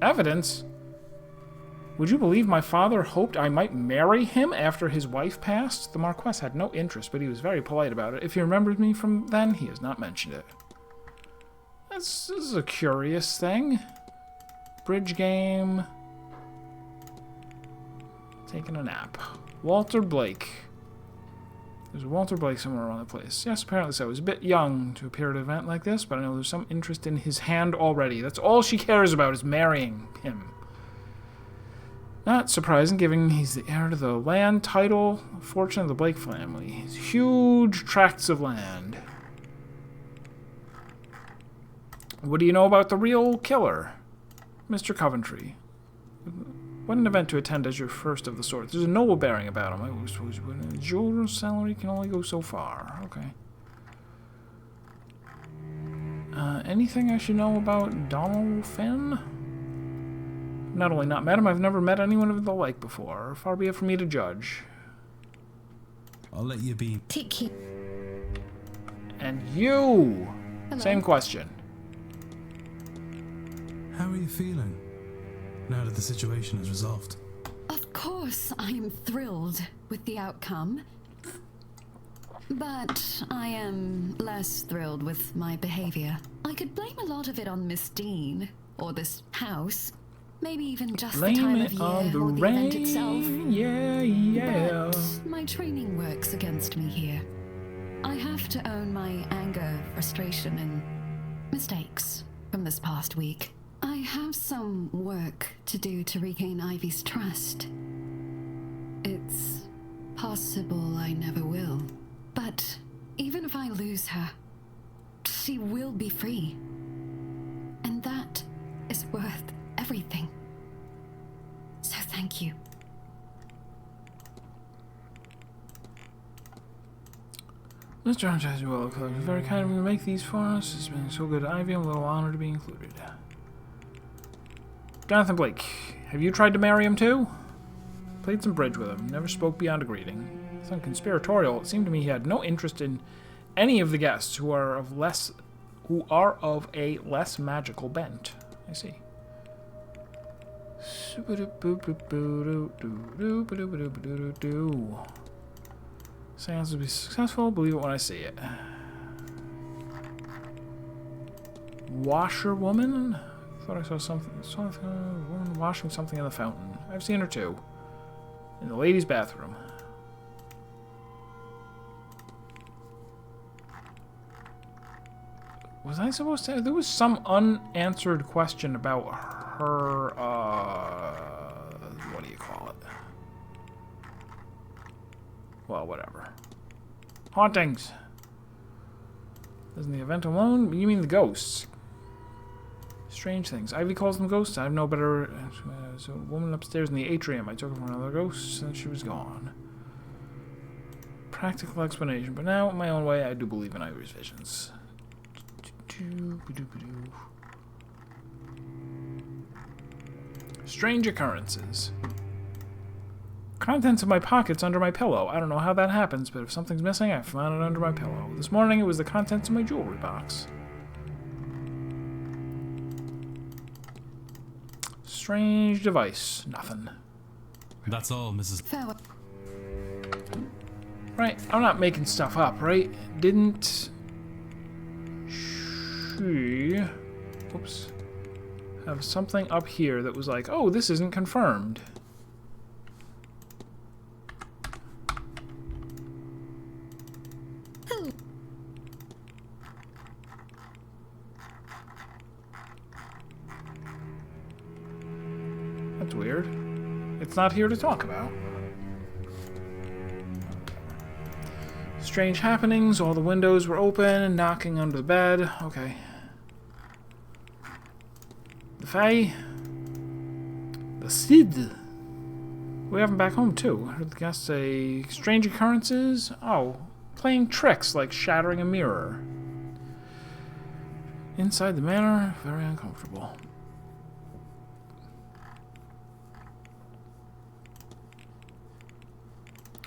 Evidence? Would you believe my father hoped I might marry him after his wife passed? The Marquess had no interest, but he was very polite about it. If he remembered me from then, he has not mentioned it. This is a curious thing. Bridge game. Taking a nap. Walter Blake. There's a Walter Blake somewhere around the place. Yes, apparently so. He's a bit young to appear at an event like this, but I know there's some interest in his hand already. That's all she cares about is marrying him. Not surprising, given he's the heir to the land, title, fortune of the Blake family. Huge tracts of land. What do you know about the real killer? Mr. Coventry. What an event to attend as your first of the sort. There's a noble bearing about him. I suppose a jeweler's salary can only go so far. Okay. Anything I should know about Donald Finn? Not only not met him, I've never met anyone of the like before. Far be it for me to judge. I'll let you be. Take care. And you! Hello. Same question. How are you feeling now that the situation is resolved? Of course, I am thrilled with the outcome. But I am less thrilled with my behavior. I could blame a lot of it on Miss Dean, or this house. Maybe even just the time of year or the event itself. Yeah. But my training works against me here. I have to own my anger, frustration, and mistakes from this past week. I have some work to do to regain Ivy's trust. It's possible I never will. But even if I lose her, she will be free. And that is worth everything. So thank you. Mr. Hunter, as well, you're very kind of you to make these for us. It's been so good, Ivy. I'm a little honored to be included. Jonathan Blake, have you tried to marry him too? Played some bridge with him. Never spoke beyond a greeting. Some conspiratorial. It seemed to me he had no interest in any of the guests who are of a less magical bent. I see. Séance will be successful. Believe it when I see it. Washerwoman? Thought I saw something. A woman washing something in the fountain. I've seen her too. In the ladies' bathroom. Was I supposed to? There was some unanswered question about her, what do you call it? Well, whatever. Hauntings. Doesn't the event alone? You mean the ghosts? Strange things. Ivy calls them ghosts. I have no better... so a woman upstairs in the atrium. I took her for another ghost, and she was gone. Practical explanation. But now, in my own way, I do believe in Ivy's visions. Strange occurrences. Contents of my pockets under my pillow. I don't know how that happens, but if something's missing, I found it under my pillow. This morning, it was the contents of my jewelry box. Strange device. Nothing. That's all, Mrs. Right, I'm not making stuff up, right? Didn't she... Oops. Have something up here that was like, oh, this isn't confirmed. That's weird. It's not here to talk about. Strange happenings, all the windows were open and knocking under the bed. Okay. The Fae. The Cid. We have him back home too. I heard the guests say strange occurrences. Oh, playing tricks like shattering a mirror. Inside the manor, very uncomfortable.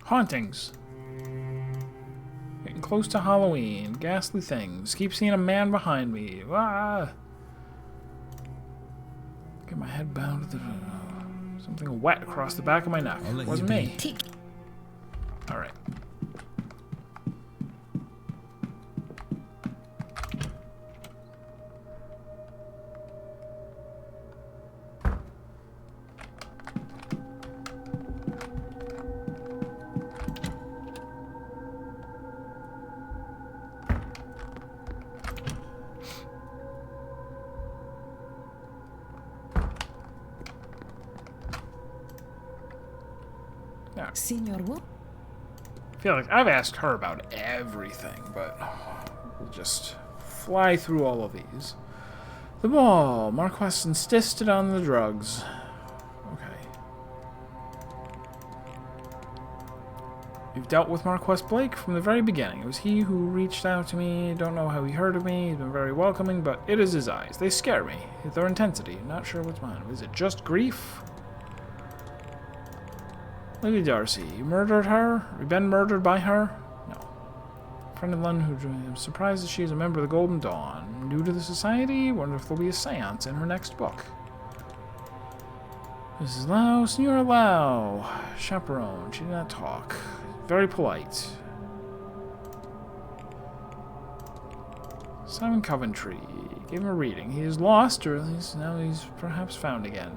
Hauntings. Getting close to Halloween. Ghastly things. Keep seeing a man behind me. Ah! Get my head bound to the... something wet across the back of my neck. It wasn't me. Alright. Senor, what? I feel like I've asked her about everything, but we'll just fly through all of these. The ball. Marquess insisted on the drugs. Okay. You've dealt with Marquess Blake from the very beginning. It was he who reached out to me. Don't know how he heard of me. He's been very welcoming, but it is his eyes. They scare me. Their intensity. Not sure what's mine. Is it just grief? Lady Darcy, you murdered her? You've been murdered by her? No. Friend of London who I'm surprised that she is a member of the Golden Dawn. New to the society? Wonder if there'll be a seance in her next book. Mrs. Lau, Senora Lau. Chaperone, she did not talk. Very polite. Simon Coventry. Gave him a reading. He is lost, or at least now he's perhaps found again.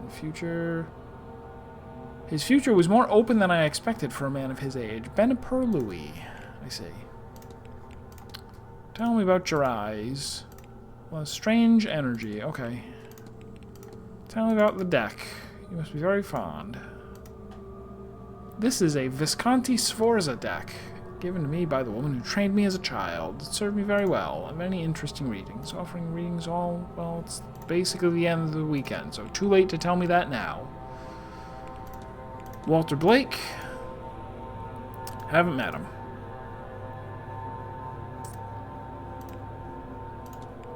His future was more open than I expected for a man of his age. Benipur Louis, I see. Tell me about your eyes. Well, strange energy, okay. Tell me about the deck. You must be very fond. This is a Visconti Sforza deck, given to me by the woman who trained me as a child. It served me very well. Many interesting readings. Offering readings all, well, it's basically the end of the weekend, so too late to tell me that now. Walter Blake. Haven't met him.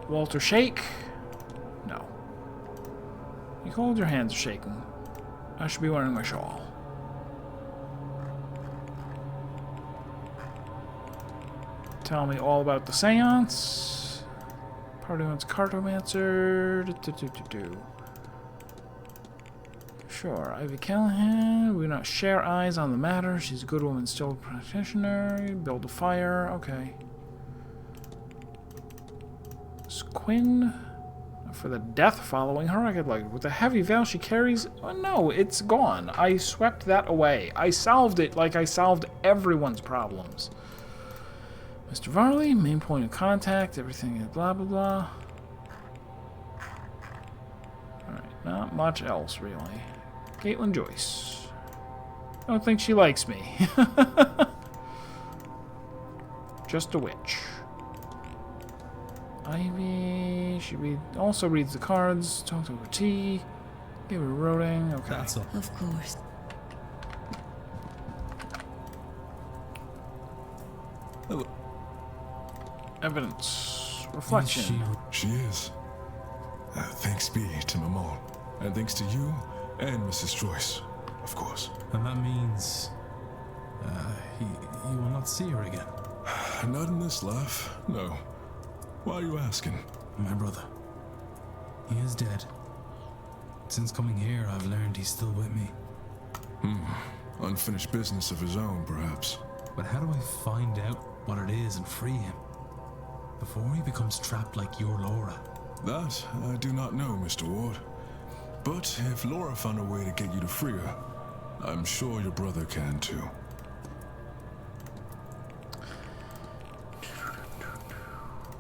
Walter Shake. No. You cold, your hands are shaking. I should be wearing my shawl. Tell me all about the seance. Party wants cartomancer. Sure, Ivy Callahan. We do not share eyes on the matter. She's a good woman, still a practitioner. Build a fire. Okay. Quinn. For the death following her, I could like with the heavy veil she carries. Oh, no, it's gone. I swept that away. I solved it like I solved everyone's problems. Mr. Varley, main point of contact. Everything is blah blah blah. All right, not much else really. Caitlin Joyce. I don't think she likes me. Just a witch. Ivy. She also reads the cards. Talks over tea. Give her routing. Okay. That's all. Of course. Hello. Evidence. Reflection. She is. Thanks be to Mamon. And thanks to you and Mrs. Joyce, of course. And that means... you will not see her again. Not in this life, no. Why are you asking? My brother. He is dead. Since coming here, I've learned he's still with me. Unfinished business of his own, perhaps. But how do I find out what it is and free him? Before he becomes trapped like your Laura. That I do not know, Mr. Ward. But if Laura found a way to get you to free her, I'm sure your brother can too.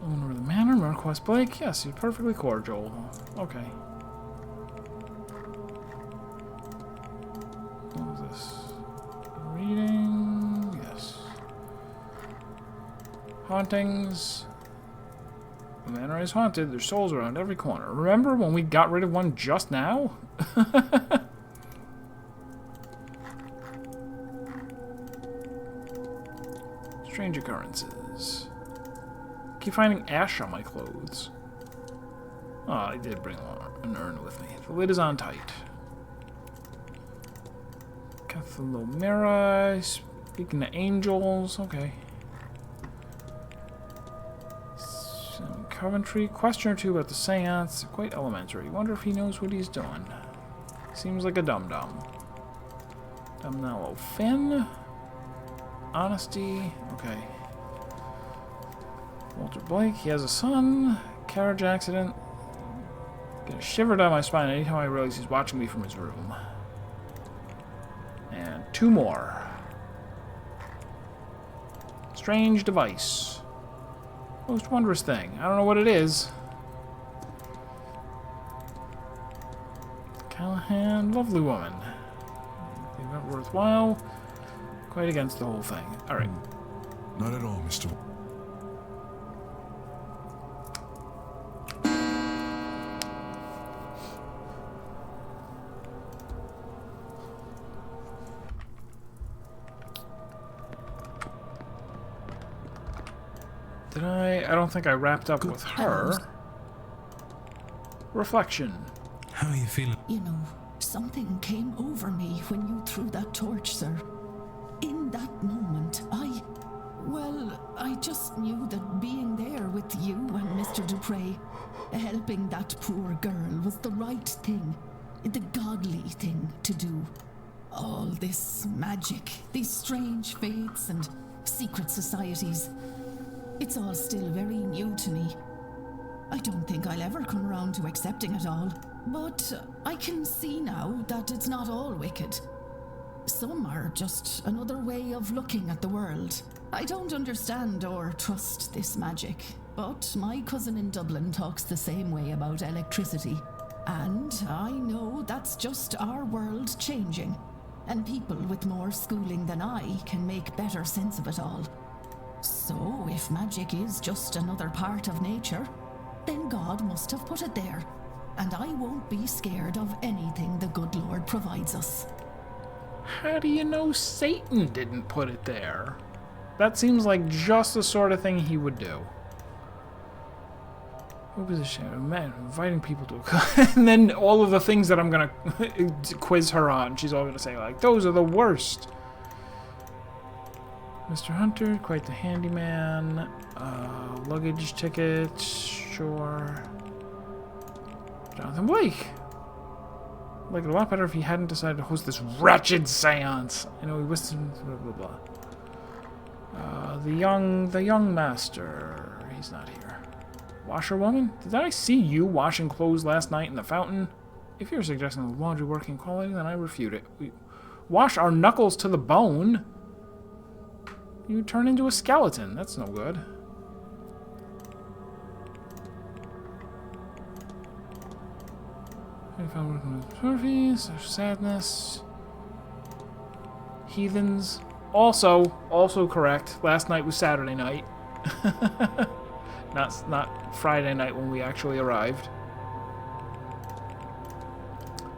Owner of the Manor, Marquess Blake. Yes, he's perfectly cordial. Okay. What was this? Reading. Yes. Hauntings. The Manor is haunted. There's souls around every corner. Remember when we got rid of one just now? Strange occurrences. Keep finding ash on my clothes. Oh, I did bring an urn with me. The lid is on tight. Cathalomera. Speaking to angels. Okay. Some Coventry. Question or two about the Séance. Quite elementary. Wonder if he knows what he's doing. Seems like a dum-dum. Dumnello Finn. Honesty. Okay. Walter Blake. He has a son. Carriage accident. Get a shiver down my spine anytime I realize he's watching me from his room. And two more. Strange device. Most wondrous thing. I don't know what it is. Callahan. Lovely woman. The event worthwhile. Quite against the whole thing. Alright. Not at all, Mr. Did I don't think I wrapped up with her. Reflection. How are you feeling? You know, something came over me when you threw that torch, sir. In that moment, I just knew that being there with you and Mr. Dupre, helping that poor girl, was the right thing, the godly thing to do. All this magic, these strange fates and secret societies, it's all still very new to me. I don't think I'll ever come around to accepting it all, but I can see now that it's not all wicked. Some are just another way of looking at the world. I don't understand or trust this magic, but my cousin in Dublin talks the same way about electricity. And I know that's just our world changing, and people with more schooling than I can make better sense of it all. So, if magic is just another part of nature, then God must have put it there, and I won't be scared of anything the good Lord provides us. How do you know Satan didn't put it there? That seems like just the sort of thing he would do. What was this? Man, inviting people to and then all of the things that I'm gonna quiz her on, she's all gonna say like, those are the worst. Mr. Hunter, quite the handyman. Luggage ticket, sure. Jonathan Blake. Like it a lot better if he hadn't decided to host this wretched seance. I know he whispered blah blah blah. The young master. He's not here. Washerwoman? Did I see you washing clothes last night in the fountain? If you're suggesting the laundry working quality, then I refute it. We wash our knuckles to the bone. You turn into a skeleton. That's no good. Murphy's sadness. Heathens. Also correct. Last night was Saturday night. Not Friday night when we actually arrived.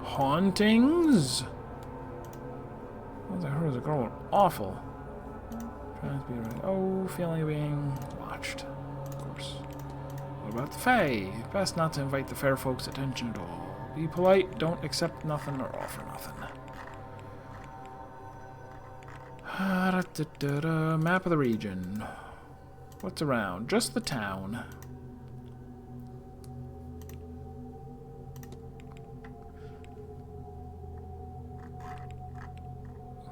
Hauntings? What I heard was a girl were awful. Trying to be right. Oh, feeling of being watched. Of course. What about the Fae? Best not to invite the fair folks' attention at all. Be polite, don't accept nothing or offer nothing. Map of the region. What's around? Just the town.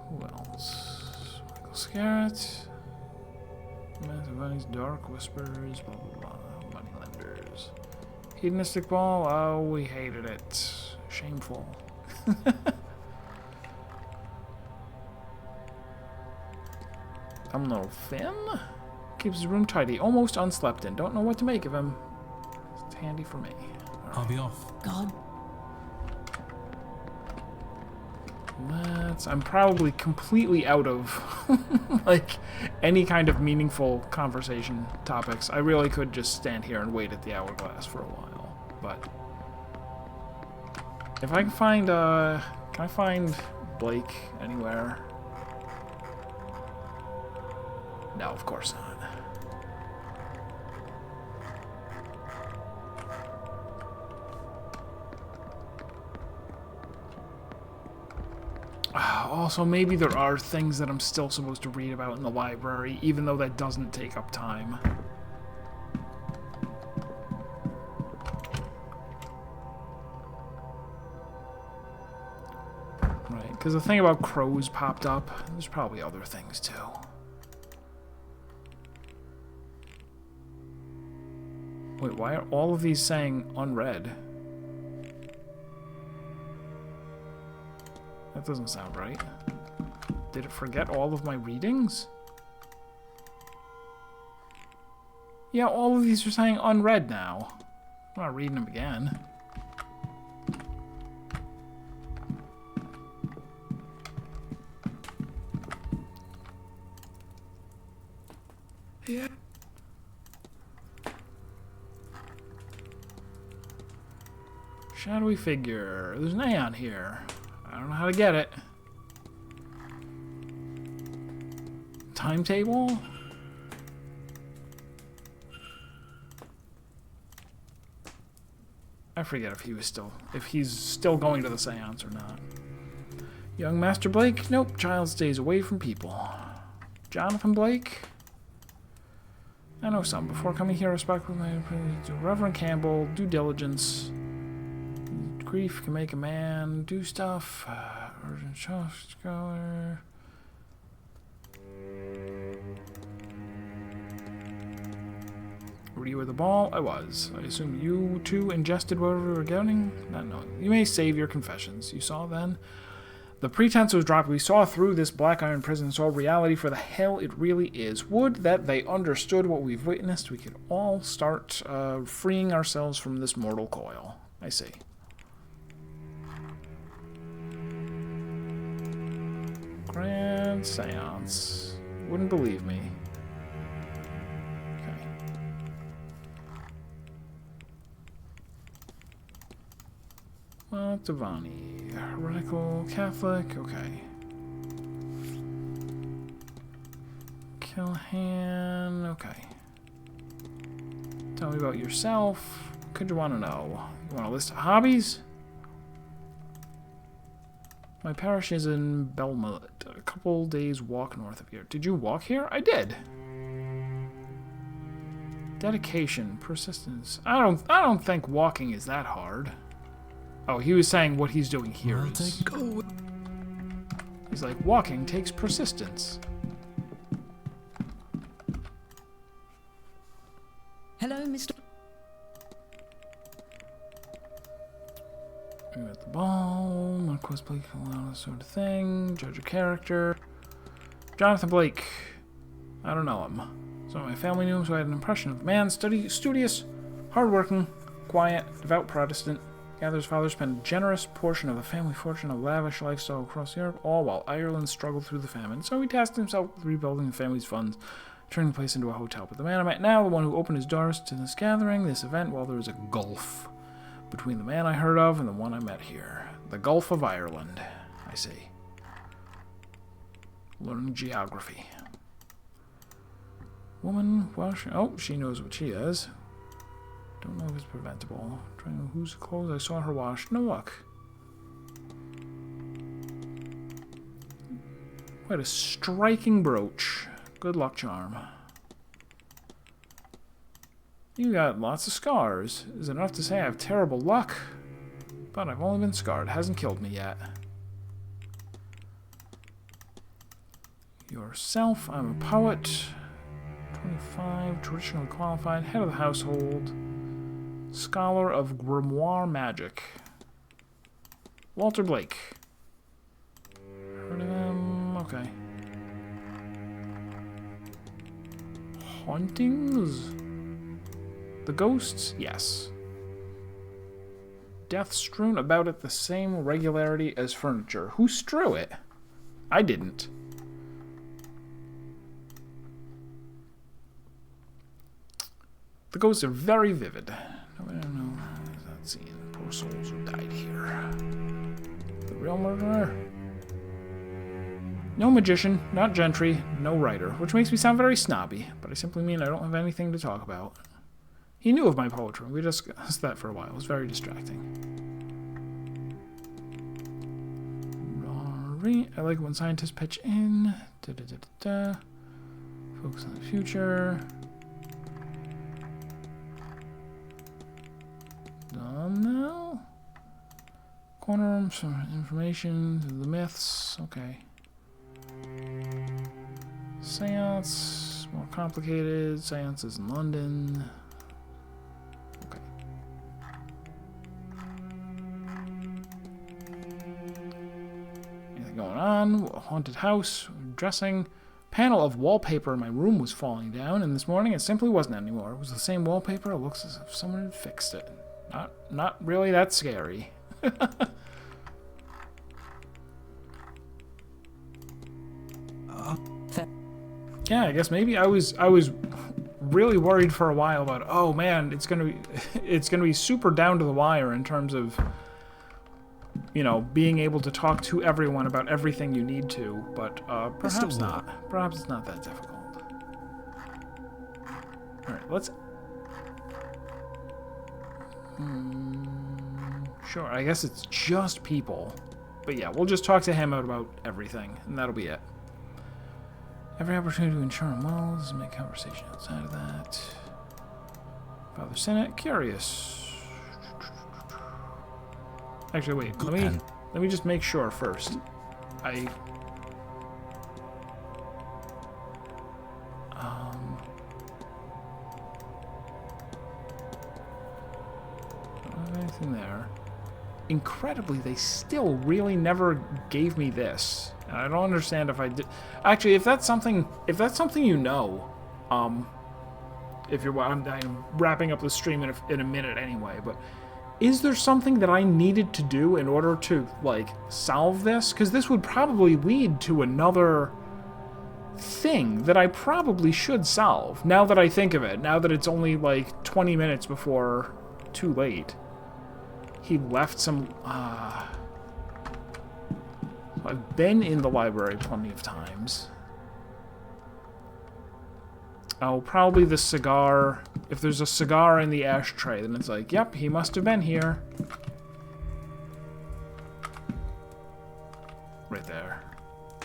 Who else? Michael Scarrett. Massive Bunnies, Dark Whispers, blah blah blah. Moneylenders. Hedonistic Ball. Oh, we hated it. Shameful. Thumbnail Finn? Keeps his room tidy, almost unslept in. Don't know what to make of him. It's handy for me. Right. I'll be off. God. I'm probably completely out of like any kind of meaningful conversation topics. I really could just stand here and wait at the hourglass for a while. But if I can find can I find Blake anywhere? No, of course not. Also, maybe there are things that I'm still supposed to read about in the library, even though that doesn't take up time. Right, because the thing about crows popped up. There's probably other things, too. Wait, why are all of these saying unread? That doesn't sound right. Did it forget all of my readings? Yeah, all of these are saying unread now. I'm not reading them again. Yeah. Shadowy figure. There's an A on here. I don't know how to get it. Timetable? I forget if he's still going to the seance or not. Young Master Blake? Nope, child stays away from people. Jonathan Blake? I know some. Before coming here, respectfully, Reverend Campbell, due diligence. Grief can make a man do stuff. Urgent scholar. Were you at the ball? I was. I assume you too ingested whatever we were getting? Not knowing. You may save your confessions. You saw then? The pretense was dropped. We saw through this black iron prison, saw reality for the hell it really is. Would that they understood what we've witnessed. We could all start freeing ourselves from this mortal coil. I see. Grand Séance. Wouldn't believe me. Okay. Well, Devani. Heretical Catholic. Okay. Kilhan. Okay. Tell me about yourself. What could you want to know? You want a list of hobbies? My parish is in Belmont, a couple days walk north of here. Did you walk here? I did. Dedication, persistence. I don't think walking is that hard. Oh, he was saying what he's doing here is... He's like, walking takes persistence. Hello, Mr. You're at the ball, Marquis Blake, that sort of thing. Judge a character. Jonathan Blake. I don't know him. So my family knew him, so I had an impression of the man. Studious, hardworking, quiet, devout Protestant. Gather's father spent a generous portion of the family fortune of lavish lifestyle across Europe, all while Ireland struggled through the famine. So he tasked himself with rebuilding the family's funds turning the place into a hotel. But the man I met now, the one who opened his doors to this gathering, this event, well, there was a gulf between the man I heard of and the one I met here. The Gulf of Ireland, I see. Learning geography. Woman, well, she knows what she is. Don't know if it's preventable. Trying to know whose clothes I saw her wash. No luck. Quite a striking brooch. Good luck charm. You got lots of scars. Is it enough to say I have terrible luck? But I've only been scarred. Hasn't killed me yet. Yourself, I'm a poet. 25, traditionally qualified, head of the household. Scholar of grimoire magic. Walter Blake. Heard of him? Okay. Hauntings? The ghosts? Yes. Death strewn about at the same regularity as furniture. Who strew it? I didn't. The ghosts are very vivid. I don't know. That scene. Poor souls who died here. The real murderer? No magician, not gentry, no writer, which makes me sound very snobby, but I simply mean I don't have anything to talk about. He knew of my poetry. We discussed that for a while. It was very distracting. I like when scientists pitch in. Focus on the future. No. Corner room, some information, the myths. Okay. Séance, more complicated. Séance is in London. Okay. Anything going on? A haunted house, dressing. Panel of wallpaper in my room was falling down, and this morning it simply wasn't anymore. It was the same wallpaper. It looks as if someone had fixed it. Not really that scary. Yeah, I guess maybe I was really worried for a while about, oh man, it's gonna be super down to the wire in terms of, you know, being able to talk to everyone about everything you need to, but perhaps not. Perhaps it's not that difficult. All right, let's. Sure, I guess it's just people, but yeah, we'll just talk to him about everything, and that'll be it. Every opportunity to ensure him well, let's make conversation outside of that. Father Senate, curious. Actually, wait, let me just make sure first. Anything there. Incredibly, they still really never gave me this. And I don't understand if I did. Actually, if that's something you know, if you're, I'm wrapping up the stream in a minute anyway. But is there something that I needed to do in order to like solve this? Because this would probably lead to another thing that I probably should solve. Now that I think of it, now that it's only like 20 minutes before too late. He left some. I've been in the library plenty of times. Oh, probably the cigar. If there's a cigar in the ashtray, then it's like, yep, he must have been here. Right there.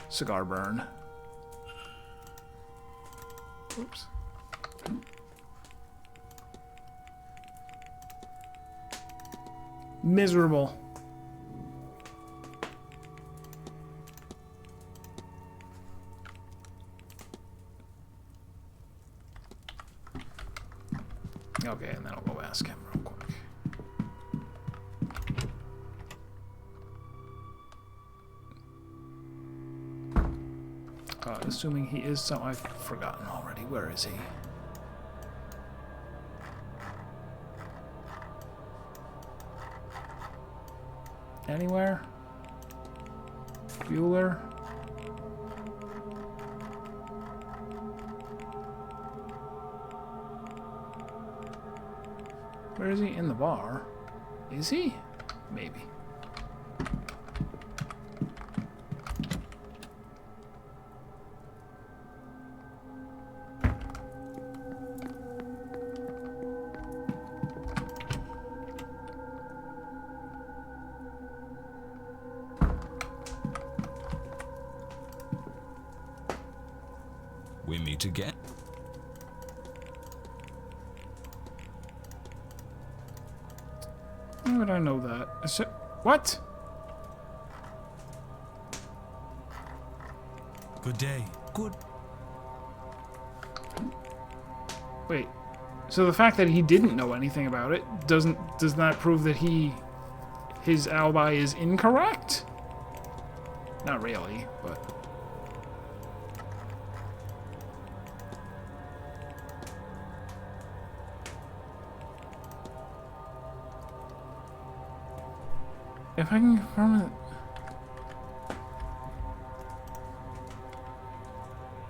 Cigar burn. Oops. Miserable. Okay, and then I'll go ask him real quick. Assuming he is so, I've forgotten already. Where is he? Anywhere? Bueller? Where is he? In the bar. Is he? Maybe. We meet again. How would I know that? Is it, what? Good day. Good. Wait. So the fact that he didn't know anything about it does not prove that his alibi is incorrect? Not really, but if I can confirm it.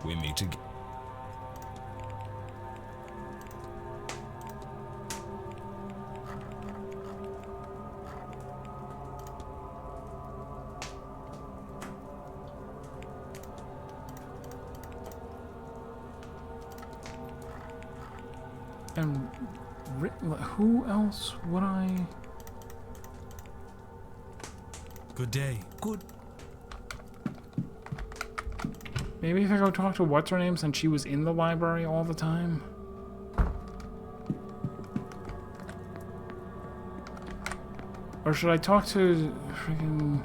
We meet again. And who else would I? Good day. Good. Maybe if I go talk to what's her name since she was in the library all the time. Or should I talk to freaking?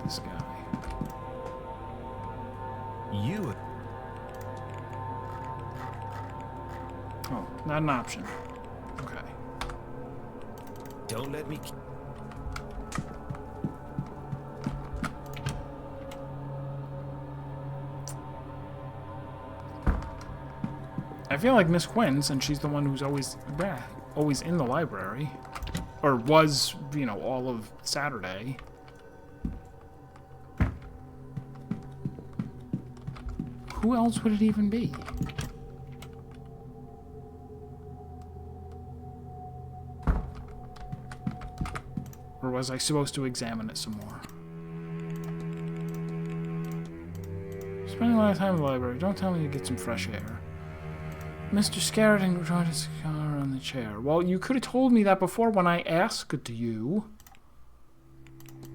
This guy. You. Oh, not an option. Okay. Don't let me. I feel like Miss Quinn, since she's the one who's always in the library, or was, you know, all of Saturday. Who else would it even be? Or was I supposed to examine it some more? Spending a lot of time in the library. Don't tell me to get some fresh air. Mr. Scarradine tried his cigar on the chair. Well, you could have told me that before when I asked you.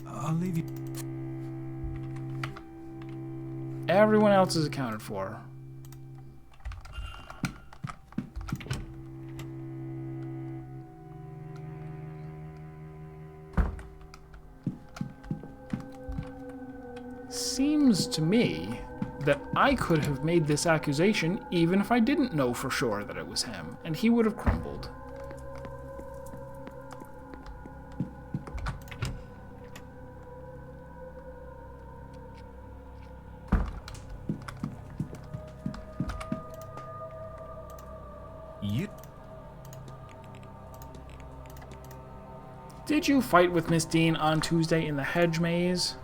I'll leave you. Everyone else is accounted for. Seems to me that I could have made this accusation even if I didn't know for sure that it was him, and he would have crumbled. You. Did you fight with Miss Dean on Tuesday in the hedge maze?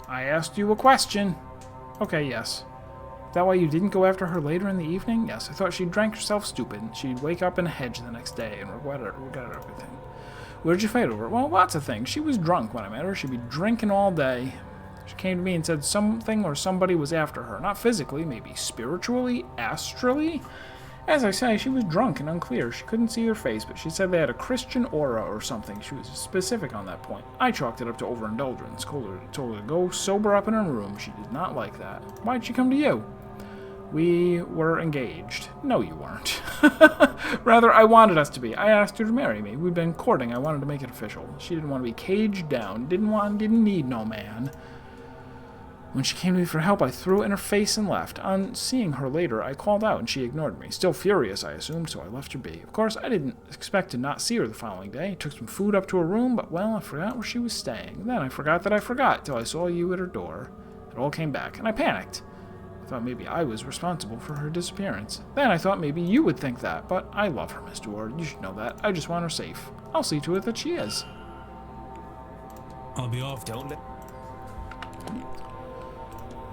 I asked you a question. Okay, yes. Is that why you didn't go after her later in the evening? Yes, I thought she drank herself stupid. She'd wake up in a hedge the next day and regret everything. What did you fight over? Well, lots of things. She was drunk when I met her. She'd be drinking all day. She came to me and said something or somebody was after her. Not physically, maybe spiritually, astrally. As I say, she was drunk and unclear. She couldn't see her face, but she said they had a Christian aura or something. She was specific on that point. I chalked it up to overindulgence. Told her to go sober up in her room. She did not like that. Why'd she come to you? We were engaged. No, you weren't. Rather, I wanted us to be. I asked her to marry me. We'd been courting. I wanted to make it official. She didn't want to be caged down. Didn't need no man. When she came to me for help, I threw it in her face and left. On seeing her later, I called out and she ignored me. Still furious, I assumed, so I left her be. Of course, I didn't expect to not see her the following day. Took some food up to her room, but, well, I forgot where she was staying. Then I forgot that I forgot till I saw you at her door. It all came back, and I panicked. I thought maybe I was responsible for her disappearance. Then I thought maybe you would think that, but I love her, Mr. Ward. You should know that. I just want her safe. I'll see to it that she is. I'll be off. Don't let.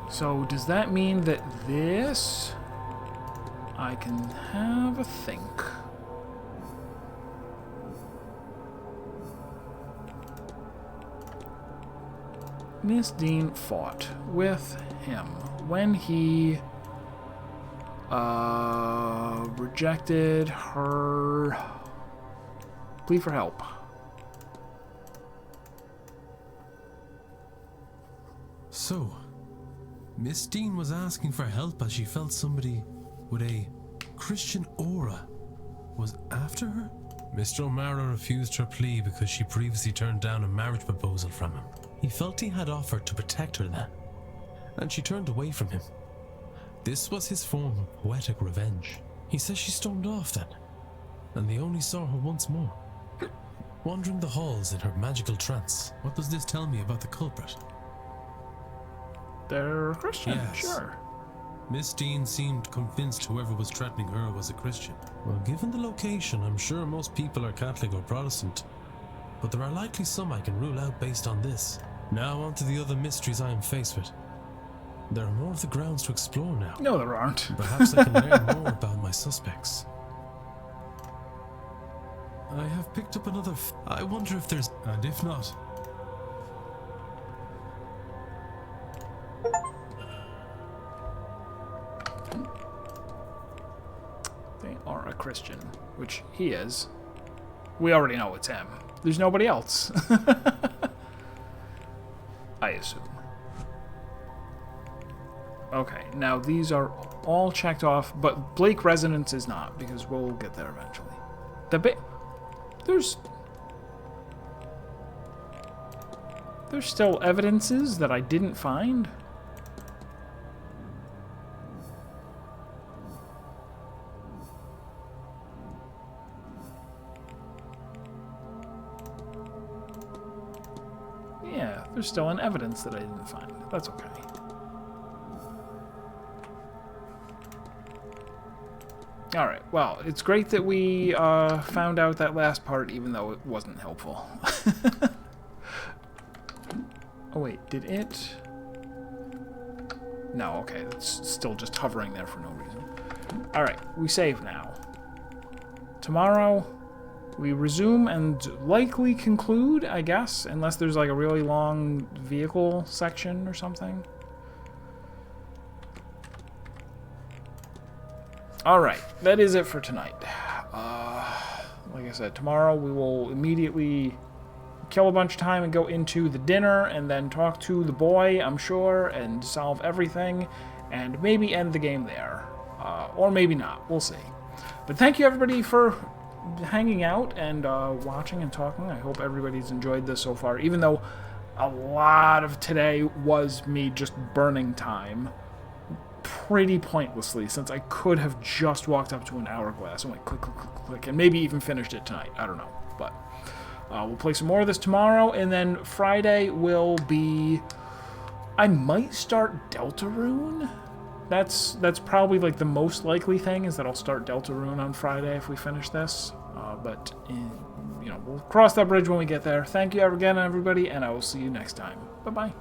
So does that mean that this... I can have a think. Miss Dean fought with him when he rejected her plea for help. So, Miss Dean was asking for help as she felt somebody with a Christian aura was after her? Mr. O'Mara refused her plea because she previously turned down a marriage proposal from him. He felt he had offered to protect her then, and she turned away from him. This was his form of poetic revenge. He says she stormed off then, and they only saw her once more, wandering the halls in her magical trance. What does this tell me about the culprit? They're Christian, yes. Sure. Miss Dean seemed convinced whoever was threatening her was a Christian. Well, given the location, I'm sure most people are Catholic or Protestant, but there are likely some I can rule out based on this. Now on to the other mysteries I am faced with. There are more of the grounds to explore now. No, there aren't. Perhaps I can learn more about my suspects. I have picked up another I wonder if there's... And if not... They are a Christian, which he is. We already know it's him. There's nobody else. I assume. Okay, now these are all checked off, but Blake Resonance is not, because we'll get there eventually. There's still evidences that I didn't find. Yeah, there's still an evidence that I didn't find. That's okay. Alright, well, it's great that we found out that last part, even though it wasn't helpful. Oh wait, did it? No, okay, it's still just hovering there for no reason. Alright, we save now. Tomorrow, we resume and likely conclude, I guess, unless there's like a really long vehicle section or something. Alright, that is it for tonight. Like I said, tomorrow we will immediately kill a bunch of time and go into the dinner and then talk to the boy, I'm sure, and solve everything, and maybe end the game there. Or maybe not, we'll see. But thank you everybody for hanging out and watching and talking. I hope everybody's enjoyed this so far, even though a lot of today was me just burning time pretty pointlessly, since I could have just walked up to an hourglass and went click, click, click, click, and maybe even finished it tonight. I don't know, but we'll play some more of this tomorrow, and then Friday will be... I might start Deltarune. That's probably like the most likely thing, is that I'll start Deltarune on Friday if we finish this. But you know, we'll cross that bridge when we get there. Thank you again, everybody, and I will see you next time. Bye-bye.